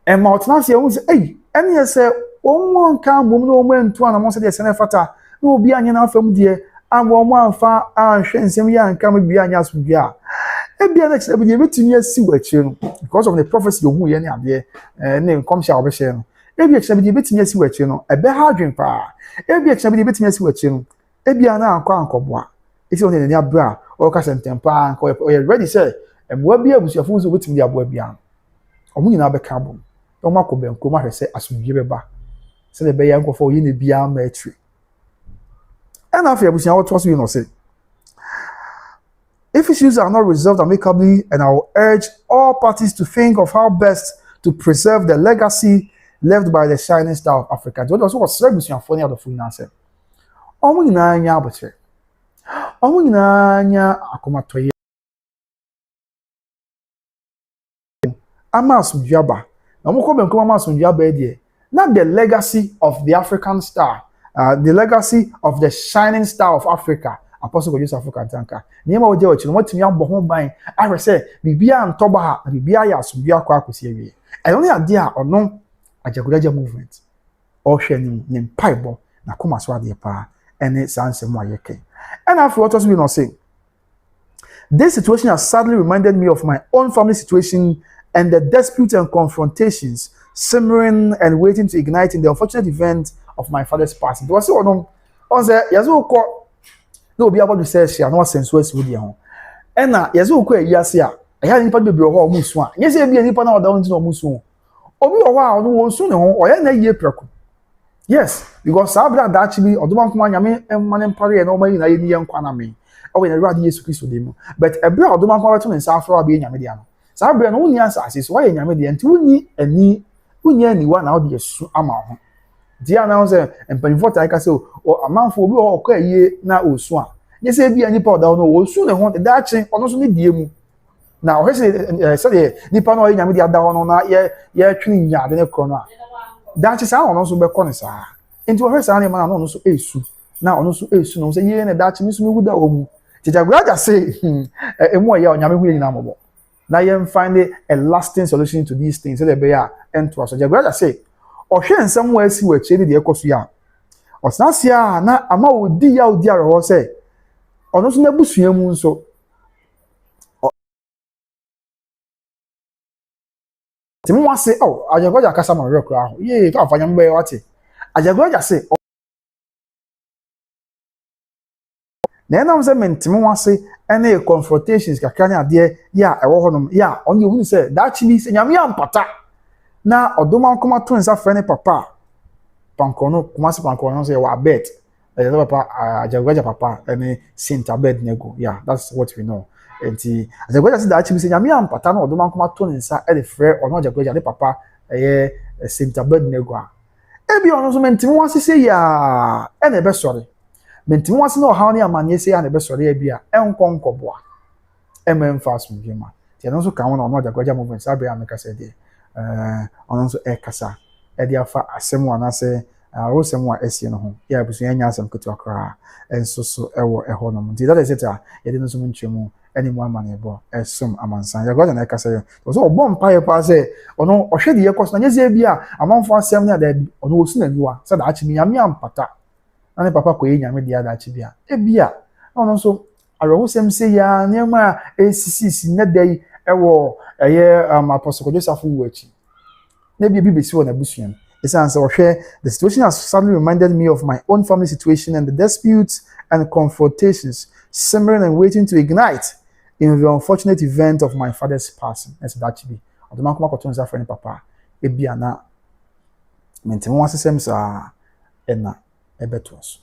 [SPEAKER 1] and mountain say hey any say one can woman no man to an among the senefata no be an from dear and one far and share in some year and come be an yas with ya. Ebia next be the betini asi wachi no because of the prophecy ohu ye ne ade name come shall be share no ebia be the betini asi wachi no ebe ha adwen pa ebia be the betini asi wachi no ebia na akwa ankoboa iti on ne abra o ka sentempa anko o ready say emwa bia busuafo so betini aboa bia omu nyina be ka bom o makobe nko ma hwese asumdwe beba se be ya nkofo yi ne bia ma atri and after abusia what was we no say if issues are not resolved amicably, and I will urge all parties to think of how best to preserve the legacy left by the shining star of Africa. What was service and funny out of food answer? Omu nyina abotre. Omu nyina akomatoye. Amasumdwaba. Na mo ko benko amasumdwaba e die. Na the legacy of the African star the legacy of the shining star of Africa, Apostle Kwadwo Safo Kantanka. Niyema wo je wachi no matimi abɔ ho ban ahwɛ sɛ bibia ntɔba ha na bibia ya asomdua akɔ akosi awie. Ɛno ne ade a ɔno Ajagoraja movement ɔhwɛ ne mpaebɔ na koma so ade pa ɛne saa nsɛm a yɛkɛ. And after what was we not saying, this situation has sadly reminded me of my own family situation and the disputes and confrontations simmering and waiting to ignite in the unfortunate event of my father's passing. There was on say yazo ko no be about to say she no sense we si wodi ho. E na yazo ko ayase a ya nipa bebre ho omusu a. Nye se bi nipa na oda ho nti na omusu. Obi wo a no wo su ne ho oya na yie preko. Yes, because Sabra that actually Oduma kuma nyame emane mpare na omayi na yeni yenkwa na me. Owe na Awurade Yesu Kristo dem. But ebra Oduma kuma to ne nsa afro abi nyame dia no. Sabra no woni asase so why nyame dia nti woni aniwa na odi yesu ama ho. Dia na say empanifo tai ka say o amanfo obi o kwa yie na osu a. Nye say bia nipa oda no osu ne ho da achen ono so ne die mu. Na o hese say nipa no nyame dia da ho no na ye twini nya de ne kro no a. Dachi sa ono so be kɔ ne saa enti wo hwesa ne ma na ono so esu na ono so esu no say ye ne dachi mi so mi wuda omu Ajagoraja say emu oya onyame hu nyina mobo na ye find a lasting solution to these things so they be ya ento aso Ajagoraja say ohwe nsɛm wa asi wa chie de ekoso ya ɔsnasia na ama odi ya odi areho say ono so na busua mu nso Timi wa say oh Ajagoraja kasa ma rekura ho ye fa afanya mbe wate Ajagoraja say na enam say mentimi wa say ene confrontations kakra ne ade ya ewo honom ya onye hu say that chi say nyame ampata na odoma nkoma to nsa frɛ ne papa pankono kuma se pankono say wa bet papa Ajagoraja papa ene Sinta bed nego yeah that's what we know. Enti Ajagoraja say that chi say nyame ampata na odoma nkoma to nsa e de frɛ ono Ajagoraja de papa Sinta bed nego a ebi ono so mentimi wa say ya ene be sori mentimi wa say no how ne amanye say ya ne be sori e bia enkonkoboa fast movement ti no so kan wona ono Ajagoraja movement sabe ameka say de ono so e kasa e de afa asem wana say rosem wa esie no ho ya busu anya asem ketu akra enso so ewo eho no nti that is it a ye de no so ntwemu eni mu amane bo esom amansan Ajagoraja na e kasa yo so obom paye pa say ono ohwe de ye koso na nyeze bia amanfo asem na da bi ono osu na niwa say da achi mi nyame ampata na ne papa ko ye nyame dia da achi bia e bia ono so areho sem say ya nema esisi na dai ewo Apostle Kwadwo Safo wachi na bia bibesi wona busuan esa answer ohwe the situation has suddenly reminded me of my own family situation and the disputes and confrontations simmering and waiting to ignite in the unfortunate event of my father's passing. That's that be odoma kuma koto nsa frɛ ne papa e bia na mentimi wa sesem sa ena ebeto so.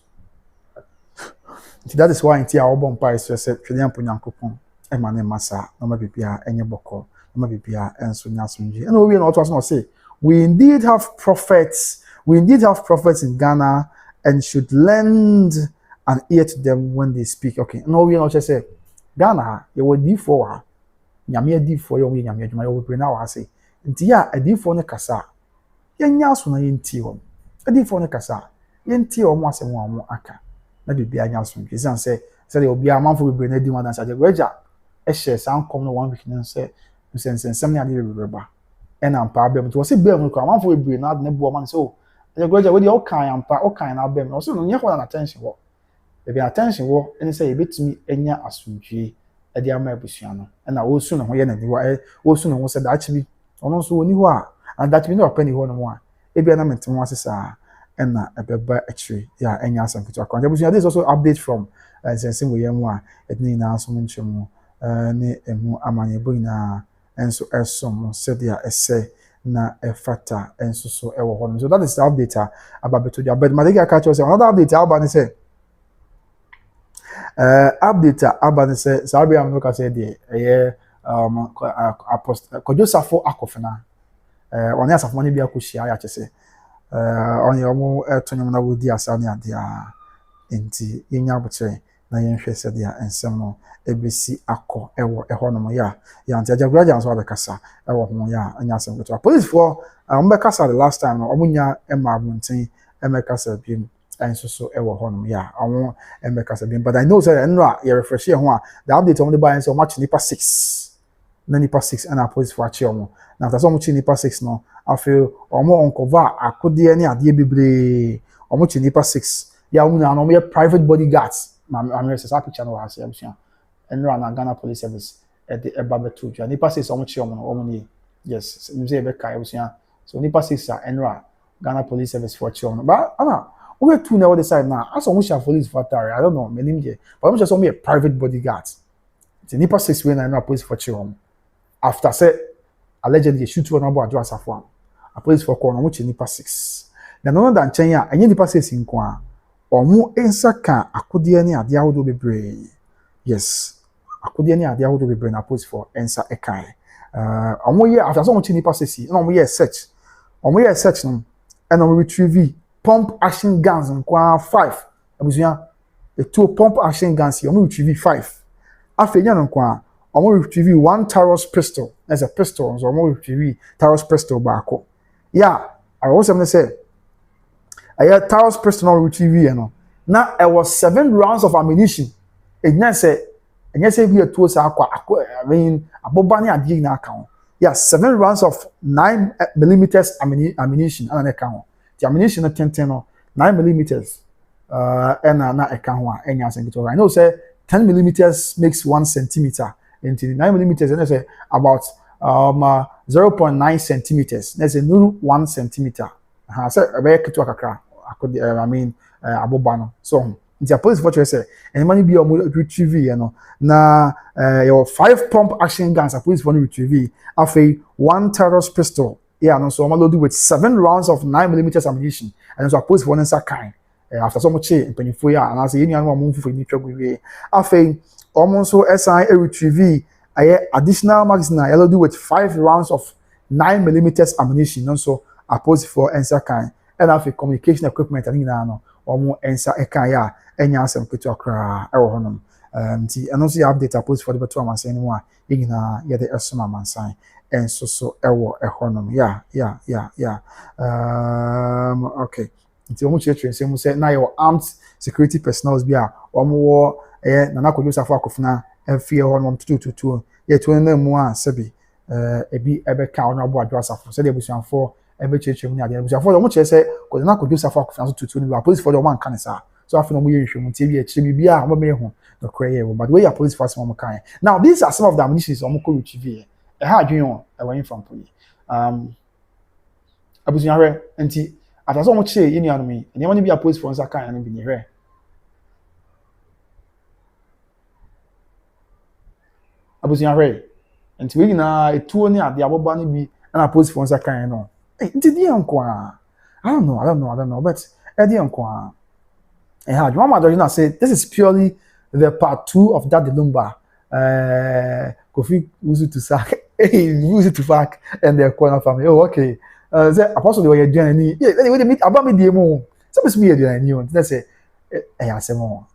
[SPEAKER 1] That is why inti a obon pa is say twede ampo Nyankopɔn e ma ne masa no ma bibia enye bɔkɔ no ma bibia enso nyasomji and we no to so say we indeed have prophets in Ghana and should lend an ear to them when they speak. Okay no we no say Ghana you would di for nyame di for you nyame adwuma you would na wa say inti ya adi for ne kasa yenya so na yenti wo adi for ne kasa yenti wo mo asem wo mo aka na bibia nya so nti san say de obi amanfo bebre na di mo dan Ajagoraja e share san kom no one week no say nsensensem ne ade bebreba and ampa abem to say bem ko amanfo bebre na ade ne bo man say oh Ajagoraja we dey o kan ampa o kan na abem no so no nye ho na attention wo e be attention wo any say e betumi enya asomdwe e dey ama abusua no na wo su no ho ye na niwa wo su no ho say da achi ono so woni ho a and that me no opani ho no mo a e bia na mentem wo asesa na ebeba actually yeah enya asem kitu akwa abusua. This is also update from sense we yam a etni na so nchemu ne emu amanye boy na enso esom said ya ese na efata enso so ewo ho. So that is the update about beto dia but madega catch us another update about say update about say sabi am no ka say dey Apostle Kwadwo Safo Akofena oni asafo mani bia koshia ya chese onye omo etonyom na wodi asane ade a enti yenya boche na yenhwe se dia ensem no ebesi akọ ewo ehonom ya anti Ajagoraja nso abekasa ewo ho ya anya asem keto police for mbekasa the last time no omunya ema abuntin emekasa bi and so ewo honom yeah awon emeka sabi but I know say enra you refresh here ho a the update on the buy so much nipa 6 na nipa 6 and police for achi omo na after so much nipa 6 no I feel omo uncover akode ne ade bebre omo chi nipa 6 ya omo na no me private bodyguards I'm say picture no has ya enra na Ghana Police Service at the ebabetu ja nipa 6 omo chi omo ni yes me say be kai busia so nipa 6 a enra Ghana Police Service for children. But we two now decide now. As on which police for I don't know, my name there. But I'm just only a private bodyguard. The nipa 6 when I know police for children. After say allegedly shoot one about Adwoa Safo. A police for corner which nipa 6. Then no than Chenya and nipa 6 in kwa. Or more answer can akudie ni ade awodo bebre. Yes. Akudie ni ade awodo bebre na police for answer ekai. Omo ye after so much nipa 6 no omo ye search. Omo ye search no and on retrieve pump action guns and 5 abusuya the 2 pump action guns here on retrieve 5 afenya no kwa on retrieve 1 Taurus pistol as a pistol so on retrieve Taurus pistol baako yeah I also say I Taurus pistol on retrieve you know now it was 7 rounds of ammunition it na say be a 2 sa akwa I mean aboba ne ade na aka yeah 7 rounds of 9 millimeters ammunition and an account the ammunition at 10 no 9 millimeters and na account enya sengitor I know say 10 millimeters makes 1 centimeter into 9 millimeters and I say about 0.9 centimeters that's a new 1 centimeter I say be ketu akakra I mean aboba no so the police fortress say any money be retrieve you know na your 5 pump action guns police for retrieve after 1 Taurus pistol yeah no so loaded with 7 rounds of 9 millimeters ammunition and so police for answer kind after so much penifo ya and I say any one move for ni twagwe after almost so SI retrieve additional magazine loaded with 5 rounds of 9 millimeters ammunition and so opposed for answer kind and after communication equipment and no omo ensa eka ya enya asem ketu akra e wo honom nti eno so update post for the beto amansan mu a yina ye de esoma amansan enso so e wo e honom yeah okay nti omo chire train mu say na your armed security personnel bi a omo wo nana Kwadwo Safo Akofena enfie honom tututu ye to na mu a sebi ebi ebe ka ono abo Adwoa Safo say de busuanfo ebe cheche mu ni ade busuanfo omo chire say na Kwadwo Safo Akofena so tutu ni police for the man kan sa so after no mu ye hwehwemu tie bi e chire bibia a omo me hu the prayer but the way your police force omo kan now these are some of the ammunition omo ko retrieve e ha adwen on e wan from police abusuanhwe nti after so omo chire yini anumi ene mo ni bia police force kan na bi ni hwe abusuanhwe nti we na etuo ni ade aboba ni bi na police force kan no nti di anko a I don't know but e anko a had one Madonna say this is purely the part 2 of that Lumba Kofi Uzu to sack Uzu to fack and their corner family. Oh, okay. The apostle they were doing any anyway they meet about me demo. Some is me doing new. Let's say I say more.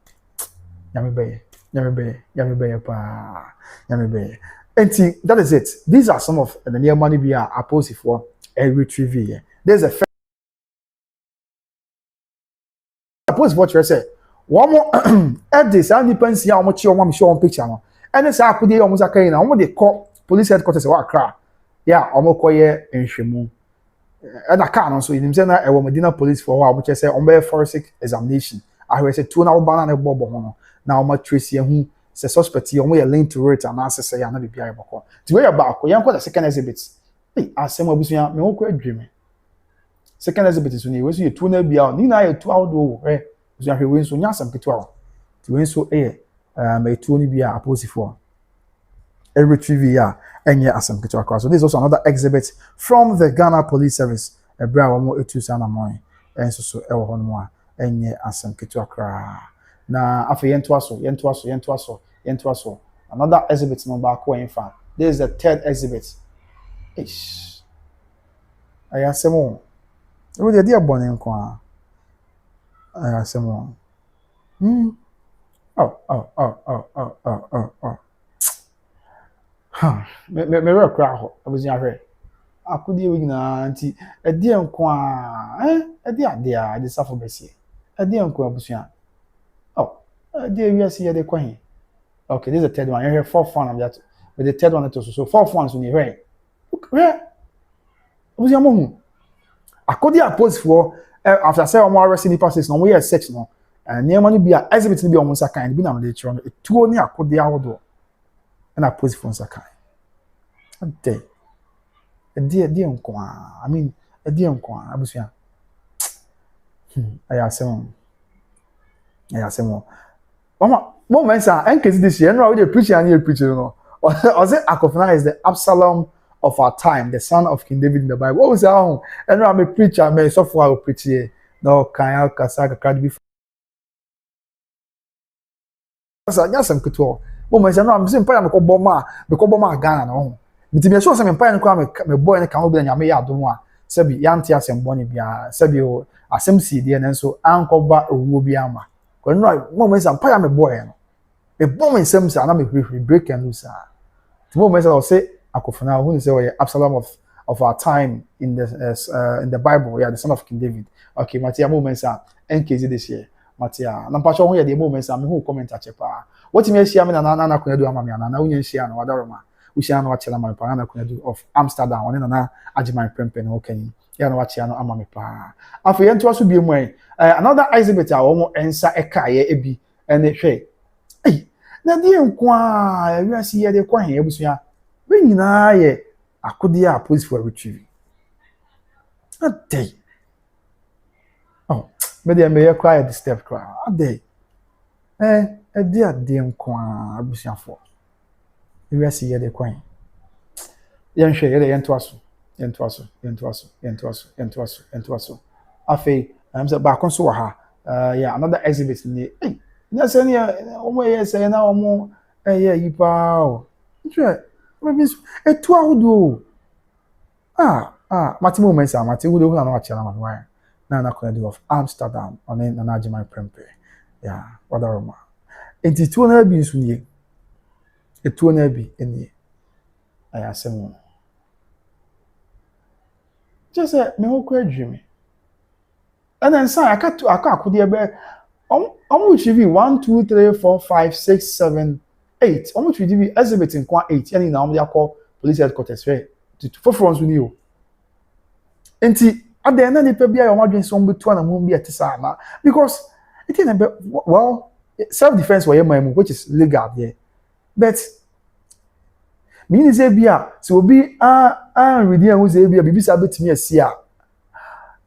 [SPEAKER 1] Yami be pa. And see, that is it. These are some of the near money we are opposed for a retrieve. There's a suppose what you say one more at this and depends here how much you want me show on picture no and say akudi almost akai na omo dey call police headquarters wa Accra yeah omo koye enhwemu and aka no so you say na e wo Medina police for how much say omo forensic examination I say two na wo bana na bobo ho no na omo trace hu say suspect omo ye linked to it and say ya na bibia eboko the way back yan ko the second exhibit hey asem abusuya me wo ko adweme second exhibit is when you see two na bia ni na two outdo so ahwe we so nya asam ketua ti we so me two ni bia opposite for a retrieve ya enye asam ketua so this is also another exhibit from the Ghana Police Service e bra wo mo etu sana moy enso so e wo ho no a enye asam ketua kra na afa yento aso another exhibit no ba ko enfa this is the third exhibit ish ayasemo we dey there born nko a ayasemo me rekra ho abuzian hwe akudi we nyina nti e dey nko a e dey ade a de Safo besie ade enko abusua. Oh, ade we see ade kwa hin. Okay, this is the third one. Here fourth one am that. But the third one to so fourth one so ni where. Where? Abusua mo hu. Akodi a post for after say omo arrest ni passes no we are sex no. Near no be a exhibit ni be omo sakan bi na me lecture no. Etuo ni akodi ahodo. Na post for sakan. Ade. Ade enko a. I mean, ade enko a abusua. Ayasem. Mama, moments are enkezi this year. No, we dey preach and you preach, you know. Or say Akofena is the Absalom of our time, the son of King David in the Bible. What was that? And I'm a preacher, I'm a software preach here. No, can kasaka can be. Asa nya sem keto. Moments no, I'm saying pa me ko boma Ghana no. Miti me so say me pa no kwa me boy ne kan obi na me ya adom a. Sebi yanti asem boni bia. Sebi o asem si de na so ankoba owuo bi ama. No, moments I'm paying my boy. A bomb in some say, I'm a break and loose. The moments I'll say, Akofena, who is the Absalom of our time in the Bible, yeah, the son of King David. Okay, Matia moments are NKZ this year. Matia, Nampacho, who are the moments I'm who comment at Chepa. What you may see, I mean, Nana could do Amamiana, now you see, and Wadarama, we shall know what Chelama Pana could do of Amsterdam, and then Ajima Prempen, okay. Yeah, no, what you know, Amamipa. After you to us be way. Another exhibit I almost answer a car ebi and they say, hey, na dear kwa, we are see the kwa here, Busia. Bring in I could dear police for retrieving. A day. Oh, but they may cry at the step cry. A day. A dear kwa, Busia for. We are see the kwa. Yan share the Entoaso. Afe, I'm say back on so ha. Yeah, another exhibit ni. Hey, na say ni omo ye say na omo yeah yipa o. Nche, we be etu ahodo. Mati moments am mati wodo na na achela man why. Na kona of Amsterdam on na Ajima Prempe. Yeah, Wadaroma. Enti tu na bi nsu ni. Etu na bi eni. Ayasem. Just say me ho kwa dream. And then say I got akodi ebe omo chivi 1 2 3 4 5 6 7 8 omo chivi exhibit in kwa 8 yani na omo ya call police headquarters where for front we you enti ade na nipa bia omo adwen so mbetu na mo bia tisa na because it is well self defense were my which is legal there but mean say bia so obi ready an say bia bibi sa betimi asia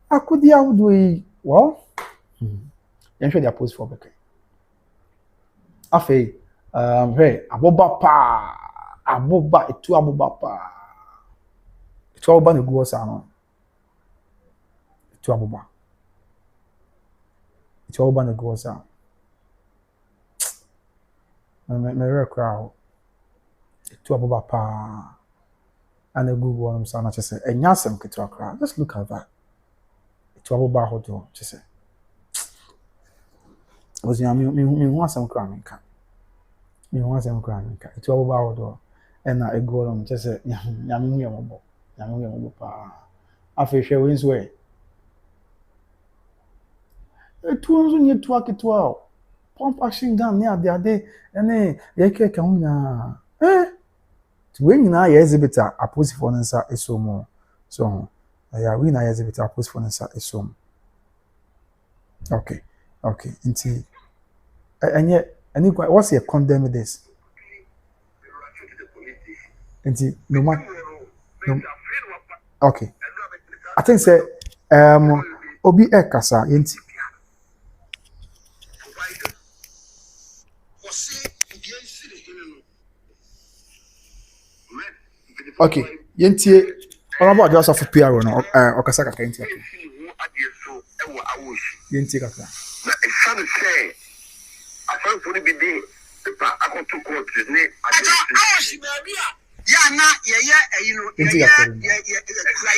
[SPEAKER 1] akodi awdo yi well yen hwe dia post for beke afi hey aboba etu aboba pa etu aboba na guo sa no etu aboba na guo sa me rekra etu aboba pa and a good one sa na chese enya asem ketu akra just look at that etu aboba hodo chese was ya me hu asem kra nka etu aboba hodo na ego no chese ya me hu yemo pa afi hwe we nso e etu nso nye tu aketu a pump action gun ne ade ene ye keke hu na when you na ye exhibit a post for nsa esomo so yeah we na ye exhibit a post for nsa esomo okay nti enye any what's your condemn this nti no okay I think say obi ekasa nti okay yentie Honorable Adwoa Safo PR no okasa kaka yentie okay yentie kaka
[SPEAKER 2] na esane say afanfo ni bidi pa akoto court ni awoshi baby ya na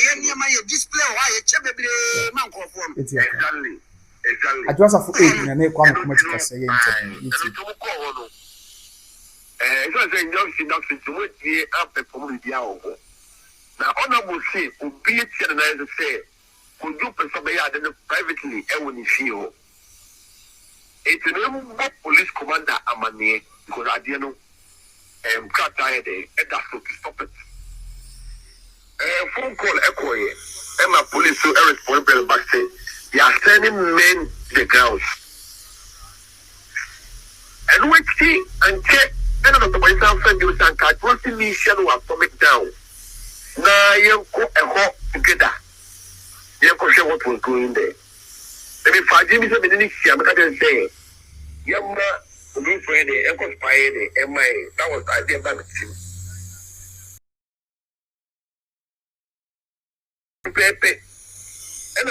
[SPEAKER 2] ye niema ye display wa ye chebebre man kofo exactly
[SPEAKER 1] Adwoa Safo na ne kwa mkomati kasa yentie
[SPEAKER 2] so say just not to what ye up perform the hour now honorable say obi tie na say could you person be ya privately e woni feel It's a police commander Amane because I didn't know got tired and that's to stop it. Phone call echo here. And my police so responsible back say they are sending men to the ground. And we see and check and on the point of send you some card what's the mission was coming down. Now you go and walk together. You can show what was going there. Let me find you some in the can say Yama Blue Friday, Echo Friday, and my that was the idea about it. Pepe, and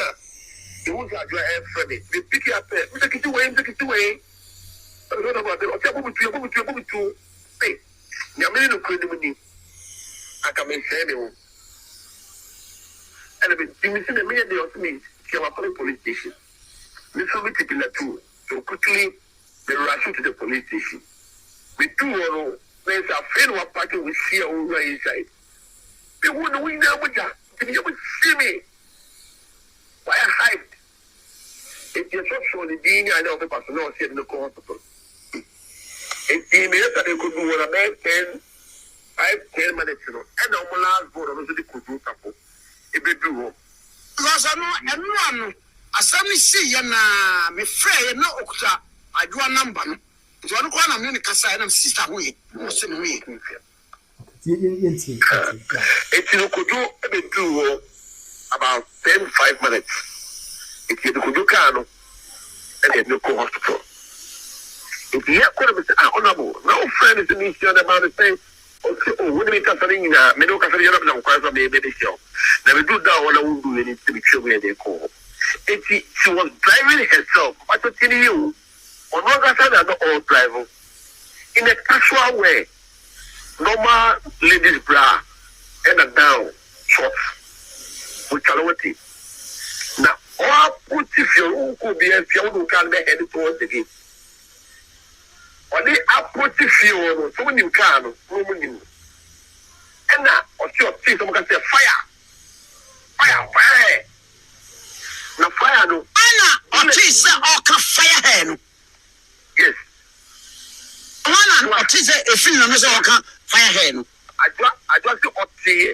[SPEAKER 2] it was like your head Friday. They pick it up, take it away, take it away. I don't know about the hey, Yamini no credibility. I can make sense. And I've been missing a million days of me to our police station. We saw me taking that too. So quickly, they rush to the police station. We do there's a friend of party we see over inside. They wouldn't win there with that. They would see me. Why I hide? It's just so the being I know the person not in the hospital. It's the minute that they could do what about 10 minutes, and I'm last board of the Kwadwo Safo. If they do,
[SPEAKER 3] because I know, as I see, and me free no okta, Adwoa number. So I don't want to make a sign of sister way, same way.
[SPEAKER 1] It's
[SPEAKER 2] in Kwadwo, they do about 5 minutes. It's in the Kwadwo Kano, and in the hospital. If you have honorable, no friend is in each other about the same. Oh, when we considering middle Catholic of Christ, maybe show. Never do that one, I won't do anything to be sure where they call. She was driving herself, but to tell you, on one side, not all driver, in a casual way, normal ladies' bra and a down shorts with calority. Now, all put if you could be a few who can't be headed towards the gate. Or they are put if you so many can, and now, or your teeth, someone can say fire. Now, fire, no.
[SPEAKER 3] Anna, or tis or fire hen.
[SPEAKER 2] Yes.
[SPEAKER 3] Anna, or tis a film on fire hen.
[SPEAKER 2] I just see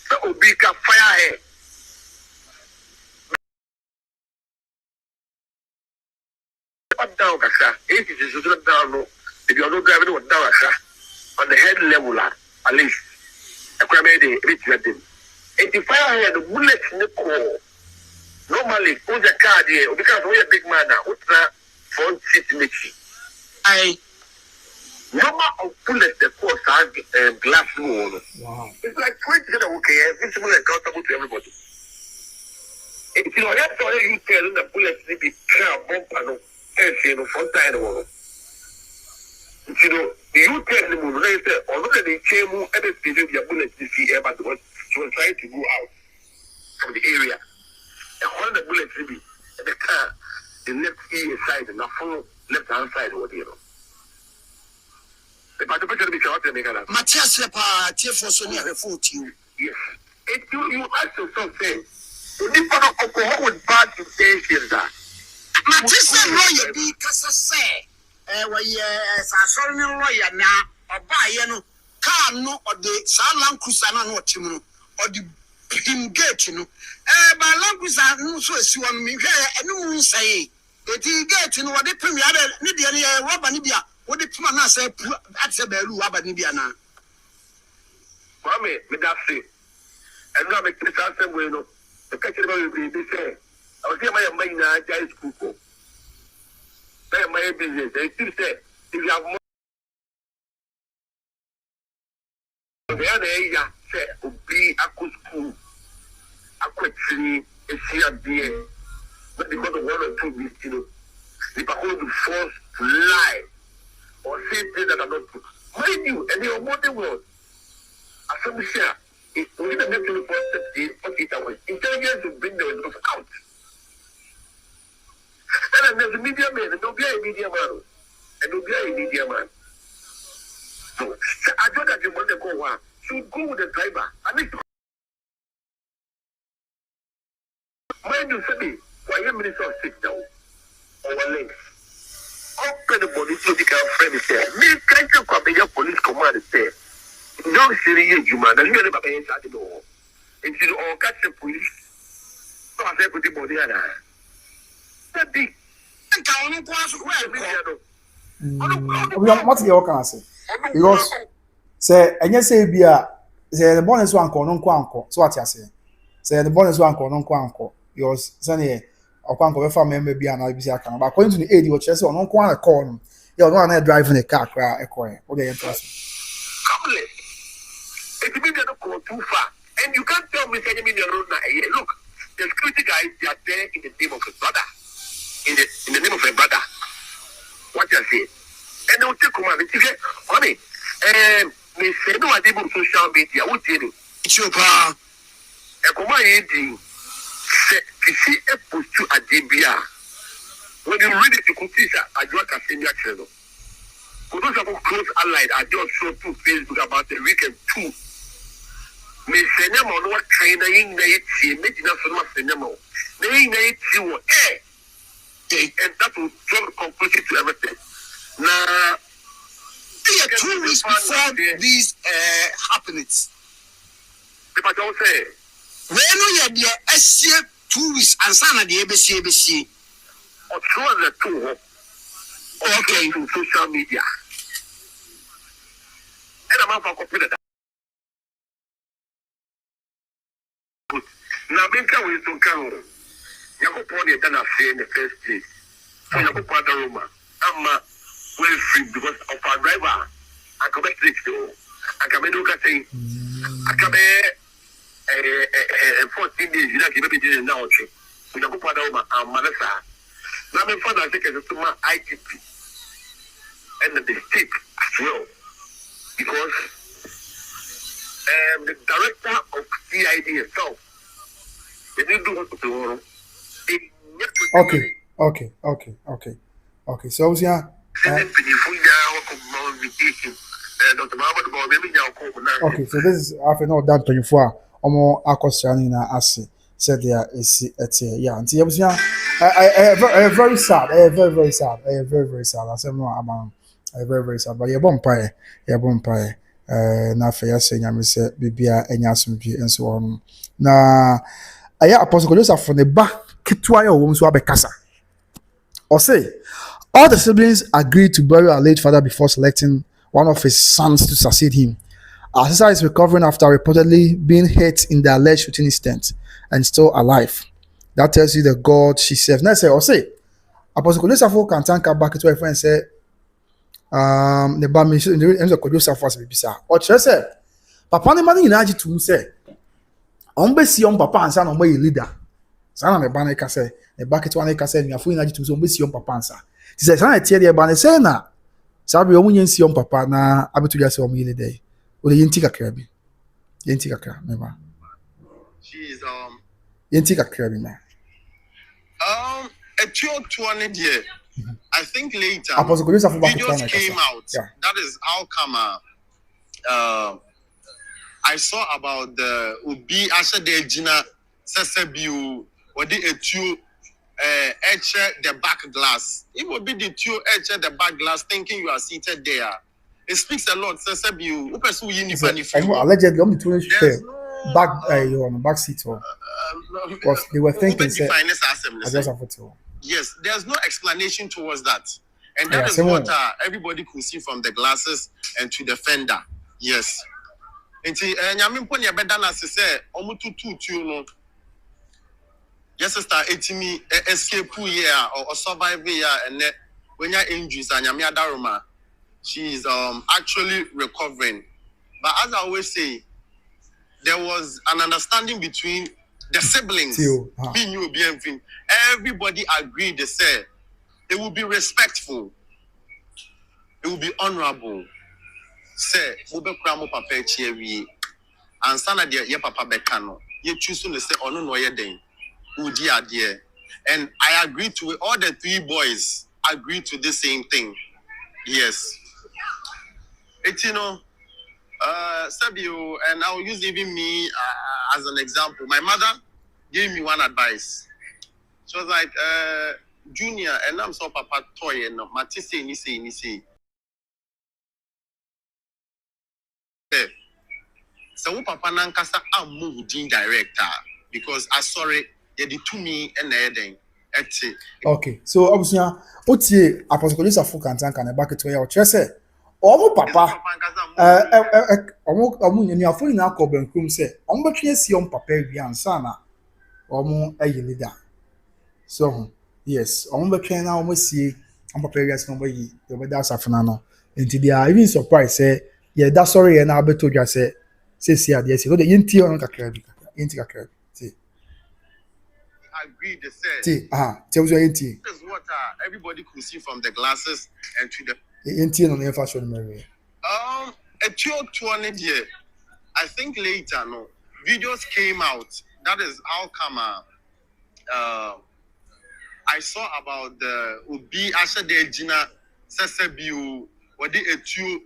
[SPEAKER 2] the Obika fire hen. Down, Kaka. It is down. If you are not driving with down, on the head level, at least. A cremate, rich wedding. 85 had the bullets in the core. Normally, who's a car here? Because we're a big man now. What's that? Front seat Mickey.
[SPEAKER 3] I
[SPEAKER 2] Number of bullets that cause our glass wall.
[SPEAKER 1] wow.
[SPEAKER 2] It's like 20 okay, visible and accountable to everybody. If you have to you tell the bullets need to be clear bump and front side of the wall. You know, you tell them later, although they came and they did your bullets to see ever she was trying to go out from the area. And one of the bullets will be in the car, the left ear side and the full left hand side or whatever. The participant will be shot and make a
[SPEAKER 3] Matthias Lepa, Tier for Sonia, 14.
[SPEAKER 2] yes. If you ask yourself, say, you need to know alcohol with bad intentions.
[SPEAKER 3] Matthias lawyer be Cassa say, sorry, lawyer now, or buy car no, or the Salam Crusana no Timu, or the Pim Gate, you know. By Languisa, no, so as you want me, and no say, it is getting what they put me out of Nidia, Wabanibia, what the Pumana say at the Belu, Wabanibiana.
[SPEAKER 2] Mame, me that's it. And now make this answer bueno. The catcher will be the same. I was here my mind now, Jai School. My business. They still say, if you have more. The say, be a school. A quickly, a CRDA. But because of 1 or 2 weeks, you know, they are going to force to lie or say things that are not true. Mind you, and they are more than world. As some share, within the next 48 hours, intelligence will bring the results out. And then there's a media man, and there'll be a media man, and there'll be a media man. So I thought that you want to go on. So go with the driver. I mean, mind you, say, why you minister of sit down or legs? open the body so they can friend say me can't you come your police command say don't see you man and you never be inside the door until all catch the police so I say put the body ana that be
[SPEAKER 3] Nka onu kwa so
[SPEAKER 1] we are what you can say because say enye say bia say the bonus one ko no anko so what you say say the bonus one ko no anko yours say okwanko be fa member bia na bi say aka but according to the aid what you say no anko an call no yeah no na driving a car kra ekoe what dey interest
[SPEAKER 2] come it means not go too far and you can't tell me say me the road now look the security guys they are there in the name of a brother in the name of a brother what you say and they will take command and say honey me say no I did social media what did it
[SPEAKER 3] chupa
[SPEAKER 2] e command you see a post to Adwoa when you read it you could see Adwoa can send your channel those are close allied I just saw to Facebook about the weekend too me say no what kind of in the make it so much no and that will draw the conclusion to everything now
[SPEAKER 3] 2 weeks before these happenings
[SPEAKER 2] the patrol say
[SPEAKER 3] when you are there SC 2 weeks and sana the ABC
[SPEAKER 2] or through the two okay to social media and I'm not computer now being we don't count you go put it down in the first place so you go put the room I'm well free because of our driver I come back to I come in look at saying I come 14 days you know give me now we go put the room and manasa now my father take it to my IGP and the state as well because the director of CID itself they didn't do what to do
[SPEAKER 1] okay so yeah okay so this is after no done 24 omo akosani na ase said there is yeah and I very sad very sad very sad I say no about very sad but you bompire na fe ya se nyame se bibia enya asomdwe enso on na aya apostle Kwadwo Safo ne ba ketwa ya wo so abekasa or say all the siblings agreed to bury our late father before selecting one of his sons to succeed him. Our sister is recovering after reportedly being hit in the alleged shooting incident and still alive. That tells you the God she serves. Now say, or say, Apostle Kwadwo Safo can thank her back to her friend and say, the bami in the end of Kwadwo Safo as bibisa. Or she say, Papa ne mani inaji to say, ombe si papa ansa na ombe leader. Sana me bana ka say, the back to one ka say, me afu inaji to so ombe si papa ansa. She say, sana tie de bana say na sabi omunye si papa na abetu ya say omu leader. O de yenti kakra bi. Yenti kakra me ba.
[SPEAKER 3] she is
[SPEAKER 1] Yenti kakra bi ma.
[SPEAKER 3] a 2020 year I think later
[SPEAKER 1] Apostle Kwadwo Safo back
[SPEAKER 3] videos came out that is how come I saw about the Ubi Asha de Gina Sesebiu or the etu etch the back glass. It would be the two etch the back glass thinking you are seated there. It speaks a lot. Sesebiu upesu yini
[SPEAKER 1] allegedly only two back seat because they were thinking
[SPEAKER 3] yes, there's no explanation towards that. And that is what everybody could see from the glasses and to the fender. Yes. And Yamin Ponya Bedana say, Omutu no. Yes, sister, etimi escape year or survive year and when you're injuries and Yamia Daruma, she is actually recovering. But as I always say, there was an understanding between the siblings. Being you be everything. Everybody agreed. They said it will be respectful. It will be honorable. Say, Mube Kramo Papa Cherry and Sana dear ye Papa Becano. Ye choose to say, Oh no, ye day. Udia dear. And I agreed to it. All the three boys agreed to the same thing. Yes. It's Sabio, and I'll use even me as an example. My mother gave me one advice. She was like,
[SPEAKER 2] Junior and I'm so papa toy and Matisse ni say. So papa nankasa move din director because I sorry you did to me and then
[SPEAKER 1] okay, so obviously otie Apostle Safo kantanka na back to ya o chese omo papa omo nyani afọ na akọ bankrum se omo betwe esi omo papa wi ansa na omo ayi leader so yes omo betwe na omo sie omo papa wi ansa omo yi the weather safuna no enti they are even surprised say yeah that sorry na abeto dwa say si ade si go the yenti on kakra bi yenti kakra see
[SPEAKER 2] agree they said
[SPEAKER 1] tell you yenti
[SPEAKER 2] this is what everybody could see from the glasses and to the
[SPEAKER 1] yenti no na fashion memory
[SPEAKER 2] a child 20 year I think later no videos came out that is how come I saw about the Obi Asha de Gina Sesebiu what the two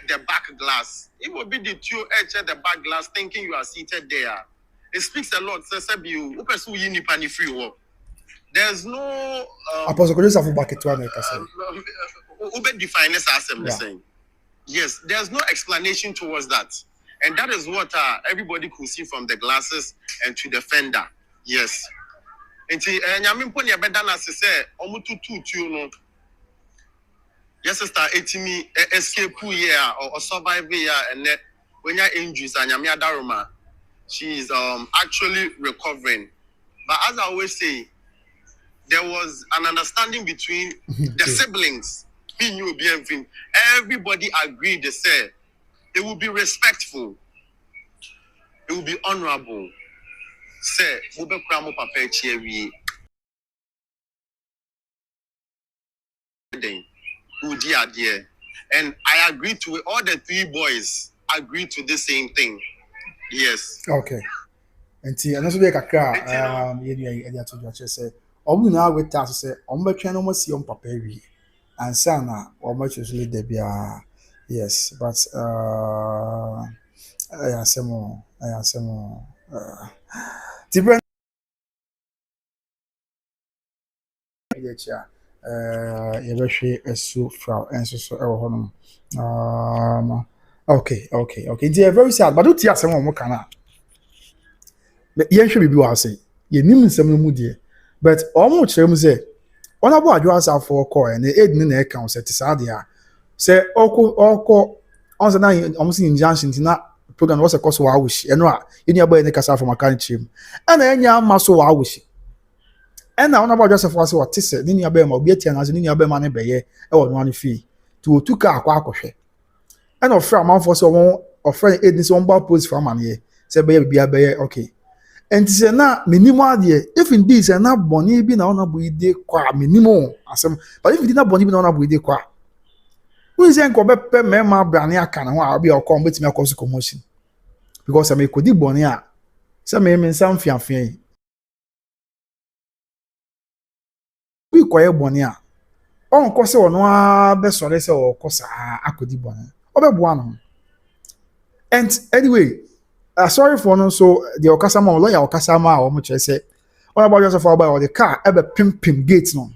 [SPEAKER 2] the back glass. It will be the two the back glass thinking you are seated there. It speaks a lot. Sesebiu upesu yini pani free. There's no
[SPEAKER 1] Apostle Safo back to America.
[SPEAKER 2] Ube define as I'm saying. Yes, there's no explanation towards that. And that is what everybody could see from the glasses and to the fender. Yes. And Yamin Pony Bedana say, Omutu you know. Yes, sister, etimi escape year or survive year and when you're injuries and Yamia Daruma, she is actually recovering. But as I always say, there was an understanding between the siblings. Everybody agreed. They said it will be respectful, it will be honorable. Say, and I agreed to it. All the three boys agreed to the same thing. Yes.
[SPEAKER 1] Okay. And see, and also be kakra you to just say omu na with us say omu betwe no mo si on papa wi ansa na omu choose the bia yes but I asemo different yɛbɛhwɛ ɛso fra ɛnso so ɛwɔ hɔnom okay nti very sad but wotie asɛm a ɔmo ka no a yɛnhwɛ biribi wɔ ase yɛnim nsɛm no mu deɛ but ɔmo kyerɛ mu sɛ ɔnabɔ Adwoa Safo kɔɛ na ɛdi na ɛka wo sɛ te saa deɛ a sɛ ɔkɔ ɔnsɛ na ɔmo sɛ injunction nti na program no wɔsɛ kɔ so wɔ awohyi ɛno a yɛni abɛyɛ ne kasa afɔ maka no kyerɛ mu ɛna ɛnyɛ ama so wɔ awohyi ɛna ɔnabɔ Adwoa Safo ase wɔte sɛ ne nua bɛyɛ ma obi atia na ase ne nua bɛyɛ ma ne bɛyɛ ɛwɔ no ano fie to otu ka akɔhwɛ ɛna ɔfrɛ amanfoɔ sɛ ɔmo ɔfrɛ ɛdi sɛ ɔmo bɔ post for amaneɛ sɛ bɛyɛ biribi abɛyɛ okay and sɛ na menim adeɛ if indeed sɛ na bɔne bi na ɔnabɔ ide kɔ a menim asɛm but if indeed na bɔne bi na ɔnabɔ ide kɔ a wọ́n sẹ́ nkọ́ bẹ́ẹ̀ pẹ́ mẹ́ẹ̀má abirani aka ne ho a ọbẹ̀ ọkọ ọmọ bẹ́tìmí akọ so commotion because sẹ́ mi kò di bọ̀ni a sẹ́ mi nsa nfiafia yi bí kọ́ yẹ bọ̀ni a ọ̀n kọ́ sẹ́ ọ̀nà bẹ́ sọ̀rọ̀ sẹ́ ọ̀kọ́ sáà akọ di bọ̀ni ọbẹ̀ bu ano and anyway sorry for no so the ọ̀kasama lọ́yà ọ̀kasama a ọmọ kyerẹ́ sẹ́ Adwoa Safo ọba yà ọ̀dẹ̀ car ẹbẹ̀ pimpim gate no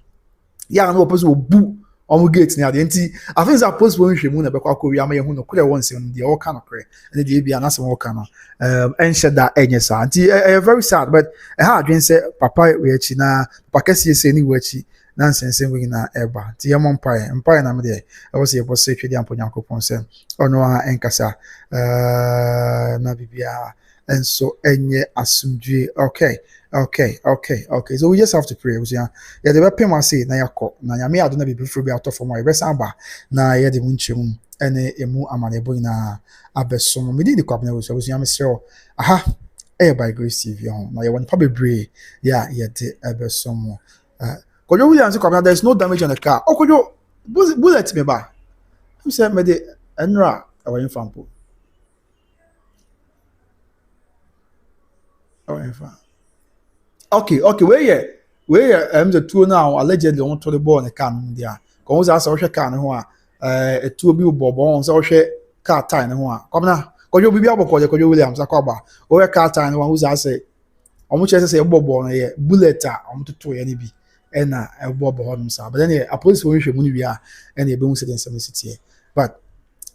[SPEAKER 1] yà á ọ̀pọ̀ sẹ́ ọ̀bu ọmụ gate na adị ntị afọ nza post bụ nhwemu na bekwa kọri ama yehu no kure won se no de ọ ka no kure na de bia na se ọ ka no enhye da enye sa ntị very sad but ha adwen se papa we achi na papa kesi se ni we achi na nsense we na eba ntị ye mpa na me de e wo se ye bo se twedi ampo Nyankopon se ono a enkasa na bibia enso enye asumdwe okay so we just have to pray we say yeah the pay ma say na yakọ na nyame ado na bibifro bi atọ fom a yebesa ba na ye de munchemu ene emu amanebo na abesom me di kwabna we so we nyame sero aha by grace TV ho na ye won pa bebre yeah ye de abesom kojo William say kwabna there is no damage on the car kojo bullet me ba who say me de enra awen fampo awen fampo okay where the two now allegedly on to the ball in the car there ko za sa hwe car ne ho a etu obi bobo on sa hwe car tire ne ho a kom na ko jo bibi aboko je ko jo Williams akwaba o hwe car tire ne ho za say omo chese say ebobo no ye bullet a omo toto ye ne bi na ebobo honum sa but then a police won hwe mu ni bia na e be hu say den city but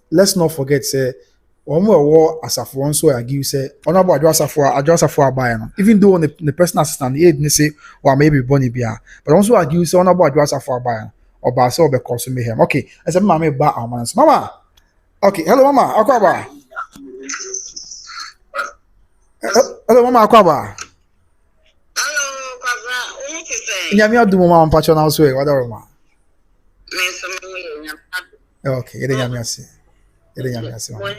[SPEAKER 1] let's not forget say omo ewo Asafo nso argue say honorable Adwoa Safo abai no even though the personal assistant he didn't say or maybe boni bia but also argue say honorable Adwoa Safo abai or ba say obe cause me him okay I say mama ba amans mama okay hello mama akwaba hello mama akwaba
[SPEAKER 3] Hello, Papa. What you say?
[SPEAKER 1] nyame adum mama mpacho na so e wada ma
[SPEAKER 3] Me so me
[SPEAKER 1] okay ede nyame ase mama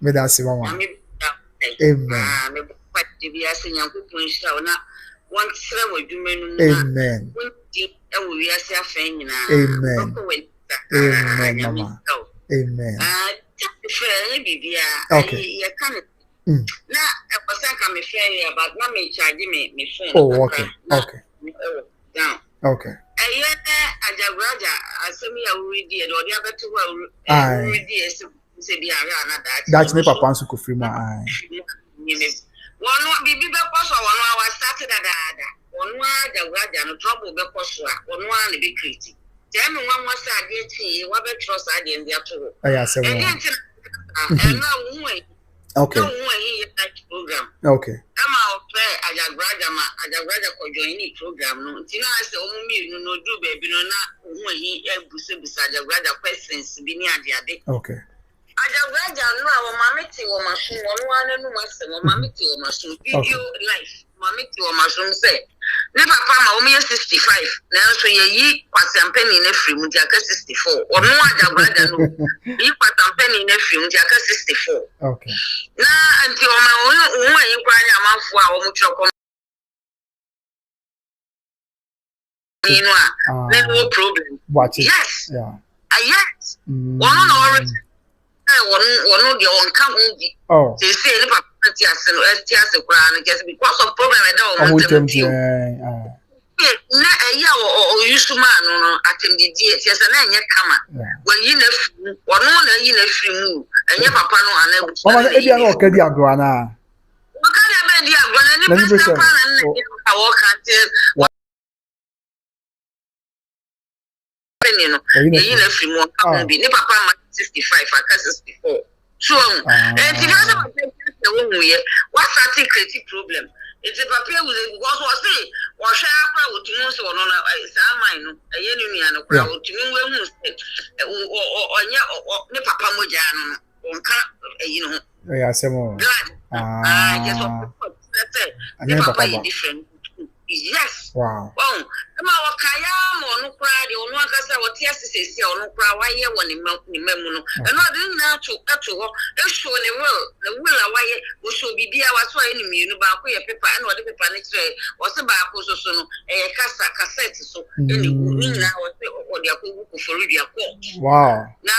[SPEAKER 1] me da ase mama amen
[SPEAKER 3] me pati bi ase nyankopon hira na won tsere wadwumenu na
[SPEAKER 1] amen
[SPEAKER 3] won di e wo wi ase afan nyina
[SPEAKER 1] amen mama amen
[SPEAKER 3] bibia
[SPEAKER 1] okay
[SPEAKER 3] ye kan na e person ka me share about na me charge me phone
[SPEAKER 1] oh okay
[SPEAKER 3] down
[SPEAKER 1] okay
[SPEAKER 3] Ajagraja asemi ya uridi e do dia betu wa uridi se bi ara na
[SPEAKER 1] that's me papa nso ko free ma
[SPEAKER 3] wono bibi be kwaso wono awa started ada wono Ajagraja no trouble be kwaso a wono na be create tell me one was ade ti wa be trust ade ndi ato
[SPEAKER 1] aya se mo
[SPEAKER 3] na unwe
[SPEAKER 1] okay
[SPEAKER 3] program
[SPEAKER 1] okay
[SPEAKER 3] ama ope Ajagraja ko join ni program no tina ase omumi no no do baby no na unwe busa Ajagraja questions bi ni ade
[SPEAKER 1] okay
[SPEAKER 3] Ajagraja no a mameti wo maso wono ane no mase wo mameti wo maso video live mameti wo maso say ne papa ma omi 65 na so ye yi kwasampani na free mu dia ka 64 wono Ajagraja no yi kwasampani na free mu dia ka 64
[SPEAKER 1] okay
[SPEAKER 3] na anti o ma wo yi kwa nya amafo a wo mu twoko you know no problem yes
[SPEAKER 1] yeah
[SPEAKER 3] yes wono no already one the on come
[SPEAKER 1] oh
[SPEAKER 3] they say the property as because of problem na eya o yusuman no atem di yes na enye kama when you na one na yi na free mu enye papa no anabu
[SPEAKER 1] mama e bia na o kadi agro na
[SPEAKER 3] o kadi be di agro na ni person pa na na wo kan te no eyi na free mu ka bi ni papa ma 65 aka 64 so and if you have a what starting creative problem it's a papier with because was say was share akwa otumu so no na sa man no eye ni nua no kra otumu we hu onye ne papa moja no onka eyi no
[SPEAKER 1] ya semo
[SPEAKER 3] just ne papa is different yes
[SPEAKER 1] wow
[SPEAKER 3] kama wakaya mo no kra de onu akasa wote asese onu kra waye woni memu no eno de na to ho e show ne will awaye wo show bibia waso ayi ni mienu ba ko ye paper eno de paper ne kire wo se ba ko so no e cassette so eni ni na wo se o de akogu ko foru dia ko
[SPEAKER 1] wow
[SPEAKER 3] na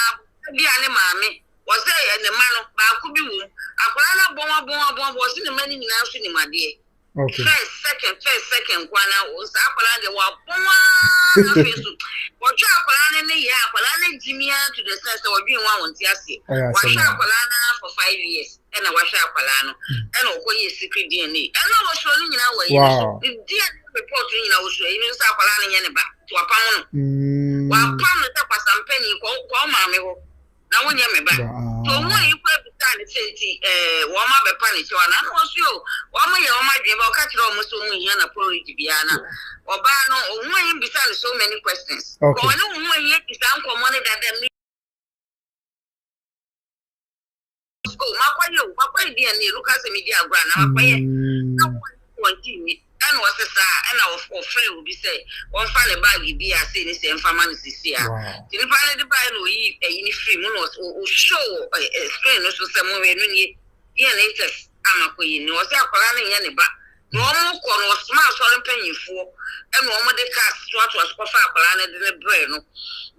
[SPEAKER 3] bia ne maame wo se ne ma no ba ko bi wu akwara na bon wo se ne mani ni na so ni made
[SPEAKER 1] okay
[SPEAKER 3] first second kwana osa akwala de wa bonwa na fesu ojo akwala ne ya akwala ne jimia to the sense o dwin wa wonti ase wa sha akwala na for 5 years na wa sha akwala no na okoye secret DNA na wo so ni nyina wa yi so DNA report ni nyina wo so yi so akwala ne nye ne ba to apam no wa pam no ta kwasampani ko maame ho na wonya me ba to mo yi kwa bitan senti wo ma be pa ni che wa na no so wo ma ye wo ma dwe ba o ka kire o mo so mu hia na porridge bia na oba no wo yi bitan so many questions ko no wo yi bitan ko mo ne dada mi ko ma kwa dia ni Lucas media agora na ma kwa ye na wo and was and our friend will be say one family bag be a say this information is here. The family the buy no yi any free moon was show a screen no so some way no ye latest amakoyi no was akwara na ye ne ba no mo ko no smart so mpanyifo e no mo de cast to kofa akwara na de bread no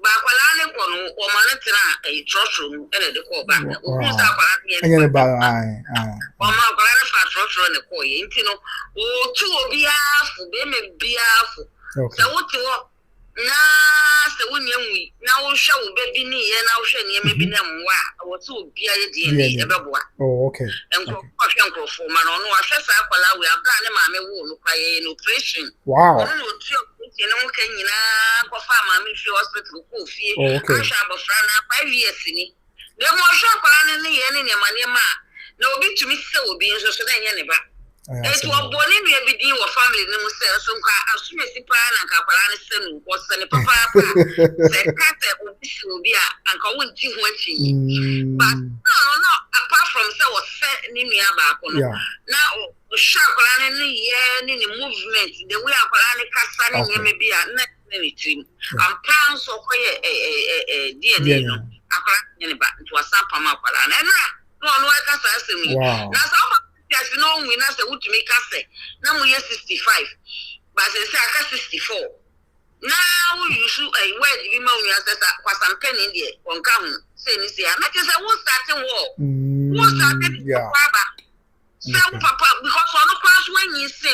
[SPEAKER 3] ba akwara ne ko no o ma na tira e trotro no e de ko ba o ku sa akwara ne
[SPEAKER 1] ba
[SPEAKER 3] o ma akwara na fa trotro ne ko ye ntino o tu obi afu be me biafu so what you na se wonya nwi na wo hwe wo baby ni ye na wo hwe ne maybe na mwa wo to obi aye DNA ebeboa
[SPEAKER 1] oh okay
[SPEAKER 3] enko hwe nkrofo ma no no ahwe sa akwala we abra ne maame wo no kwaye no operation
[SPEAKER 1] wow
[SPEAKER 3] no no tio ne wo kan nyina ko fa maame fi hospital ko fie ahwa abofra na 5 years ni de mo hwe akwala ne ye ne ma na obi tumi se obi nso so na nye ne ba etu oboni mi ebidi wo family ni mu se so nka asumesi pa na nka kwala ne se nu wo se ne papa se kate obi se obi a anka wo nti ho achi but no apart from say wo se ni mi aba ko no na o sha kwala ne ye ni movement the way akwala ne kasa ne nyeme bi a na ne trim am plan so ko ye DNA no akwala ne ba nti wasapa ma kwala na no kasa asemi na so yes, no, we not say what to make us say. Now we are 65, but they say I 64. Now you should a word you know you say was some pen in there on come say this year. Not just who starting war. Who started some papa because on the class when you say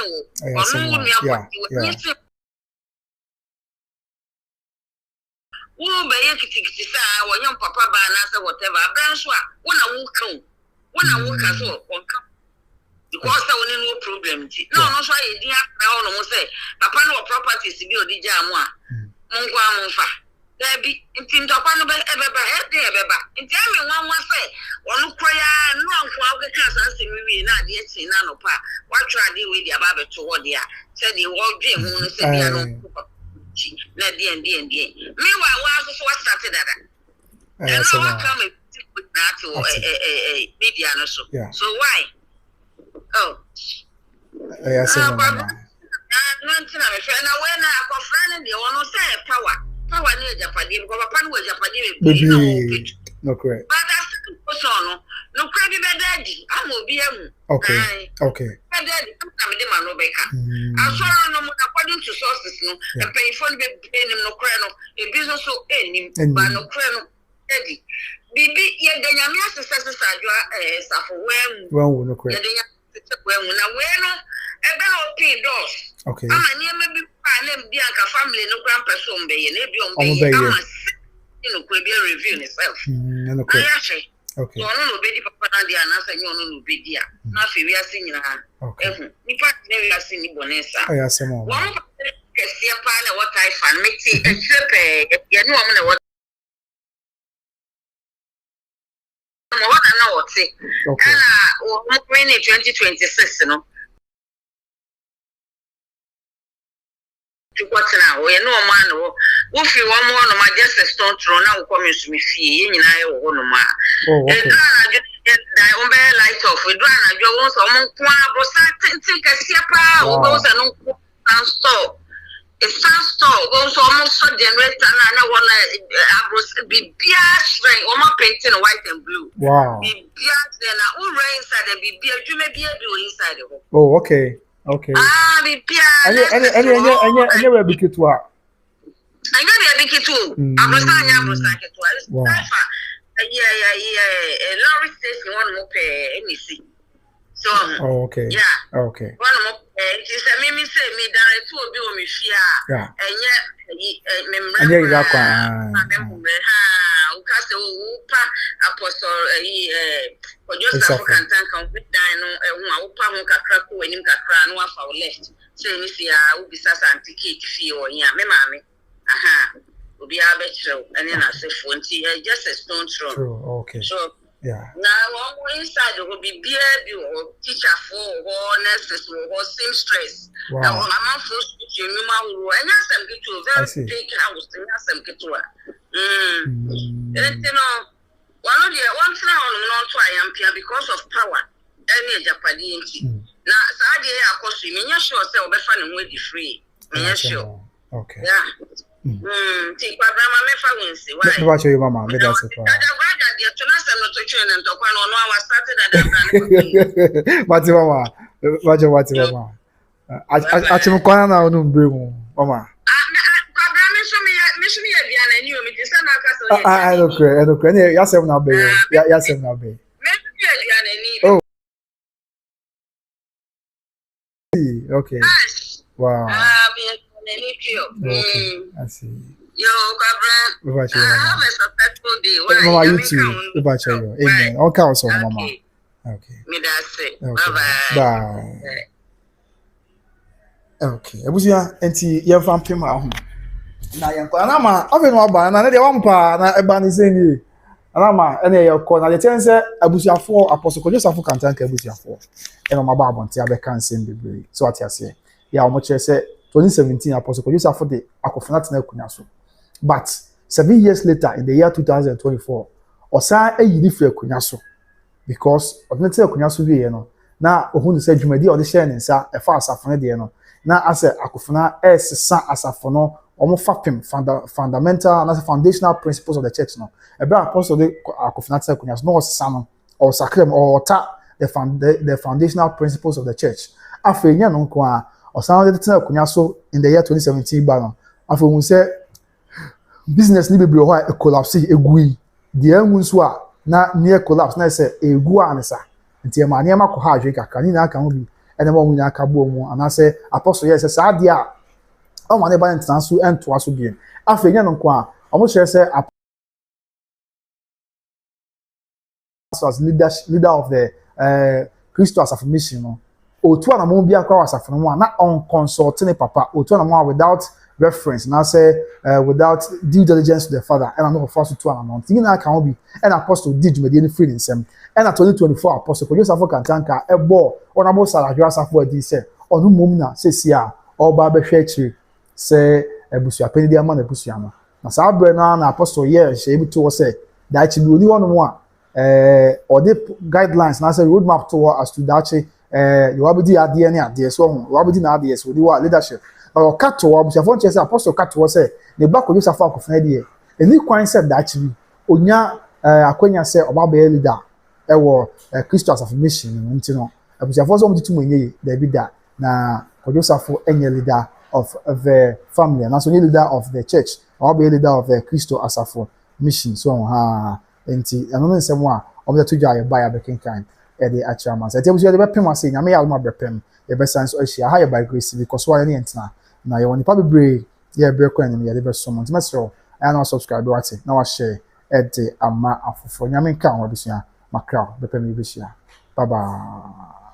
[SPEAKER 3] who be yakiti sa when young papa ba na say whatever branch one a who come one a who can so on come because I want no problem. No, so I did now no say papa no properties be odi jamu a mungwa mumfa there be intin papa no be ebeba intin me wan say onu kroya no anko a ka san se mi na de chi na no pa wa try dey we dia ba be to wo dia say the wo dwe hu no say dia no na die me wa so what started that and so I come na to media no so why oh
[SPEAKER 1] yes mama
[SPEAKER 3] no ntina me fe na we na Akofena de wono say power ni Japade because papa no Japade be
[SPEAKER 1] no correct
[SPEAKER 3] but that's the no credit be daddy am obi am
[SPEAKER 1] okay
[SPEAKER 3] daddy am me de ma no beka asoro no mo according to sources no the pay for be nim no kre no e business so enim ba no kre no daddy bibi ye de nyame asese adwa Safo
[SPEAKER 1] wan no kre
[SPEAKER 3] when no ebe open doors
[SPEAKER 1] okay
[SPEAKER 3] ama ni maybe pa na bi anka family no grand person be ye na bi on be ama no kwe be review itself
[SPEAKER 1] no kwe okay
[SPEAKER 3] so no be di papa na dia na sa nyo no be dia na fe wi ase nyina ni pa na wi ase ni bonesa
[SPEAKER 1] ayasema
[SPEAKER 3] won kesi pa na what I fan me ti e trepe ye no am na what okay and 2026 no what now we no man wo fi one more no ma just a stone throw na wo come to me fie ye nyina ye wo no ma e dra na jo dai on be light off we dra na jo won so mon kwa bro sa tin kesi pa wo go sa no store a store go so almost so generator na one abros bibia strength o ma painting white and blue bibia then na all inside the bibia dwuma bia bi o inside the
[SPEAKER 1] oh okay
[SPEAKER 3] bibia
[SPEAKER 1] any we be kitwa
[SPEAKER 3] anya be kitu abros anya abros kitu lorry station one mo pe anything so
[SPEAKER 1] okay
[SPEAKER 3] one more it is a mimi say me direct to obi o me fia enye memra uka se upa apostle Kwadwo Safo kantan kan dan no hu a upa ho kakra ko anim kakra no afa left so ni fia ubi sasa antikate fie o nya me maame obi a be kire ene na se fonti just a stone throw
[SPEAKER 1] okay
[SPEAKER 3] so
[SPEAKER 2] Now, one inside will be beer, teacher for nurses or seamstress. Now, my mom first to you, and yes, I'm get to a very big house, and yes, I'm get to her. You know, one now not try am because of power. Any Japanese. Now, Saturday, of course, you mean, sure, so be fun with the free. Sure.
[SPEAKER 1] Okay.
[SPEAKER 2] Yeah. Take my grandma me fa winsi why
[SPEAKER 1] me watch you mama me that's it mati mama achim kwana na onu mbre mu mama I don't care yasem na be yasem na be oh okay wow Okay, I see.
[SPEAKER 2] Yo, Gabriel,
[SPEAKER 1] Have
[SPEAKER 2] have a successful day.
[SPEAKER 1] Mama, you too. Amen. All counts on Mama. Okay.
[SPEAKER 2] Me that's it.
[SPEAKER 1] Okay.
[SPEAKER 2] Bye-bye.
[SPEAKER 1] Bye. Okay. Ebusia enti yemfa mpem aho. Na yenko anama afi no aba na de wampa na eba ni seni. Anama ene yekọ na de tense abusuafo apostle Kwadwo Safo kantanka abusuafo. Eno maba abonte abeka nsem bebre. So ati ase. Ya omo kire se 2017 apostle Kwadwo Safo de Akofena tena akunya so. But 7 years later in the year 2024, osa eyiri fre akunya so because ordinary akunya so wie no na ohun se dwumadi o de share ne nsa e fa asafo ne de no na ase Akofena esesa asafo no omo fapem fundamental and foundational principles of the church no e be apostle de Akofena tena akunya so no osesa no or sacrament or ta the foundational principles of the church afenya no nko a osa de tena akunya so in the year 2017 ba no afo hu se business ni bebre ho a collapse egui de anwu so a na near collapse na say egu anisa nti e ma ne ma ko ha adwe kaka ni na aka ho bi ene mo munya aka bo mu ana say apostle yes say ade a o ma ne ba ntan so ento aso bi afenya no nko a o mo chere say as leader of the Christo as affirmation no otu ana mo bi akwa asafo no na on consult ne papa otu ana mo without reference now say without due diligence to the father and I'm not forced to an amount you know can be an apostle did me the free in sem and at 2024 apostle Kwadwo Safo kantanka e ball on about Adwoa Safo di say onu mum na say sia oba be hwe akiri say ebusua pani dia ma na ebusua no na sa bre na apostle ye she bi to say that actually only one more or the guidelines na say roadmap to as to that you abudi ade ne ade so you abudi na ade so the leadership or Kato, Abusiafo nche say apostle Kato say ne ba Kwadwo Safo Akofena de eni kwan say da actually onya akwanya say oba be leader e wo Christo as affirmation nti no Abusiafo so mutitu mwenye da bi da na Kwadwo Safo enye leader of the family and also leader of the church or be leader of the Christo as mission so ha enti eno nsem a omo to dwa ye ba ya bekenkan e de achama say te busu de be pem ase nyame ya ma be pem e be sense o hia ha ye by grace because why any entina na you want to be yeah break when you dey so much mesro and now subscribe do ate na wa share ama afofo nyame kan wa bisua makra be pem bi bia bye bye.